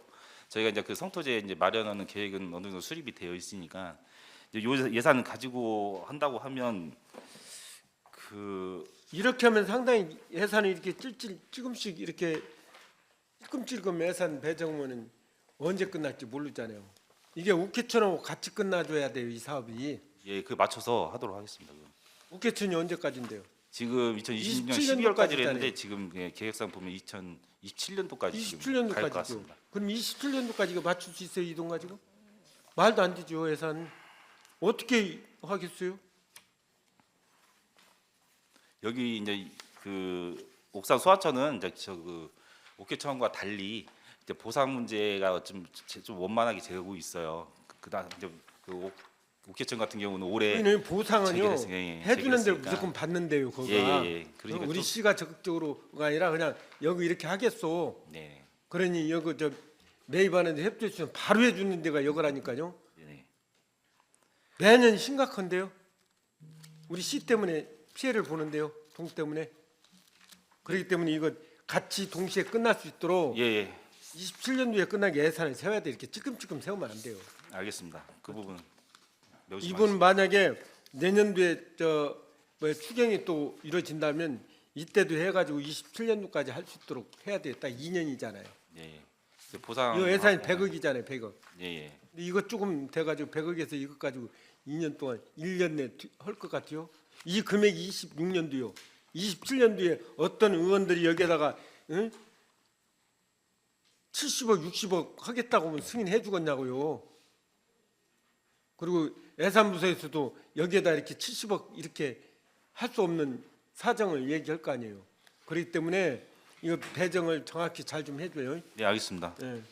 저희가 이제 그 성토제 이제 마련하는 계획은 어느 정도 수립이 되어 있으니까 이제 요 예산을 가지고 한다고 하면 이렇게 하면 상당히 예산이 이렇게 조금씩 이렇게 찔끔찔끔 예산 배정하면은 언제 끝날지 모르잖아요. 이게 우케천하고 같이 끝나줘야 돼요, 이 사업이. 예, 그 맞춰서 하도록 하겠습니다. 우케천이 언제까지인데요? 지금 2026년 27년도 12월까지로 했는데 까지잖아요. 지금 예, 계획상 보면 2027년도까지 지금 갈 것 27년도까지죠. 같습니다. 그럼 27년도까지 이거 맞출 수 있어요, 이 돈 가지고? 말도 안 되죠, 예산. 어떻게 하겠어요? 여기 이제 그 옥산 소하천은 이제 그 옥계천과 달리 이제 보상 문제가 좀 원만하게 되고 있어요. 그다음 이제 그 옥계천 같은 경우는 올해 우리는 보상은요, 재개됐으니까, 예, 해주는 대로 재개됐으니까. 무조건 받는데요, 거기가. 예. 그러니까 우리 좀- 시가 적극적으로가 아니라 그냥 여기 이렇게 하겠소. 네. 그러니 여기 저 매입하는데 협조해 주면 바로 해주는 데가 여기라니까요. 네. 매년 심각한데요. 우리 시 때문에 피해를 보는데요, 동 때문에. 그렇기 때문에 이거 같이 동시에 끝날 수 있도록 예. 27년도에 끝나게 예산을 세워야 돼. 이렇게 찔끔찔끔 세우면 안 돼요. 알겠습니다. 그 부분 매우 이분 만약에 내년도에 추경이 또 이루어진다면 이때도 해가지고 27년도까지 할 수 있도록 해야 돼. 딱 2년이잖아요. 예. 그 보상 이 예산이 100억이잖아요, 100억. 예. 근데 이거 조금 돼가지고 100억에서 이것 가지고 2년 동안 1년 내 할 것 같아요. 이 금액이 26년도요. 27년도에 어떤 의원들이 여기에다가 70억, 60억 하겠다고 하면 승인해 주겠냐고요. 그리고 예산부서에서도 여기에다 이렇게 70억 이렇게 할 수 없는 사정을 얘기할 거 아니에요. 그렇기 때문에 이거 배정을 정확히 잘 좀 해줘요. 네, 알겠습니다. 예.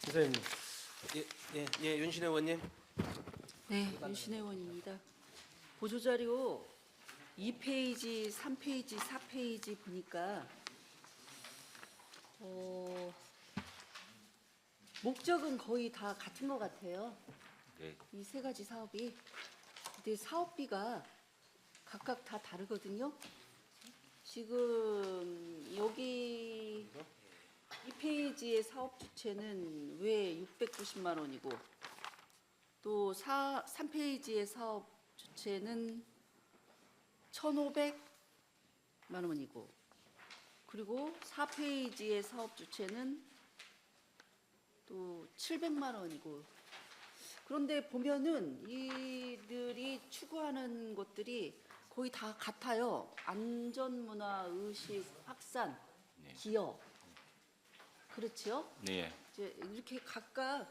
선생님. 예, 윤신혜 의원님. 네, 윤신혜 의원입니다. 보조자료 2페이지, 3페이지, 4페이지 보니까 목적은 거의 다 같은 것 같아요. 네. 이 세 가지 사업이. 근데 사업비가 각각 다 다르거든요. 지금 여기 2페이지의 사업 주체는 왜 690만 원이고 또 3페이지의 사업 주체는 1,500만 원이고 그리고 4페이지의 사업 주체는 또 700만 원이고 그런데 보면은 이들이 추구하는 것들이 거의 다 같아요. 안전문화 의식 확산, 기업. 그렇죠? 네. 이제 이렇게 각각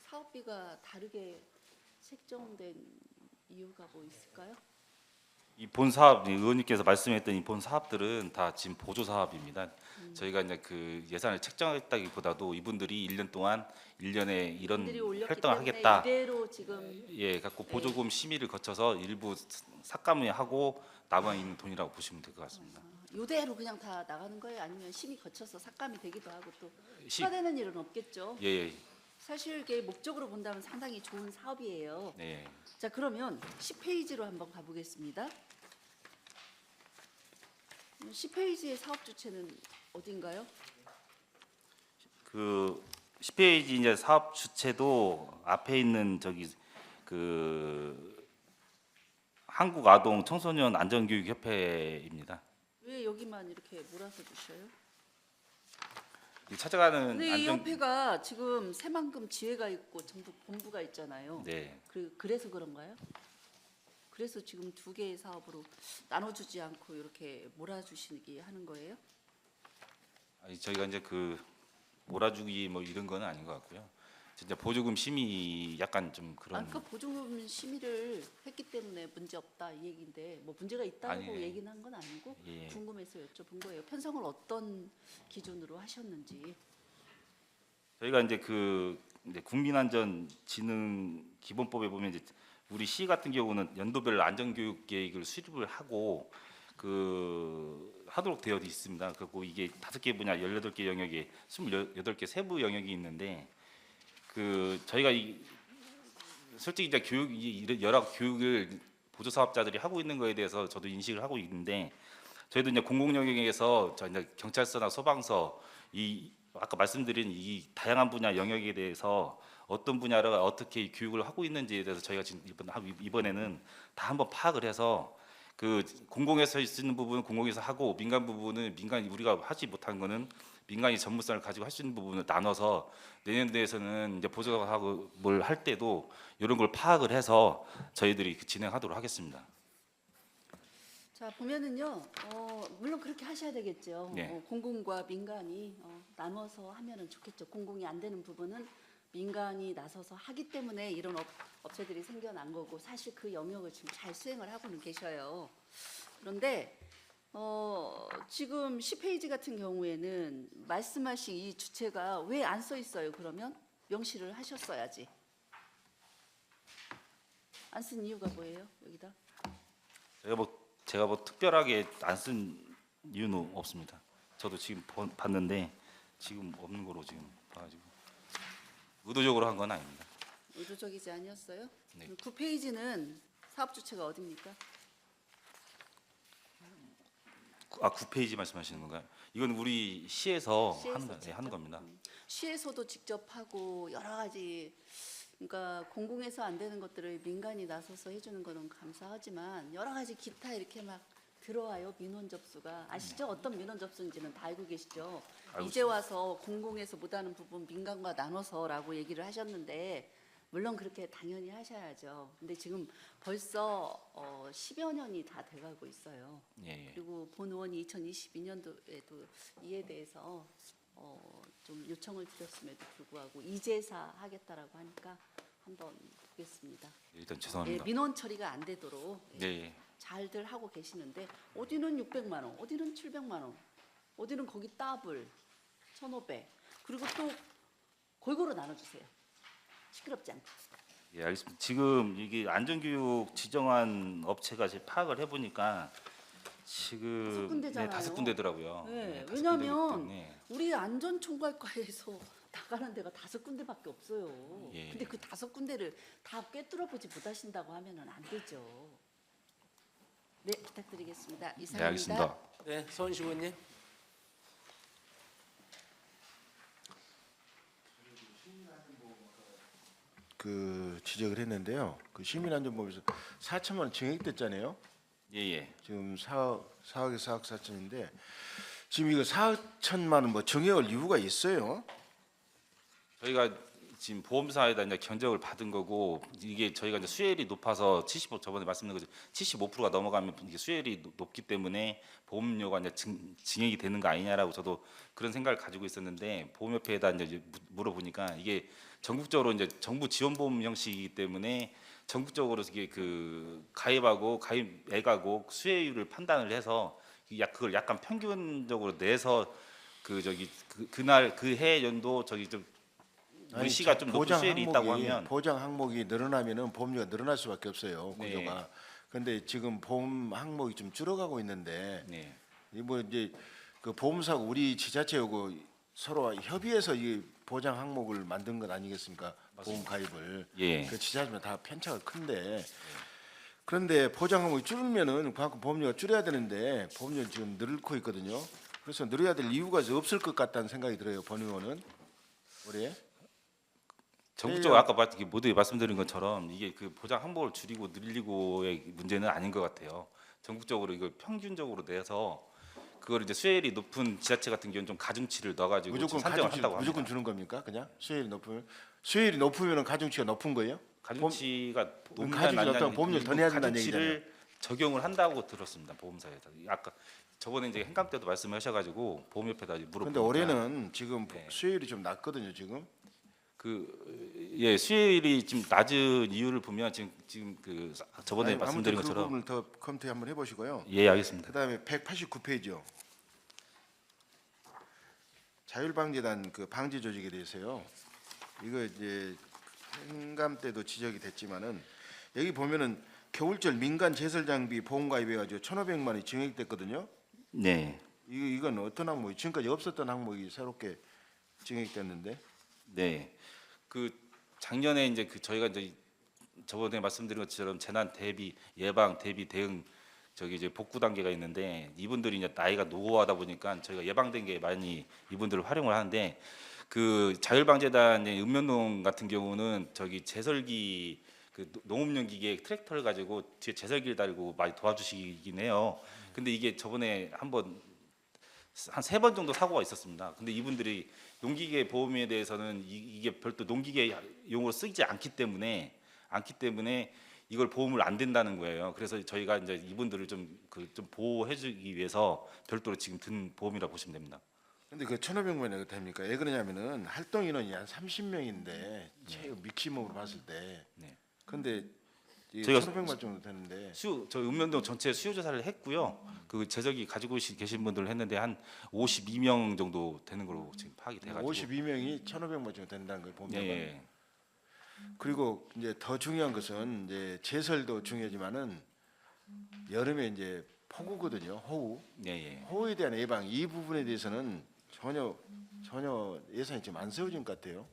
사업비가 다르게 책정된 이유가 뭐 있을까요? 이 본 사업 의원님께서 말씀했던 이 본 사업들은 다 지금 보조 사업입니다. 저희가 이제 그 예산을 책정했다기보다도 이분들이 1년 동안 1년에 이런 이들이 올렸기 활동을 때문에 하겠다. 이대로 지금 예, 갖고 보조금 심의를 거쳐서 일부 삭감을 하고 남아 있는 돈이라고 보시면 될 것 같습니다. 이대로 그냥 다 나가는 거예요? 아니면 심의 거쳐서 삭감이 되기도 하고 또 시- 추가되는 일은 없겠죠? 예. 사실 이게 목적으로 본다면 상당히 좋은 사업이에요. 네. 자, 그러면 10페이지로 한번 가보겠습니다. 10페이지의 사업 주체는 어딘가요? 그 10페이지 이제 사업 주체도 앞에 있는 저기 그 한국 아동 청소년 안전교육 협회입니다. 왜 여기만 이렇게 몰아서 주셔요? 이 찾아가는 근데 이 안전 협회가 지금 새만금 지회가 있고 전북 본부가 있잖아요. 네. 그래서 그런가요? 그래서 지금 두 개의 사업으로 나눠주지 않고 이렇게 몰아주시기 하는 거예요? 아니, 저희가 이제 그 몰아주기 뭐 이런 건 아닌 것 같고요. 진짜 보조금 심의 약간 좀 그런 아까 보조금 심의를 했기 때문에 문제 없다 이 얘기인데 뭐 문제가 있다고 아니, 예. 얘기는 한 건 아니고 예. 궁금해서 여쭤본 거예요. 편성을 어떤 기준으로 하셨는지. 저희가 이제 그 이제 국민안전진흥 기본법에 보면 이제 우리 시 같은 경우는 연도별 안전교육 계획을 수립을 하고 그 하도록 되어 있습니다. 그리고 이게 5개 분야 18개 영역에 28개 세부 영역이 있는데 그 저희가 솔직히 이제 여러 교육을 보조 사업자들이 하고 있는 거에 대해서 저도 인식을 하고 있는데 저희도 이제 공공 영역에서 이제 경찰서나 소방서 이 아까 말씀드린 이 다양한 분야 영역에 대해서 어떤 분야를 어떻게 교육을 하고 있는지에 대해서 저희가 지금 이번에는 다 한번 파악을 해서 그 공공에서 쓰는 부분은 공공에서 하고 민간 부분은 민간이 우리가 하지 못한 거는 민간이 전문성을 가지고 할 수 있는 부분을 나눠서 내년도에서는 이제 보조 사업을 할 때도 이런 걸 파악을 해서 저희들이 진행하도록 하겠습니다. 자 보면은요, 물론 그렇게 하셔야 되겠죠. 네. 공공과 민간이 나눠서 하면은 좋겠죠. 공공이 안 되는 부분은 민간이 나서서 하기 때문에 이런 업체들이 생겨난 거고 사실 그 영역을 지금 잘 수행을 하고는 계셔요. 그런데 지금 10페이지 같은 경우에는 말씀하신 이 주체가 왜 안 써 있어요? 그러면 명시를 하셨어야지. 안 쓴 이유가 뭐예요? 여기다? 제가 뭐 특별하게 안 쓴 이유는 없습니다. 저도 지금 봤는데 지금 없는 거로 지금 봐가지고 의도적으로 한 건 아닙니다. 의도적이지 아니었어요? 네. 9페이지는 사업 주체가 어디입니까? 9페이지 말씀하시는 건가요? 이건 우리 시에서 하는 직접? 겁니다. 시에서도 직접 하고 여러 가지 그러니까 공공에서 안 되는 것들을 민간이 나서서 해주는 거는 감사하지만 여러 가지 기타 이렇게 막 들어와요. 민원 접수가 아시죠? 어떤 민원 접수인지는 다 알고 계시죠? 이제 와서 공공에서 못하는 부분 민간과 나눠서라고 얘기를 하셨는데 물론 그렇게 당연히 하셔야죠. 근데 지금 벌써 10여 년이 다 돼가고 있어요. 예. 그리고 본 의원이 2022년도에도 이에 대해서 좀 요청을 드렸음에도 불구하고 이제사 하겠다라고 하니까 한번 보겠습니다. 일단 죄송합니다. 민원 처리가 안 되도록 네. 잘들 하고 계시는데 어디는 600만 원, 어디는 700만 원, 어디는 거기 더블 1,500 그리고 또 골고루 나눠주세요. 시끄럽지 않게. 예, 알겠습니다. 지금 이게 안전교육 지정한 업체가 제 파악을 해보니까 지금 5군데잖아요. 5군데더라고요. 네, 5군데이기 왜냐하면 때문에. 우리 안전총괄과에서 나가는 데가 5군데밖에 없어요. 예. 근데 그 5군데를 다 꿰뚫어 보지 못하신다고 하면은 안 되죠. 네, 부탁드리겠습니다. 네, 이상입니다. 알겠습니다. 네, 서은식 의원님. 그 지적을 했는데요. 그 시민안전법에서 4천만 원 증액됐잖아요. 예예. 지금 4억에서 4억 4천인데 지금 이거 4천만 원 뭐 증액할 이유가 있어요? 저희가 지금 보험사에다 이제 견적을 받은 거고 이게 저희가 이제 수혜율이 높아서 75 저번에 말씀드린 거죠. 75%가 넘어가면 이게 수혜율이 높기 때문에 보험료가 이제 증액이 되는 거 아니냐라고 저도 그런 생각을 가지고 있었는데 보험협회에다 이제 물어보니까 이게 전국적으로 이제 정부 지원보험 형식이기 때문에 전국적으로 이게 그 가입하고 가입액하고 수혜율을 판단을 해서 그걸 약간 평균적으로 내서 그날 그 해 연도 좀 우리 시가 좀 높은 수혜율이 있다고 하면 보장 항목이 늘어나면은 보험료가 늘어날 수밖에 없어요. 네. 구조가. 근데 지금 보험 항목이 좀 줄어가고 있는데 네. 뭐 이제 그 보험사고 우리 지자체하고 서로 협의해서 이 보장 항목을 만든 것 아니겠습니까? 보험 가입을. 예. 그 지자체는 다 편차가 큰데 그런데 포장 항목이 줄면은 그만큼 보험료가 줄여야 되는데 보험료는 지금 늘고 있거든요. 그래서 늘어야 될 이유가 없을 것 같다는 생각이 들어요. 본 의원은 올해. 전국적으로 아까 모두 말씀드린 것처럼 이게 그 보장 항목을 줄이고 늘리고의 문제는 아닌 것 같아요. 전국적으로 이걸 평균적으로 내서 그걸 이제 수혜율이 높은 지자체 같은 경우는 좀 가중치를 넣어가지고 무조건 산정을 가중치 한다고 합니다. 무조건 주는 겁니까? 그냥 수혜율이 높으면 가중치가 높은 거예요? 가중치가 높냐 가중치가 낮냐 높다면 보험료를 더 내야 된다는 가중치를 적용을 한다고 들었습니다. 보험사에서. 아까 저번에 이제 행감 때도 말씀하셔가지고 보험협회에다 물어보니까. 그런데 올해는 지금 수혜율이 좀 낮거든요. 지금. 수혜율이 지금 낮은 이유를 보면 지금 그 저번에 아니, 말씀드린 아무튼 것처럼 그 부분을 더 검토 한번 해보시고요. 예, 알겠습니다. 그다음에 189페이지요. 자율방재단 그 방지 조직에 대해서요. 이거 이제 행감 때도 지적이 됐지만은 여기 보면은 겨울철 민간 제설 장비 보험 가입해가지고 1,500만 원이 증액됐거든요. 네. 이건 어떤 항목이 지금까지 없었던 항목이 새롭게 증액됐는데. 네. 그 작년에 이제 그 저희가 이제 저번에 말씀드린 것처럼 재난 대비 예방 대비 대응 이제 복구 단계가 있는데 이분들이 이제 나이가 노후하다 보니까 저희가 예방된 게 많이 이분들을 활용을 하는데 그 자율방재단의 읍면동 같은 경우는 제설기 그 농업용 기계 트랙터를 가지고 뒤에 제설기를 달고 많이 도와주시긴 해요. 근데 이게 저번에 한 3번 정도 사고가 있었습니다. 근데 이분들이 농기계 보험에 대해서는 이게 별도 농기계 용으로 쓰이지 않기 때문에 이걸 보험을 안 된다는 거예요. 그래서 저희가 이제 이분들을 좀 보호해주기 위해서 별도로 지금 든 보험이라 보시면 됩니다. 근데 그 1,500만 원이 됩니까? 왜 그러냐면은 활동 인원이 한 30명인데 맥시멈으로 봤을 때. 네. 근데 저희가 1,500만 정도 되는데. 저희 읍면동 전체 수요 조사를 했고요. 그 제설기 가지고 계신 분들을 했는데 한 52명 정도 되는 걸로 지금 파악이 돼가지고. 52명이 1,500만 정도 된다는 걸 보면. 예. 그리고 이제 더 중요한 것은 이제 제설도 중요하지만은 여름에 이제 폭우거든요. 호우. 예. 호우에 대한 예방 이 부분에 대해서는 전혀 예산이 지금 안 세워진 것 같아요.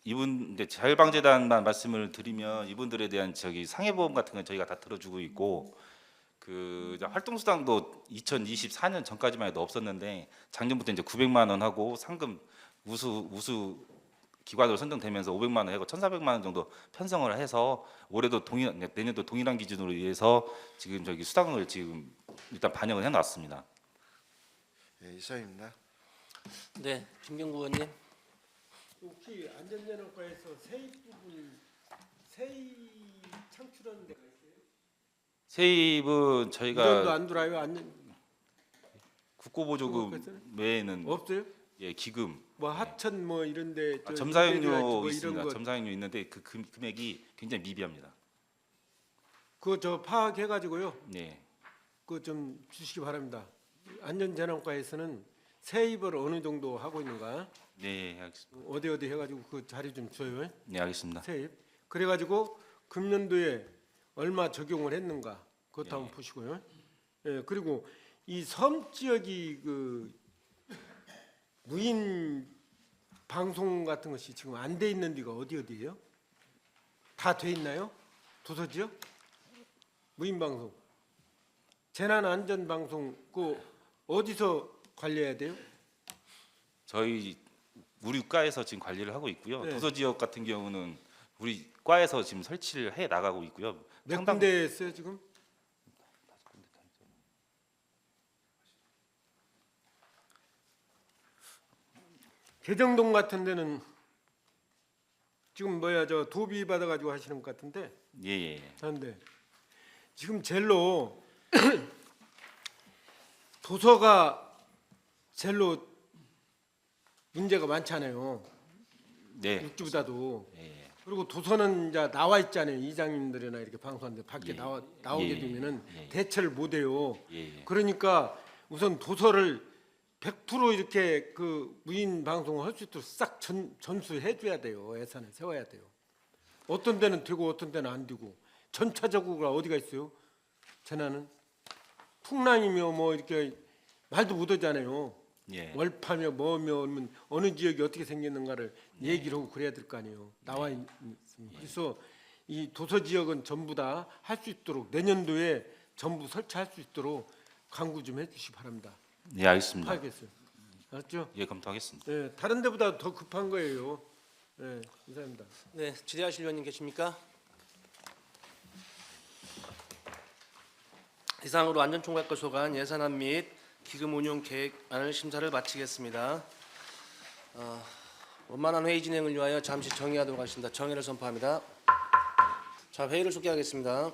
이분 이제 자율방재단만 말씀을 드리면 이분들에 대한 상해보험 같은 건 저희가 다 들어주고 있고 이제 활동수당도 2024년 전까지만 해도 없었는데 작년부터 이제 900만 원 하고 상금 우수 기관으로 선정되면서 500만 원 하고 1,400만 원 정도 편성을 해서 올해도 내년도 동일한 기준으로 해서 지금 수당을 지금 일단 반영을 해놨습니다. 예, 이상입니다. 네, 김경구 의원님. 혹시 안전재난과에서 세입 부분 세입 창출하는 데가 있어요? 세입은 저희가 이런도 안 들어요? 안전 국고보조금 외에는 없어요? 예, 기금 뭐 하천 뭐 이런데 점사용료 뭐 있습니다. 이런 거 점사용료 있는데 그 금액이 굉장히 미비합니다. 그거 저 파악해가지고요. 네. 그거 좀 주시기 바랍니다. 안전재난과에서는 세입을 어느 정도 하고 있는가? 네, 알겠습니다. 어디 해가지고 그 자료 좀 줘요. 네, 알겠습니다. 세입. 그래가지고 금년도에 얼마 적용을 했는가? 그것도 한번 보시고요. 예, 그리고 이 섬 지역이 그 무인 방송 같은 것이 지금 안 돼 있는 데가 어디예요? 다 돼 있나요? 도서지역? 무인 방송. 재난 안전 방송 그 어디서 관리해야 돼요? 저희 우리 과에서 지금 관리를 하고 있고요. 네. 도서 지역 같은 경우는 우리 과에서 지금 설치를 해 나가고 있고요. 몇 군데 했어요 지금? 개정동 같은 데는 지금 저 도비 받아가지고 하시는 것 같은데. 예. 그런데 지금 젤로 도서가 젤로 문제가 많잖아요. 네. 육지보다도. 예. 그리고 도서는 이제 나와 있잖아요. 이장님들이나 이렇게 방송하는데 밖에 나오게 되면은 대처를 못해요. 그러니까 우선 도서를 100% 이렇게 그 무인 방송을 할 수 있도록 싹 전수해 줘야 돼요. 예산을 세워야 돼요. 어떤 데는 되고 어떤 데는 안 되고 전차적으로가 어디가 있어요? 재난은 풍랑이며 뭐 이렇게 말도 못하잖아요. 월파며 뭐며 어느 지역이 어떻게 생겼는가를 얘기를 하고 그래야 될 거 아니에요. 나와 있으면. 그래서 이 도서 지역은 전부 다 할 수 있도록 내년도에 전부 설치할 수 있도록 강구 좀 해주시기 바랍니다. 예, 알겠습니다. 하겠어요. 알았죠? 예, 검토하겠습니다. 네, 다른 데보다 더 급한 거예요. 네, 감사합니다. 네, 질의하실 의원님 계십니까? 이상으로 안전총괄과 소관 예산안 및 기금 운용 계획안을 심사를 마치겠습니다. 원만한 회의 진행을 위하여 잠시 정의하도록 하겠습니다. 정의를 선포합니다. 자, 회의를 속개하겠습니다.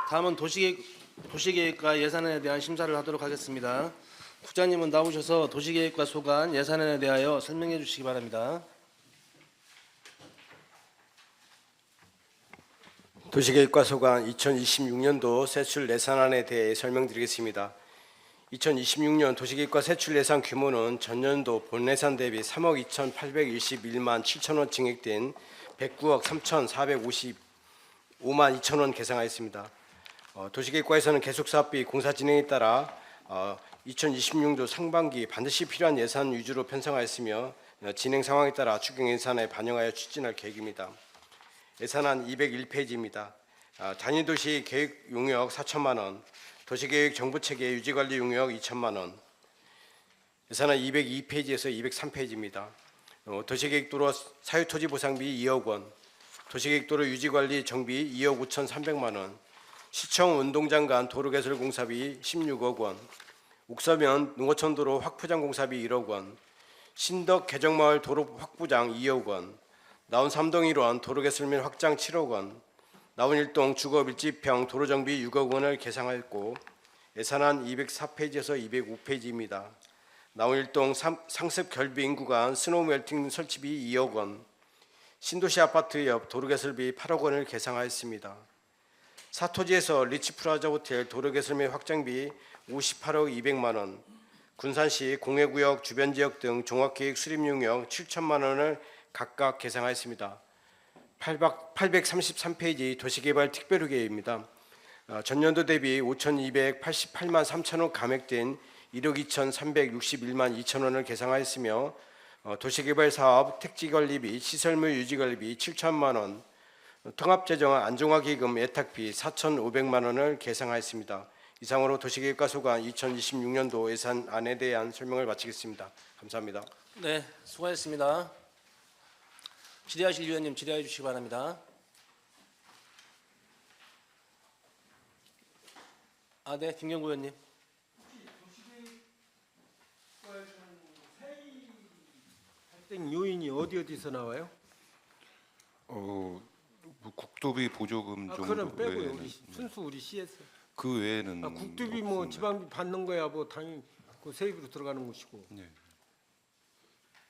다음은 도시계획과 예산안에 대한 심사를 하도록 하겠습니다. 국장님은 나오셔서 도시계획과 소관 예산안에 대하여 설명해 주시기 바랍니다. 도시계획과 소관 2026년도 세출 예산안에 대해 설명드리겠습니다. 2026년 도시계획과 세출 예산 규모는 전년도 본예산 대비 3억 2,821만 7천 원 증액된 109억 3,455만 2천 원 계상하였습니다. 도시계획과에서는 계속사업비 공사 진행에 따라 2026년도 상반기 반드시 필요한 예산 위주로 편성하였으며 진행 상황에 따라 추경 예산에 반영하여 추진할 계획입니다. 예산안 201페이지입니다. 단위도시 계획 용역 4천만 원, 도시계획 정부체계 유지관리 용역 2천만 원. 예산안 202페이지에서 203페이지입니다. 도시계획도로 사유토지보상비 2억 원, 도시계획도로 유지관리 정비 2억 5,300만 원, 시청 운동장 간 도로개설 공사비 16억 원, 옥서면 농어촌도로 확포장 공사비 1억 원, 신덕 개정마을 도로 확보장 2억 원, 나온 3동 1원 도로개설면 확장 7억 원, 나온 1동 주거 밀집형 도로정비 6억 원을 계상하였고 예산안 204페이지에서 205페이지입니다. 나온 1동 상습 결빙 구간 스노우 멜팅 설치비 2억 원, 신도시 아파트 옆 도로개설비 8억 원을 계상하였습니다. 사토지에서 리치프라자 호텔 도로개설 및 확장비 58억 200만 원, 군산시 공해구역 주변 지역 등 종합계획 수립 용역 7천만 원을 각각 계상하였습니다. 833페이지 도시개발 특별회계입니다. 전년도 대비 5,288만 3천 원 감액된 1억 2,361만 2천 원을 계상하였으며 도시개발 사업 택지관리비, 시설물 유지관리비 7천만 원, 통합재정 안정화기금 예탁비 4,500만 원을 계상하였습니다. 이상으로 도시계획과 소관 2026년도 예산안에 대한 설명을 마치겠습니다. 감사합니다. 네, 수고하셨습니다. 질의하실 위원님 질의해 주시기 바랍니다. 네, 김경구 의원님. 발생 요인이 어디서 나와요? 뭐 국도비 보조금 정도 그럼 빼고요. 외에는, 순수 우리 시에서. 그 외에는 국도비 뭐 없습니다. 지방비 받는 거야 뭐 당연히 그 세입으로 들어가는 것이고. 네.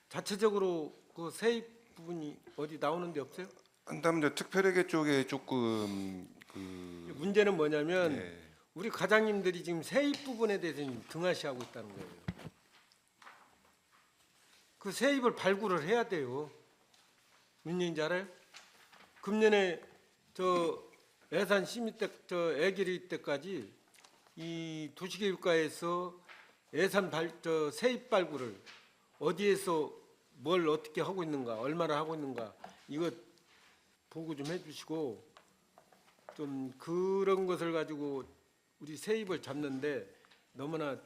자체적으로 그 세입 부분이 어디 나오는 데 없어요? 한다면 특별회계 쪽에 조금 그 문제는 뭐냐면 네. 우리 과장님들이 지금 세입 부분에 대해서 등하시하고 있다는 거예요. 그 세입을 발굴을 해야 돼요. 무슨 얘기인지 알아요? 금년에 저 예산 심의 때, 저 애기리 때까지 이 도시계획과에서 저 세입 발굴을 어디에서 뭘 어떻게 하고 있는가, 얼마나 하고 있는가 이거 보고 좀 해주시고 좀 그런 것을 가지고 우리 세입을 잡는데 너무나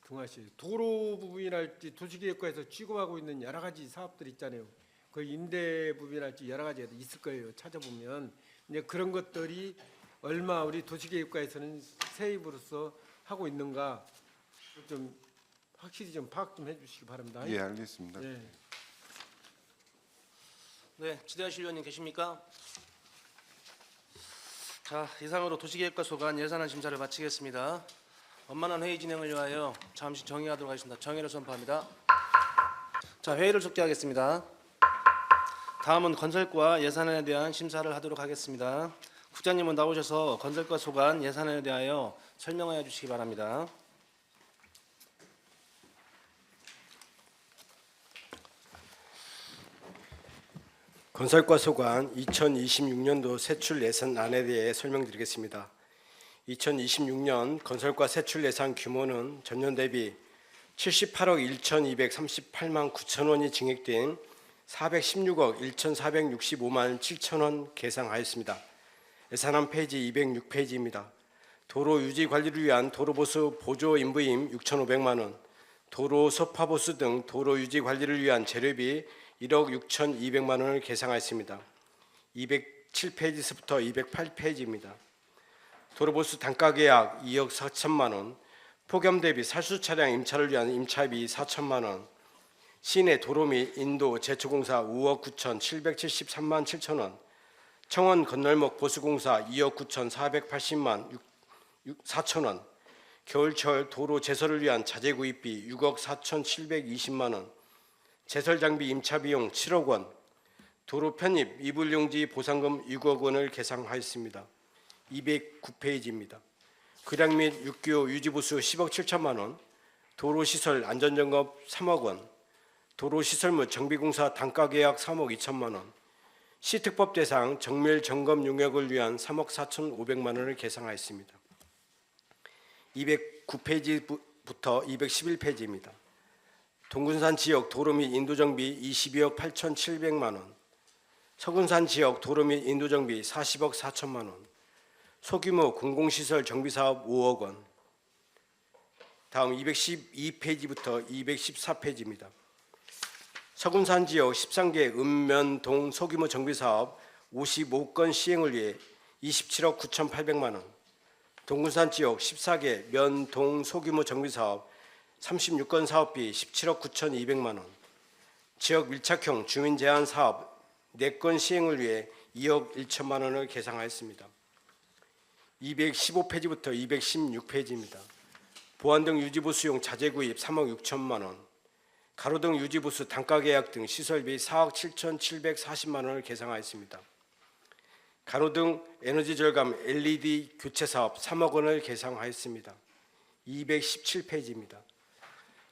등하시요. 도로 부분이랄지 도시계획과에서 취급하고 있는 여러 가지 사업들 있잖아요. 그 임대 부분이랄지 여러 가지가 있을 거예요. 찾아보면 이제 그런 것들이 얼마 우리 도시계획과에서는 세입으로서 하고 있는가 좀 확실히 좀 파악 좀 해주시기 바랍니다. 예, 알겠습니다. 네. 네, 질의하실 위원님 계십니까? 자, 이상으로 도시계획과 소관 예산안 심사를 마치겠습니다. 원만한 회의 진행을 위하여 잠시 정의하도록 하겠습니다. 정의를 선포합니다. 자, 회의를 속개하겠습니다. 다음은 건설과 예산안에 대한 심사를 하도록 하겠습니다. 국장님은 나오셔서 건설과 소관 예산안에 대하여 설명하여 주시기 바랍니다. 건설과 소관 2026년도 세출 예산안에 대해 설명드리겠습니다. 2026년 건설과 세출 예산 규모는 전년 대비 78억 1,238만 9천 원이 증액된 416억 1,465만 7천 원 계상하였습니다. 예산안 페이지 206페이지입니다. 도로 유지 관리를 위한 도로보수 보조 인부임 6,500만 원, 도로 소파보수 등 도로 유지 관리를 위한 재료비 1억 6,200만 원을 계상하였습니다. 207페이지서부터 208페이지입니다. 도로보수 단가계약 2억 4천만 원, 폭염 대비 살수 차량 임차를 위한 임차비 4천만 원, 시내 도로 및 인도 제초공사 5억 9,773만 7천 원, 청원 건널목 보수공사 2억 9,480만 4천 원, 겨울철 도로 제설을 위한 자재 구입비 6억 4,720만 원, 제설 장비 임차 비용 7억 원, 도로 편입 이불용지 보상금 6억 원을 계상하였습니다. 209페이지입니다. 교량 및 육교 유지보수 10억 7천만 원, 도로시설 안전점검 3억 원, 도로시설 및 정비공사 단가계약 3억 2천만 원, 시특법 대상 정밀 점검 용역을 위한 3억 4,500만 원을 계상하였습니다. 209페이지부터 211페이지입니다. 동군산 지역 도로 및 인도정비 22억 8,700만 원, 서군산 지역 도로 및 인도정비 40억 4천만 원, 소규모 공공시설 정비사업 5억 원. 다음 212페이지부터 214페이지입니다. 서군산 지역 13개 읍면동 소규모 정비사업 55건 시행을 위해 27억 9,800만 원, 동군산 지역 14개 면동 소규모 정비사업 36건 사업비 17억 9,200만 원, 지역 밀착형 주민 제한 사업 4건 시행을 위해 2억 1천만 원을 계상하였습니다. 215페이지부터 216페이지입니다. 보안등 유지보수용 자재 구입 3억 6천만 원, 가로등 유지보수 단가계약 등 시설비 4억 7,740만 원을 계상하였습니다. 가로등 에너지 절감 LED 교체 사업 3억 원을 계상하였습니다. 217페이지입니다.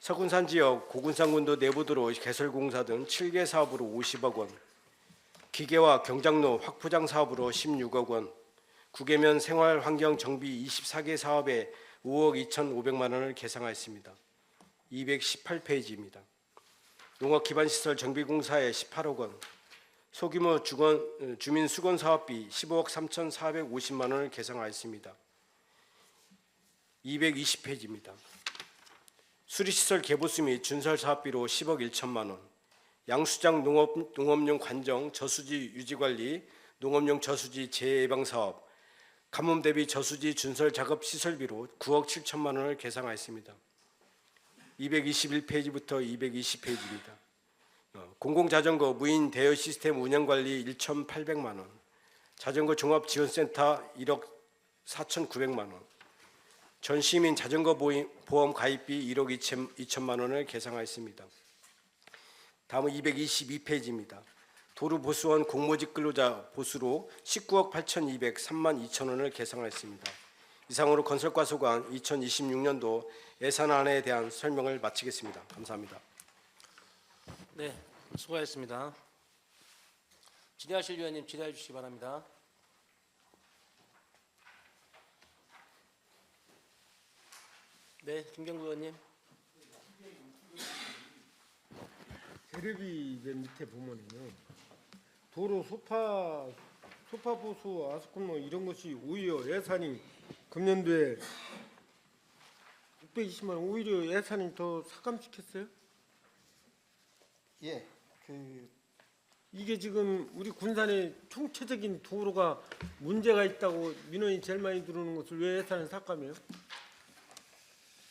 서군산 지역 고군산군도 내부도로 개설공사 등 7개 사업으로 50억 원, 기계와 경장로 확포장 사업으로 16억 원, 구계면 생활환경 정비 24개 사업에 5억 2,500만 원을 계상하였습니다. 218페이지입니다. 농업기반시설 정비공사에 18억 원, 소규모 주민 수건 사업비 15억 3,450만 원을 계상하였습니다. 220페이지입니다. 수리시설 개보수 및 준설 사업비로 10억 1천만 원, 양수장 농업용 관정 저수지 유지관리, 농업용 저수지 재예방 사업, 가뭄 대비 저수지 준설 작업 시설비로 9억 7천만 원을 계상하였습니다. 221페이지부터 220페이지입니다. 공공자전거 무인 대여 시스템 운영관리 1,800만 원, 자전거 종합지원센터 1억 4,900만 원, 전 시민 자전거 보험 가입비 1억 2천만 원을 계상하였습니다. 다음은 222페이지입니다. 도로보수원 공모직 근로자 보수로 19억 8,203만 2천 원을 계상하였습니다. 이상으로 건설과 소관 2026년도 예산안에 대한 설명을 마치겠습니다. 감사합니다. 네, 수고하셨습니다. 질의하실 위원님 질의해 주시기 바랍니다. 네, 김경구 의원님. 재료비 맨 밑에 보면은요, 도로 소파 보수 아스콘 뭐 이런 것이 오히려 예산이 금년도에 620만 원 오히려 예산이 더 삭감시켰어요? 예, 이게 지금 우리 군산의 총체적인 도로가 문제가 있다고 민원이 제일 많이 들어오는 것을 왜 예산을 삭감해요?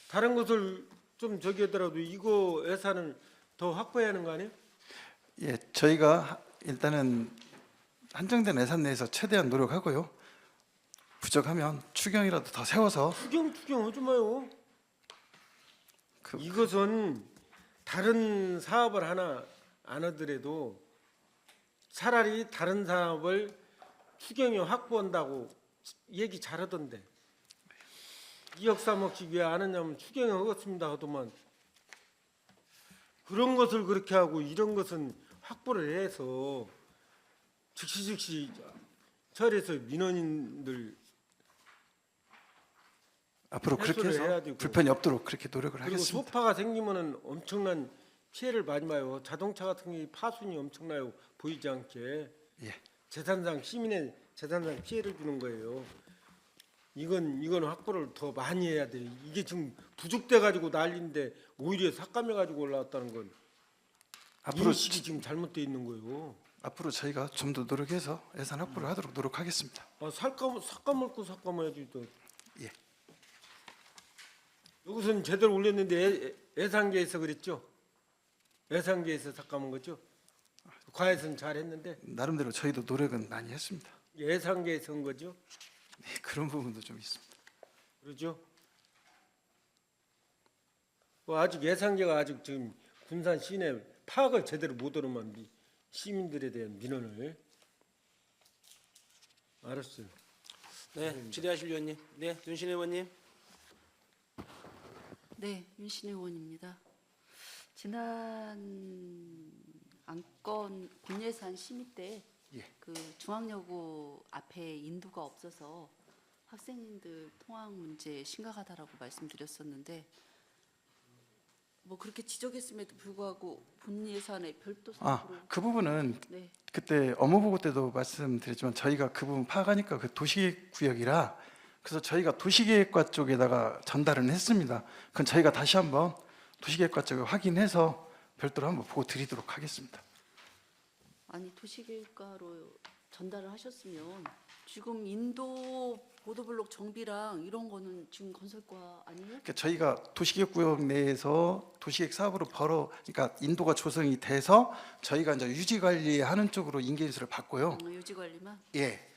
다른 것을 좀 저기 하더라도 이거 예산을 더 확보해야 하는 거 아니에요? 예, 저희가 일단은 한정된 예산 내에서 최대한 노력하고요. 부족하면 추경이라도 더 세워서 추경 하지 마요. 이것은 다른 사업을 하나 안 하더라도 차라리 다른 사업을 추경에 확보한다고 얘기 잘하던데 2억 3억씩 왜 안 하냐면 추경에 하겠습니다 하더만 그런 것을 그렇게 하고 이런 것은 확보를 해서 즉시 처리해서 민원인들 앞으로 그렇게 해소를 해야 해서 되고. 불편이 없도록 그렇게 노력을 그리고 하겠습니다. 소파가 생기면은 엄청난 피해를 많이 봐요. 자동차 같은 게 파손이 엄청나요. 보이지 않게. 예. 재산상 시민의 재산상 피해를 주는 거예요. 이건 확보를 더 많이 해야 돼. 이게 지금 부족돼 가지고 난리인데 오히려 삭감해 가지고 올라왔다는 건 앞으로 인식이 지금 잘못돼 있는 거예요. 앞으로 저희가 좀 더 노력해서 예산 확보를 하도록 노력하겠습니다. 삭감해야지 또. 예. 여기서는 제대로 올렸는데 예산계에서 그랬죠? 예산계에서 삭감한 거죠? 과에서는 잘했는데 나름대로 저희도 노력은 많이 했습니다. 예산계에서 한 거죠? 네, 그런 부분도 좀 있습니다. 그러죠? 아직 예산계가 아직 지금 군산 시내 파악을 제대로 못하는만 시민들에 대한 민원을. 알았어요. 네, 질의하실 의원님. 네, 윤신 의원님. 네, 윤신혜 의원입니다. 지난 안건 본예산 심의 때 그 중앙여고 앞에 인도가 없어서 학생들 통학 문제 심각하다라고 말씀드렸었는데 뭐 그렇게 지적했음에도 불구하고 본 예산에 별도 사업으로 그 부분은 네. 그때 업무보고 때도 말씀드렸지만 저희가 그 부분 파악하니까 그 도시계획구역이라 그래서 저희가 도시계획과 쪽에다가 전달은 했습니다. 그건 저희가 다시 한번 도시계획과 쪽을 확인해서 별도로 한번 보고 드리도록 하겠습니다. 아니 도시계획과로 전달을 하셨으면 지금 인도 보도블록 정비랑 이런 거는 지금 건설과 아니에요? 그러니까 저희가 도시계획구역 내에서 도시계획 사업으로 그러니까 인도가 조성이 돼서 저희가 이제 유지관리하는 쪽으로 인계인수를 받고요. 유지관리만? 예.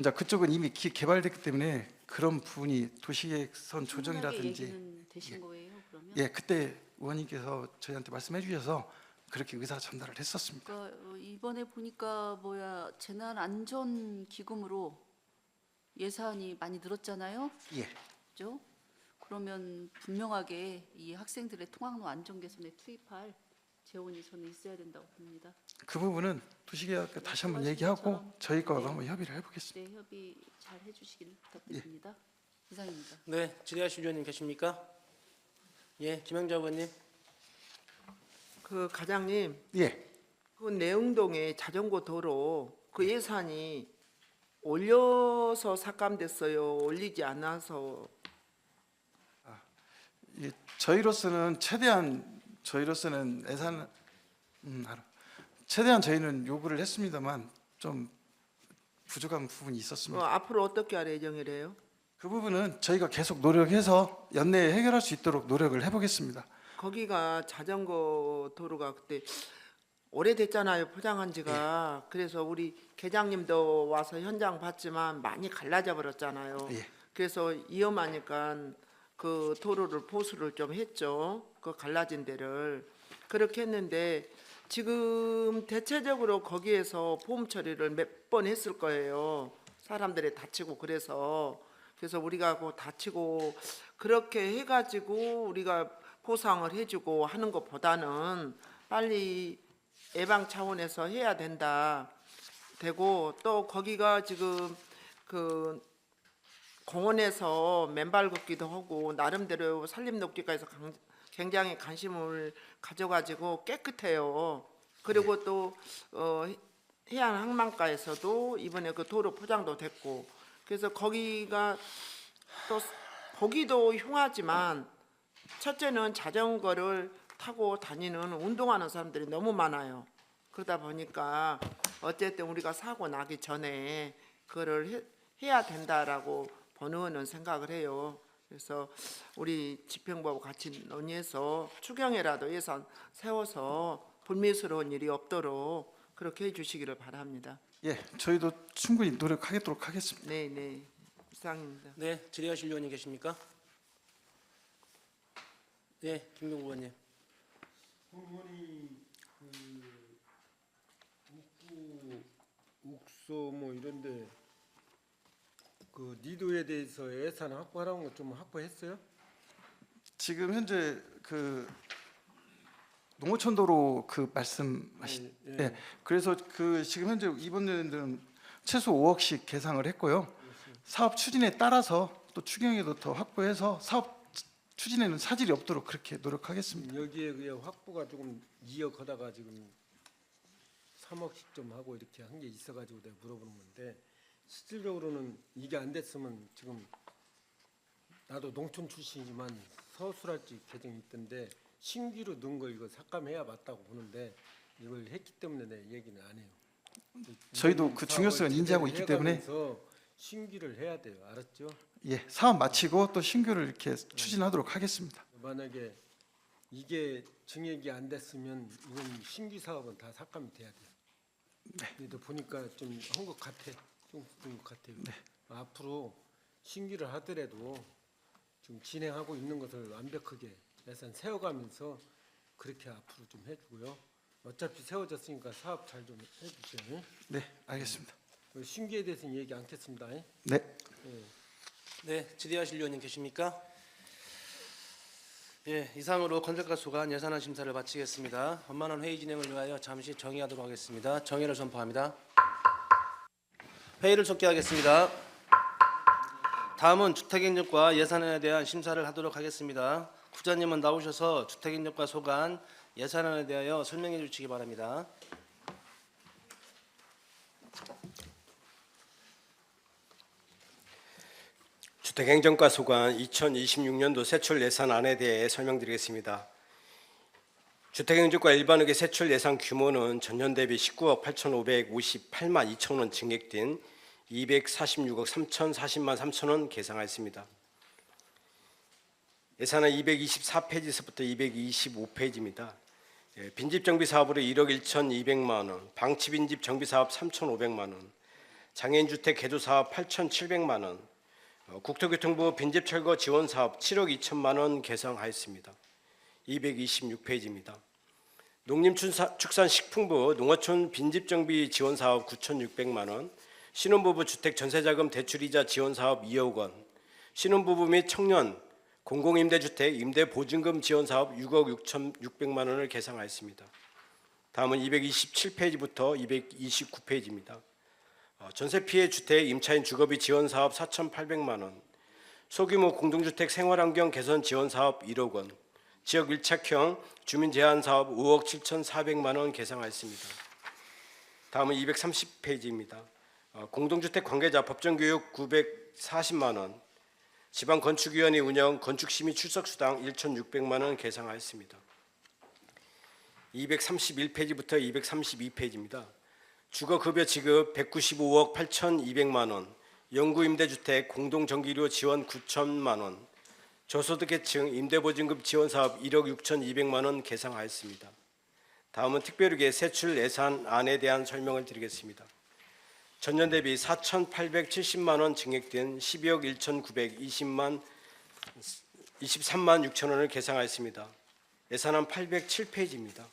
이제 그쪽은 이미 개발됐기 때문에 그런 부분이 도시계획선 조정이라든지 얘기는 되신 거예요, 그러면? 예, 그때 의원님께서 저희한테 말씀해 주셔서 그렇게 의사 전달을 했었습니다. 그러니까 이번에 보니까 재난 안전 기금으로 예산이 많이 늘었잖아요. 예. 그죠? 그러면 분명하게 이 학생들의 통학로 안전 개선에 투입할 재원이 저는 있어야 된다고 봅니다. 그 부분은 도시계획과 다시 한번 얘기하고 저희 거하고 한번 협의를 해보겠습니다. 네, 협의 잘 해주시길 부탁드립니다. 이상입니다. 네, 질의하실 의원님 계십니까? 예, 김영자 의원님. 그 과장님, 예. 그 내흥동의 자전거 도로 그 예산이 올려서 삭감됐어요. 올리지 않아서. 예, 저희로서는 최대한 예산 최대한 저희는 요구를 했습니다만 좀 부족한 부분이 있었습니다. 앞으로 어떻게 할 예정이래요? 그 부분은 저희가 계속 노력해서 연내에 해결할 수 있도록 노력을 해보겠습니다. 거기가 자전거 도로가 그때 오래됐잖아요. 포장한 지가. 그래서 우리 계장님도 와서 현장 봤지만 많이 갈라져 버렸잖아요. 그래서 위험하니까 그 도로를 보수를 좀 했죠. 그 갈라진 데를. 그렇게 했는데 지금 대체적으로 거기에서 보험 처리를 몇 번 했을 거예요. 사람들이 다치고 그래서 우리가 그 다치고 그렇게 해가지고 우리가 보상을 해주고 하는 것보다는 빨리 예방 차원에서 해야 된다. 되고 또 거기가 지금 그 공원에서 맨발 걷기도 하고 나름대로 산림녹지과에서 굉장히 관심을 가져가지고 깨끗해요. 그리고 또 해양항만가에서도 이번에 그 도로 포장도 됐고 그래서 거기가 또 거기도 흉하지만 첫째는 자전거를 타고 다니는 운동하는 사람들이 너무 많아요. 그러다 보니까 어쨌든 우리가 사고 나기 전에 그거를 해야 된다라고 번의원은 생각을 해요. 그래서 우리 집행부하고 같이 논의해서 추경에라도 예산 세워서 불미스러운 일이 없도록 그렇게 해주시기를 바랍니다. 예, 저희도 충분히 노력하도록 하겠습니다. 네, 네, 이상입니다. 네, 질의하실 의원님 계십니까? 네, 김경구 의원님. 의원이 욱소 뭐 이런데 그 니도에 대해서 예산 확보하라는 거 좀 확보했어요? 지금 현재 그 농어촌도로 그 말씀하신 예. 그래서 그 지금 현재 이번 연도는 최소 5억씩 계상을 했고요. 사업 추진에 따라서 또 추경에도 더 확보해서 사업 추진에는 사질이 없도록 그렇게 노력하겠습니다. 여기에 그 확보가 조금 2억 하다가 지금 3억씩 좀 하고 이렇게 한 게 있어가지고 내가 물어보는 건데 실질적으로는 이게 안 됐으면 지금 나도 농촌 출신이지만 서술할지 개정이 있던데 신규로 넣은 거 이거 삭감해야 맞다고 보는데 이걸 했기 때문에 내 얘기는 안 해요. 저희도 그 중요성을 인지하고 있기 때문에 신규를 해야 돼요. 알았죠? 예, 사업 마치고 또 신규를 이렇게 추진하도록 하겠습니다. 만약에 이게 증액이 안 됐으면 이건 신규 사업은 다 삭감이 돼야 돼요. 네. 근데 보니까 좀 한 것 같아. 좀된것 같아요. 네. 앞으로 신규를 하더라도 좀 진행하고 있는 것을 완벽하게 예산 세워가면서 그렇게 앞으로 좀 해주고요. 어차피 세워졌으니까 사업 잘 좀 해주세요. 네, 알겠습니다. 신규에 대해서는 얘기 않겠습니다. 네. 네, 질의하실 위원님 계십니까? 예, 이상으로 건설가 소관 예산안 심사를 마치겠습니다. 원만한 회의 진행을 위하여 잠시 정의하도록 하겠습니다. 정의를 선포합니다. 회의를 속기하겠습니다. 다음은 주택행정과 예산안에 대한 심사를 하도록 하겠습니다. 국장님은 나오셔서 주택행정과 소관 예산안에 대하여 설명해 주시기 바랍니다. 주택행정과 소관 2026년도 세출 예산안에 대해 설명드리겠습니다. 주택행정과 일반회계 세출 예산 규모는 전년 대비 19억 8,558만 2천 원 증액된 246억 3,040만 3천 원 계상하였습니다. 예산안 224페이지에서부터 225페이지입니다. 빈집 정비 사업으로 1억 1,200만 원, 방치 빈집 정비 사업 3,500만 원, 장애인 주택 개조 사업 8,700만 원, 국토교통부 빈집 철거 지원 사업 7억 2천만 원 계상하였습니다. 226페이지입니다. 농림축산식품부 농어촌 빈집 정비 지원 사업 9,600만 원, 신혼부부 주택 전세자금 대출이자 지원 사업 2억 원, 신혼부부 및 청년 공공임대주택 임대보증금 지원 사업 6억 6,600만 원을 계상하였습니다. 다음은 227페이지부터 229페이지입니다. 전세 피해 주택 임차인 주거비 지원 사업 4,800만 원, 소규모 공동주택 생활환경 개선 지원 사업 1억 원, 지역 밀착형 주민 제한 사업 5억 7,400만 원 계상하였습니다. 다음은 230페이지입니다. 공동주택 관계자 법정교육 940만 원, 지방건축위원회 운영 건축심의 출석수당 1,600만 원 계상하였습니다. 231페이지부터 232페이지입니다. 주거급여 지급 195억 8,200만 원, 영구임대주택 공동전기료 지원 9천만 원, 저소득계층 임대보증금 지원 사업 1억 6,200만 원 계상하였습니다. 다음은 특별회계 세출 예산안에 대한 설명을 드리겠습니다. 전년 대비 4,870만 원 증액된 12억 1,923만 6천 원을 계상하였습니다. 예산안 807페이지입니다.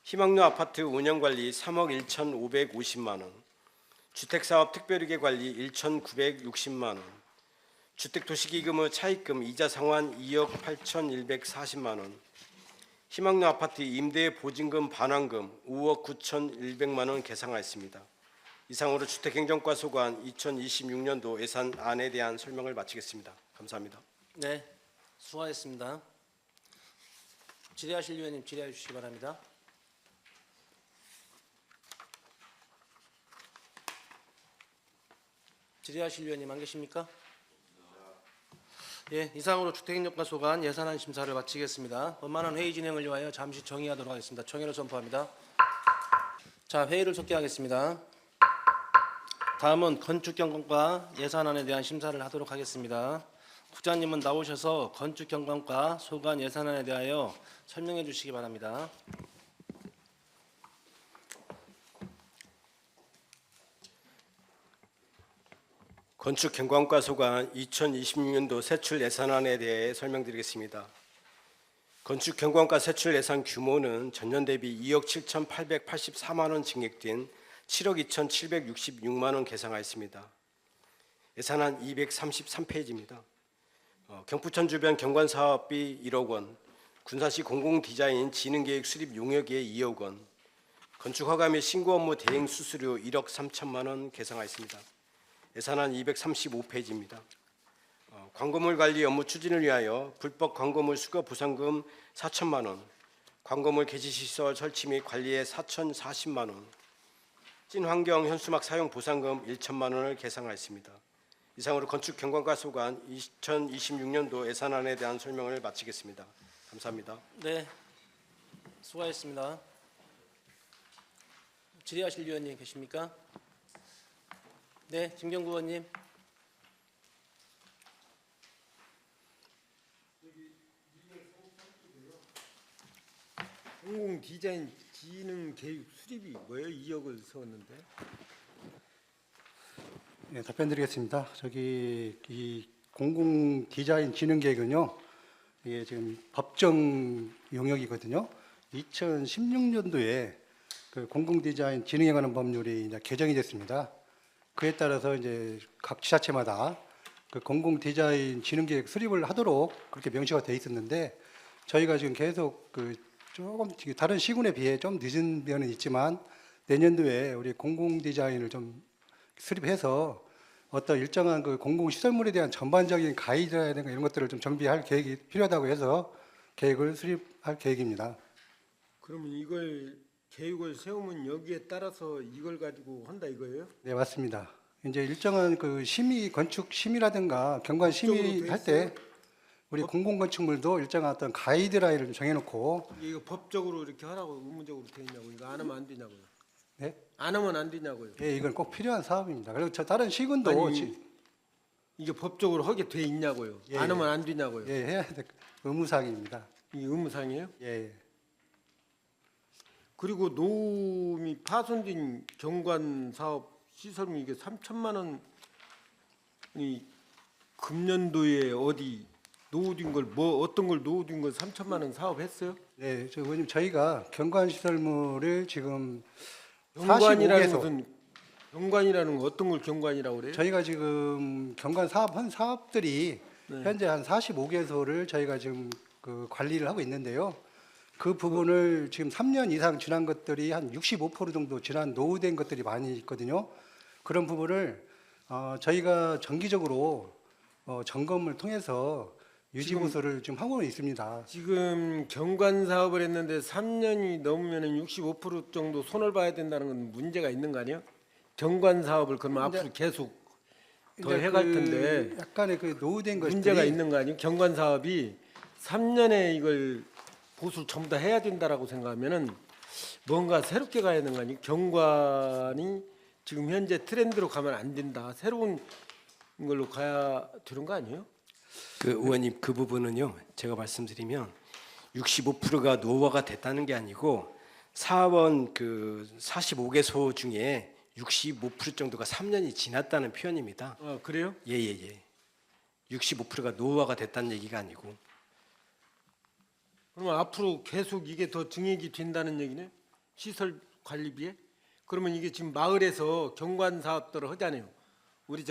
희망로 아파트 운영관리 3억 1,550만 원, 주택사업 특별회계 관리 1,960만 원, 주택도시기금의 차입금 이자 상환 2억 8,140만 원, 희망로 아파트 임대보증금 반환금 5억 9,100만 원 계상하였습니다. 이상으로 주택행정과 소관 2026년도 예산안에 대한 설명을 마치겠습니다. 감사합니다. 네, 수고하셨습니다. 질의하실 위원님 질의해 주시기 바랍니다. 질의하실 위원님 안 계십니까? 예, 이상으로 주택행정과 소관 예산안 심사를 마치겠습니다. 원만한 회의 진행을 위하여 잠시 정의하도록 하겠습니다. 정의를 선포합니다. 자, 회의를 속기하겠습니다. 다음은 건축경관과 예산안에 대한 심사를 하도록 하겠습니다. 국장님은 나오셔서 건축경관과 소관 예산안에 대하여 설명해 주시기 바랍니다. 건축경관과 소관 2026년도 세출 예산안에 대해 설명드리겠습니다. 건축경관과 세출 예산 규모는 전년 대비 2억 7,884만 원 증액된 7억 2,766만 원 계상하였습니다. 예산안 233페이지입니다. 경부천 주변 경관사업비 1억 원, 군산시 공공디자인 지능계획 수립 용역에 2억 원, 건축허가 및 신고 업무 대행 수수료 1억 3천만 원 계상하였습니다. 예산안 235페이지입니다. 광고물 관리 업무 추진을 위하여 불법 광고물 수거 보상금 4천만 원, 광고물 게시시설 설치 및 관리에 4,040만 원, 찐환경 현수막 사용 보상금 1천만 원을 계상하였습니다. 이상으로 건축 경관과 소관 2026년도 예산안에 대한 설명을 마치겠습니다. 감사합니다. 네, 수고하셨습니다. 질의하실 위원님 계십니까? 네, 김경구 의원님. 공공 디자인 기능 계획 수립이 뭐예요? 2억을 세웠는데. 네, 답변드리겠습니다. 이 공공 디자인 진흥 계획은요, 이게 지금 법정 용역이거든요. 2016년도에 그 공공 디자인 진흥에 관한 법률이 이제 개정이 됐습니다. 그에 따라서 이제 각 지자체마다 그 공공 디자인 진흥 계획 수립을 하도록 그렇게 명시가 돼 있었는데, 저희가 지금 계속 조금 다른 시군에 비해 좀 늦은 면은 있지만 내년도에 우리 공공 디자인을 좀 수립해서 어떤 일정한 그 공공 시설물에 대한 전반적인 가이드라든가 이런 것들을 좀 정비할 계획이 필요하다고 해서 계획을 수립할 계획입니다. 그러면 이걸 계획을 세우면 여기에 따라서 이걸 가지고 한다 이거예요? 네, 맞습니다. 이제 일정한 그 심의 건축 심의라든가 경관 심의할 때 우리 공공 건축물도 일정한 어떤 가이드라인을 좀 정해놓고. 이거 법적으로 이렇게 하라고 의무적으로 돼 있냐고. 이거 안 하면 안 되냐고요. 네? 안 하면 안 되냐고요. 예, 이건 꼭 필요한 사업입니다. 그리고 저 다른 시군도 아니, 이게 법적으로 하게 돼 있냐고요. 예, 안 하면 안 되냐고요. 예, 해야 될 의무사항입니다. 이 의무사항이에요? 예. 그리고 노후미 파손된 경관 사업 시설물 이게 3천만 원이 금년도에 어디 노후된 걸 어떤 걸 노후된 걸 3천만 원 사업했어요? 네, 저 의원님 저희가 경관 시설물을 지금 경관이라는 45개소 것은 경관이라는 건 어떤 걸 경관이라고 그래요? 저희가 지금 경관 한 사업들이 네. 현재 한 45개소를 저희가 지금 그 관리를 하고 있는데요. 그 부분을 지금 3년 이상 지난 것들이 한 65% 정도 지난 노후된 것들이 많이 있거든요. 그런 부분을 저희가 정기적으로 점검을 통해서 유지 보수를 지금 하고 있습니다. 지금 경관 사업을 했는데 3년이 넘으면 65% 정도 손을 봐야 된다는 건 문제가 있는 거 아니에요? 경관 사업을 그러면 앞으로 계속 더 해갈 텐데 약간의 그 노후된 것들이 문제가 있는 거 아니에요? 경관 사업이 3년에 이걸 보수를 전부 다 해야 된다라고 생각하면은 뭔가 새롭게 가야 되는 거 아니에요? 경관이 지금 현재 트렌드로 가면 안 된다. 새로운 걸로 가야 되는 거 아니에요? 그 의원님 그 부분은요. 제가 말씀드리면 65%가 노후화가 됐다는 게 아니고 사원 그 45개소 중에 65% 정도가 3년이 지났다는 표현입니다. 그래요? 예예예. 65%가 노후화가 됐다는 얘기가 아니고. 그러면 앞으로 계속 이게 더 증액이 된다는 얘기네? 시설 관리비에? 그러면 이게 지금 마을에서 경관 사업들을 하잖아요. 우리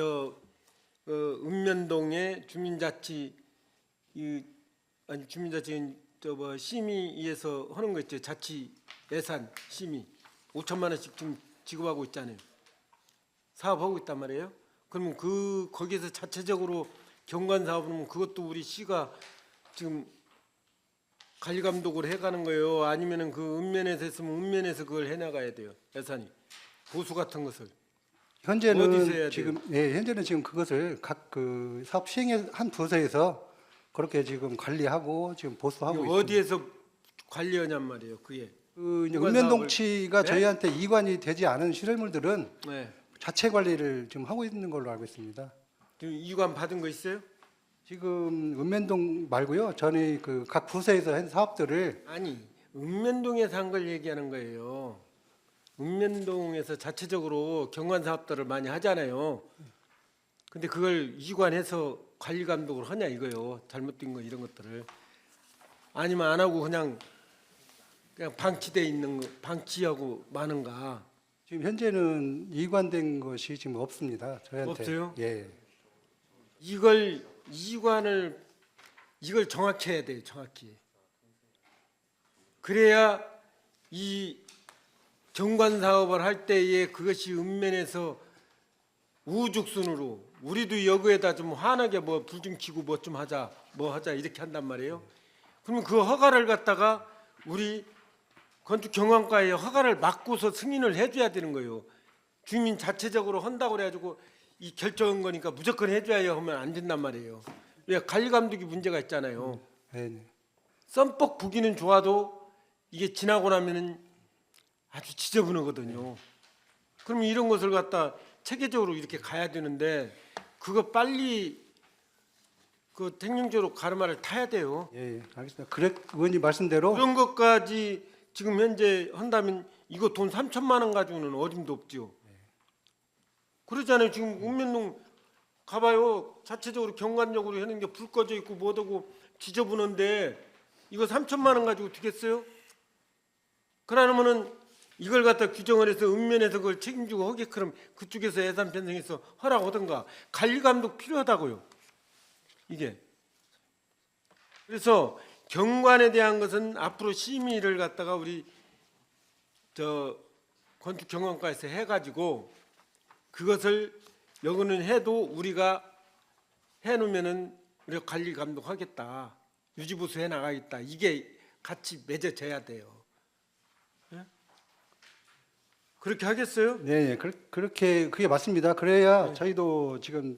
읍면동의 주민자치 심의에서 하는 거 있죠. 자치 예산 심의 5천만 원씩 지금 지급하고 있잖아요. 사업하고 있단 말이에요. 그러면 거기에서 자체적으로 경관 사업을 하면 그것도 우리 시가 지금 관리 감독을 해가는 거예요. 아니면은 그 읍면에서 했으면 읍면에서 그걸 해나가야 돼요. 예산이 보수 같은 것을. 어디서 해야 현재는 지금 그것을 각 그 사업 시행의 한 부서에서 그렇게 지금 관리하고 지금 보수하고 있습니다. 어디에서 관리하냔 말이에요. 그게. 그 이제 경관 읍면동치가 사업을- 네? 저희한테 이관이 되지 않은 시설물들은 네. 자체 관리를 지금 하고 있는 걸로 알고 있습니다. 지금 이관 받은 거 있어요? 지금 읍면동 말고요. 저는 그 각 부서에서 한 사업들을 아니 읍면동에서 한 걸 얘기하는 거예요. 읍면동에서 자체적으로 경관 사업들을 많이 하잖아요. 근데 그걸 이관해서 관리 감독을 하냐 이거요. 잘못된 거 이런 것들을. 아니면 안 하고 그냥 방치돼 있는 거 방치하고 마는가. 지금 현재는 이관된 것이 지금 없습니다. 저희한테. 없어요? 예. 이걸 정확히 해야 돼요. 정확히. 그래야 이 경관 사업을 할 때에 그것이 읍면에서 우후죽순으로 우리도 여기에다 좀 환하게 뭐 불 좀 켜고 뭐 좀 하자 뭐 하자 이렇게 한단 말이에요. 그러면 그 허가를 갖다가 우리 건축 경영과에 허가를 받고서 승인을 해줘야 되는 거예요. 주민 자체적으로 한다고 그래가지고 이 결정한 거니까 무조건 해줘야 하면 안 된단 말이에요. 왜 관리 감독이 문제가 있잖아요. 네. 썸뻑 부기는 좋아도 이게 지나고 나면은 아주 지저분하거든요. 그러면 이런 것을 갖다 체계적으로 이렇게 가야 되는데 그거 빨리 그 택령제로 가르마를 타야 돼요. 예, 알겠습니다. 그래 의원님 말씀대로 그런 것까지 지금 현재 한다면 이거 돈 3천만 원 가지고는 어림도 없죠. 그러잖아요. 지금 읍면동 가봐요. 자체적으로 경관적으로 하는 게 불 꺼져 있고 뭐하고 지저분한데 이거 3천만 원 가지고 되겠어요? 그러면은 이걸 갖다 규정을 해서 읍면에서 그걸 책임지고 하게끔 그쪽에서 예산 편성해서 허락하든가 관리 감독 필요하다고요. 이게. 그래서 경관에 대한 것은 앞으로 심의를 갖다가 우리 저 건축 경영과에서 해가지고 그것을 여기는 해도 우리가 해놓으면은 우리가 관리 감독하겠다, 유지보수 해 나가겠다. 이게 같이 맺어져야 돼요. 예? 그렇게 하겠어요? 네, 그렇게 그게 맞습니다. 그래야 저희도 지금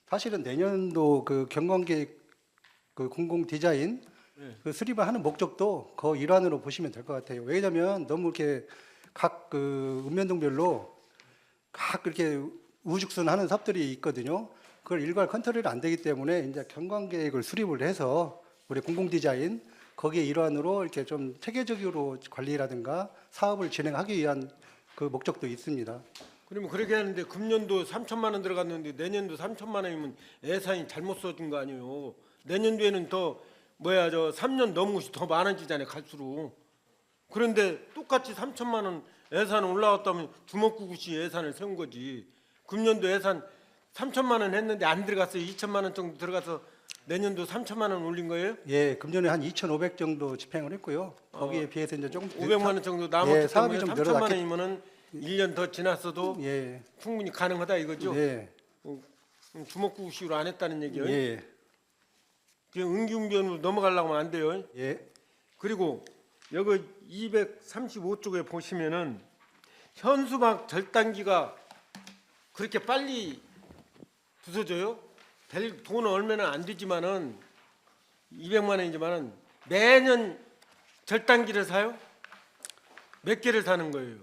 사실은 내년도 그 경관계획 그 공공 디자인 그 수립을 하는 목적도 그 일환으로 보시면 될 것 같아요. 왜냐하면 너무 이렇게 각 그 읍면동별로 각 그렇게 우죽순하는 삽들이 있거든요. 그걸 일괄 컨트롤이 안 되기 때문에 이제 경관계획을 수립을 해서 우리 공공 디자인 거기에 일환으로 이렇게 좀 체계적으로 관리라든가 사업을 진행하기 위한 그 목적도 있습니다. 그러면 그렇게 하는데 금년도 3천만 원 들어갔는데 내년도 3천만 원이면 예산이 잘못 써준 거 아니에요. 내년도에는 더 뭐야 저 3년 넘은 것이 더 많아지잖아요 갈수록. 그런데 똑같이 3천만 원 예산 올라왔다면 주먹구구시 예산을 세운 거지. 금년도 예산 3천만 원 했는데 안 들어갔어요. 2천만 원 정도 들어가서 내년도 3천만 원 올린 거예요? 예, 금년에 한 2,500 정도 집행을 했고요. 거기에 비해서 이제 조금 500만 원 정도 남았기 사업이 때문에 좀 3천만 원이면은 1년 더 지났어도 예, 충분히 가능하다 이거죠? 예, 주먹구구식으로 안 했다는 얘기예요? 예, 그냥 응기응변으로 넘어가려고 하면 안 돼요. 예. 그리고 여기 235쪽에 보시면은 현수막 절단기가 그렇게 빨리 부서져요? 될 돈은 얼마나 안 되지만은 200만 원이지만은 매년 절단기를 사요? 몇 개를 사는 거예요?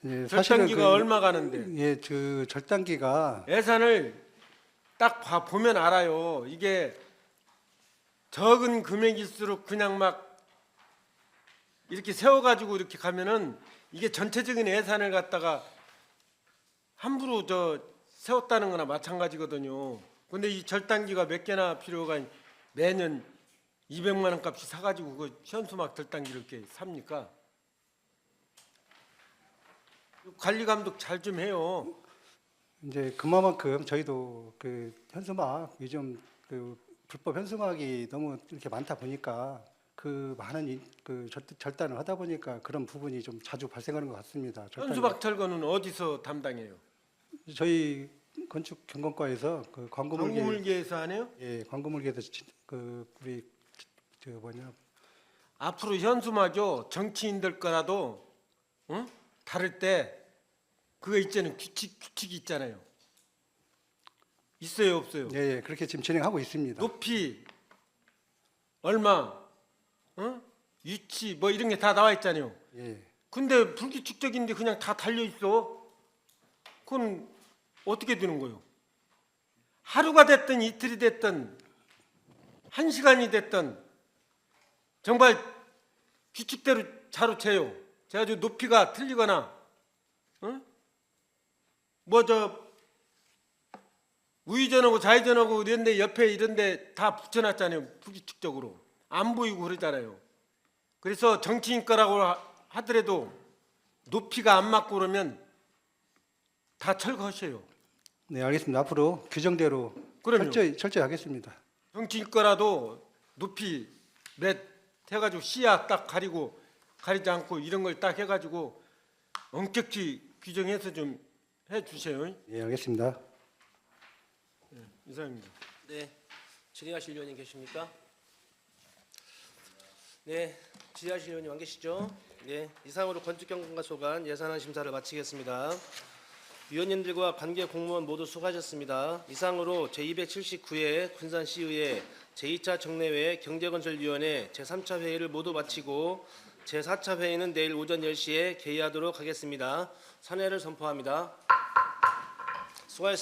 예, 절단기가 얼마 가는데? 예, 그 절단기가 예산을 딱 보면 알아요. 이게 적은 금액일수록 그냥 막 이렇게 세워가지고 이렇게 가면은 이게 전체적인 예산을 갖다가 함부로 저 세웠다는 거나 마찬가지거든요. 근데 이 절단기가 몇 개나 필요가 매년 200만 원 값이 사가지고 그 현수막 절단기를 이렇게 삽니까? 관리 감독 잘 좀 해요. 이제 그만큼 저희도 그 현수막 요즘 그 불법 현수막이 너무 이렇게 많다 보니까 그 많은 그 절단을 하다 보니까 그런 부분이 좀 자주 발생하는 것 같습니다. 현수막 철거는 어디서 담당해요? 저희 건축 경공과에서 그 광고물계에서 하네요? 예, 광고물계에서 그 우리 저 뭐냐 앞으로 현수막요 정치인들 거라도 응? 다를 때 그거 있잖아요. 규칙이 있잖아요. 있어요 없어요? 예, 예, 그렇게 지금 진행하고 있습니다. 높이 얼마 응? 위치 뭐 이런 게 다 나와 있잖아요. 예. 근데 불규칙적인데 그냥 다 달려 있어. 그건 어떻게 되는 거예요? 하루가 됐든 이틀이 됐든 1시간이 됐든 정말 규칙대로 자루채요. 제가 저 높이가 틀리거나 응? 뭐 저 우회전하고 좌회전하고 이런데 옆에 이런데 다 붙여놨잖아요. 불규칙적으로 안 보이고 그러잖아요. 그래서 정치인 거라고 하더라도 높이가 안 맞고 그러면 다 철거하셔요. 네, 알겠습니다. 앞으로 규정대로 그럼요. 철저히 하겠습니다. 정치인 거라도 높이 몇 해가지고 시야 딱 가리지 않고 이런 걸 딱 해가지고 엄격히 규정해서 좀 해 주세요. 예, 알겠습니다. 이상입니다. 네, 질의하실 의원님 계십니까? 네, 질의하실 의원님 안 계시죠? 네, 이상으로 건축경관과 소관 예산안 심사를 마치겠습니다. 위원님들과 관계 공무원 모두 수고하셨습니다. 이상으로 제279회 군산시의회 제2차 정례회 경제건설위원회 제3차 회의를 모두 마치고 제4차 회의는 내일 오전 10시에 개의하도록 하겠습니다. 선회를 선포합니다. 수고하셨습니다.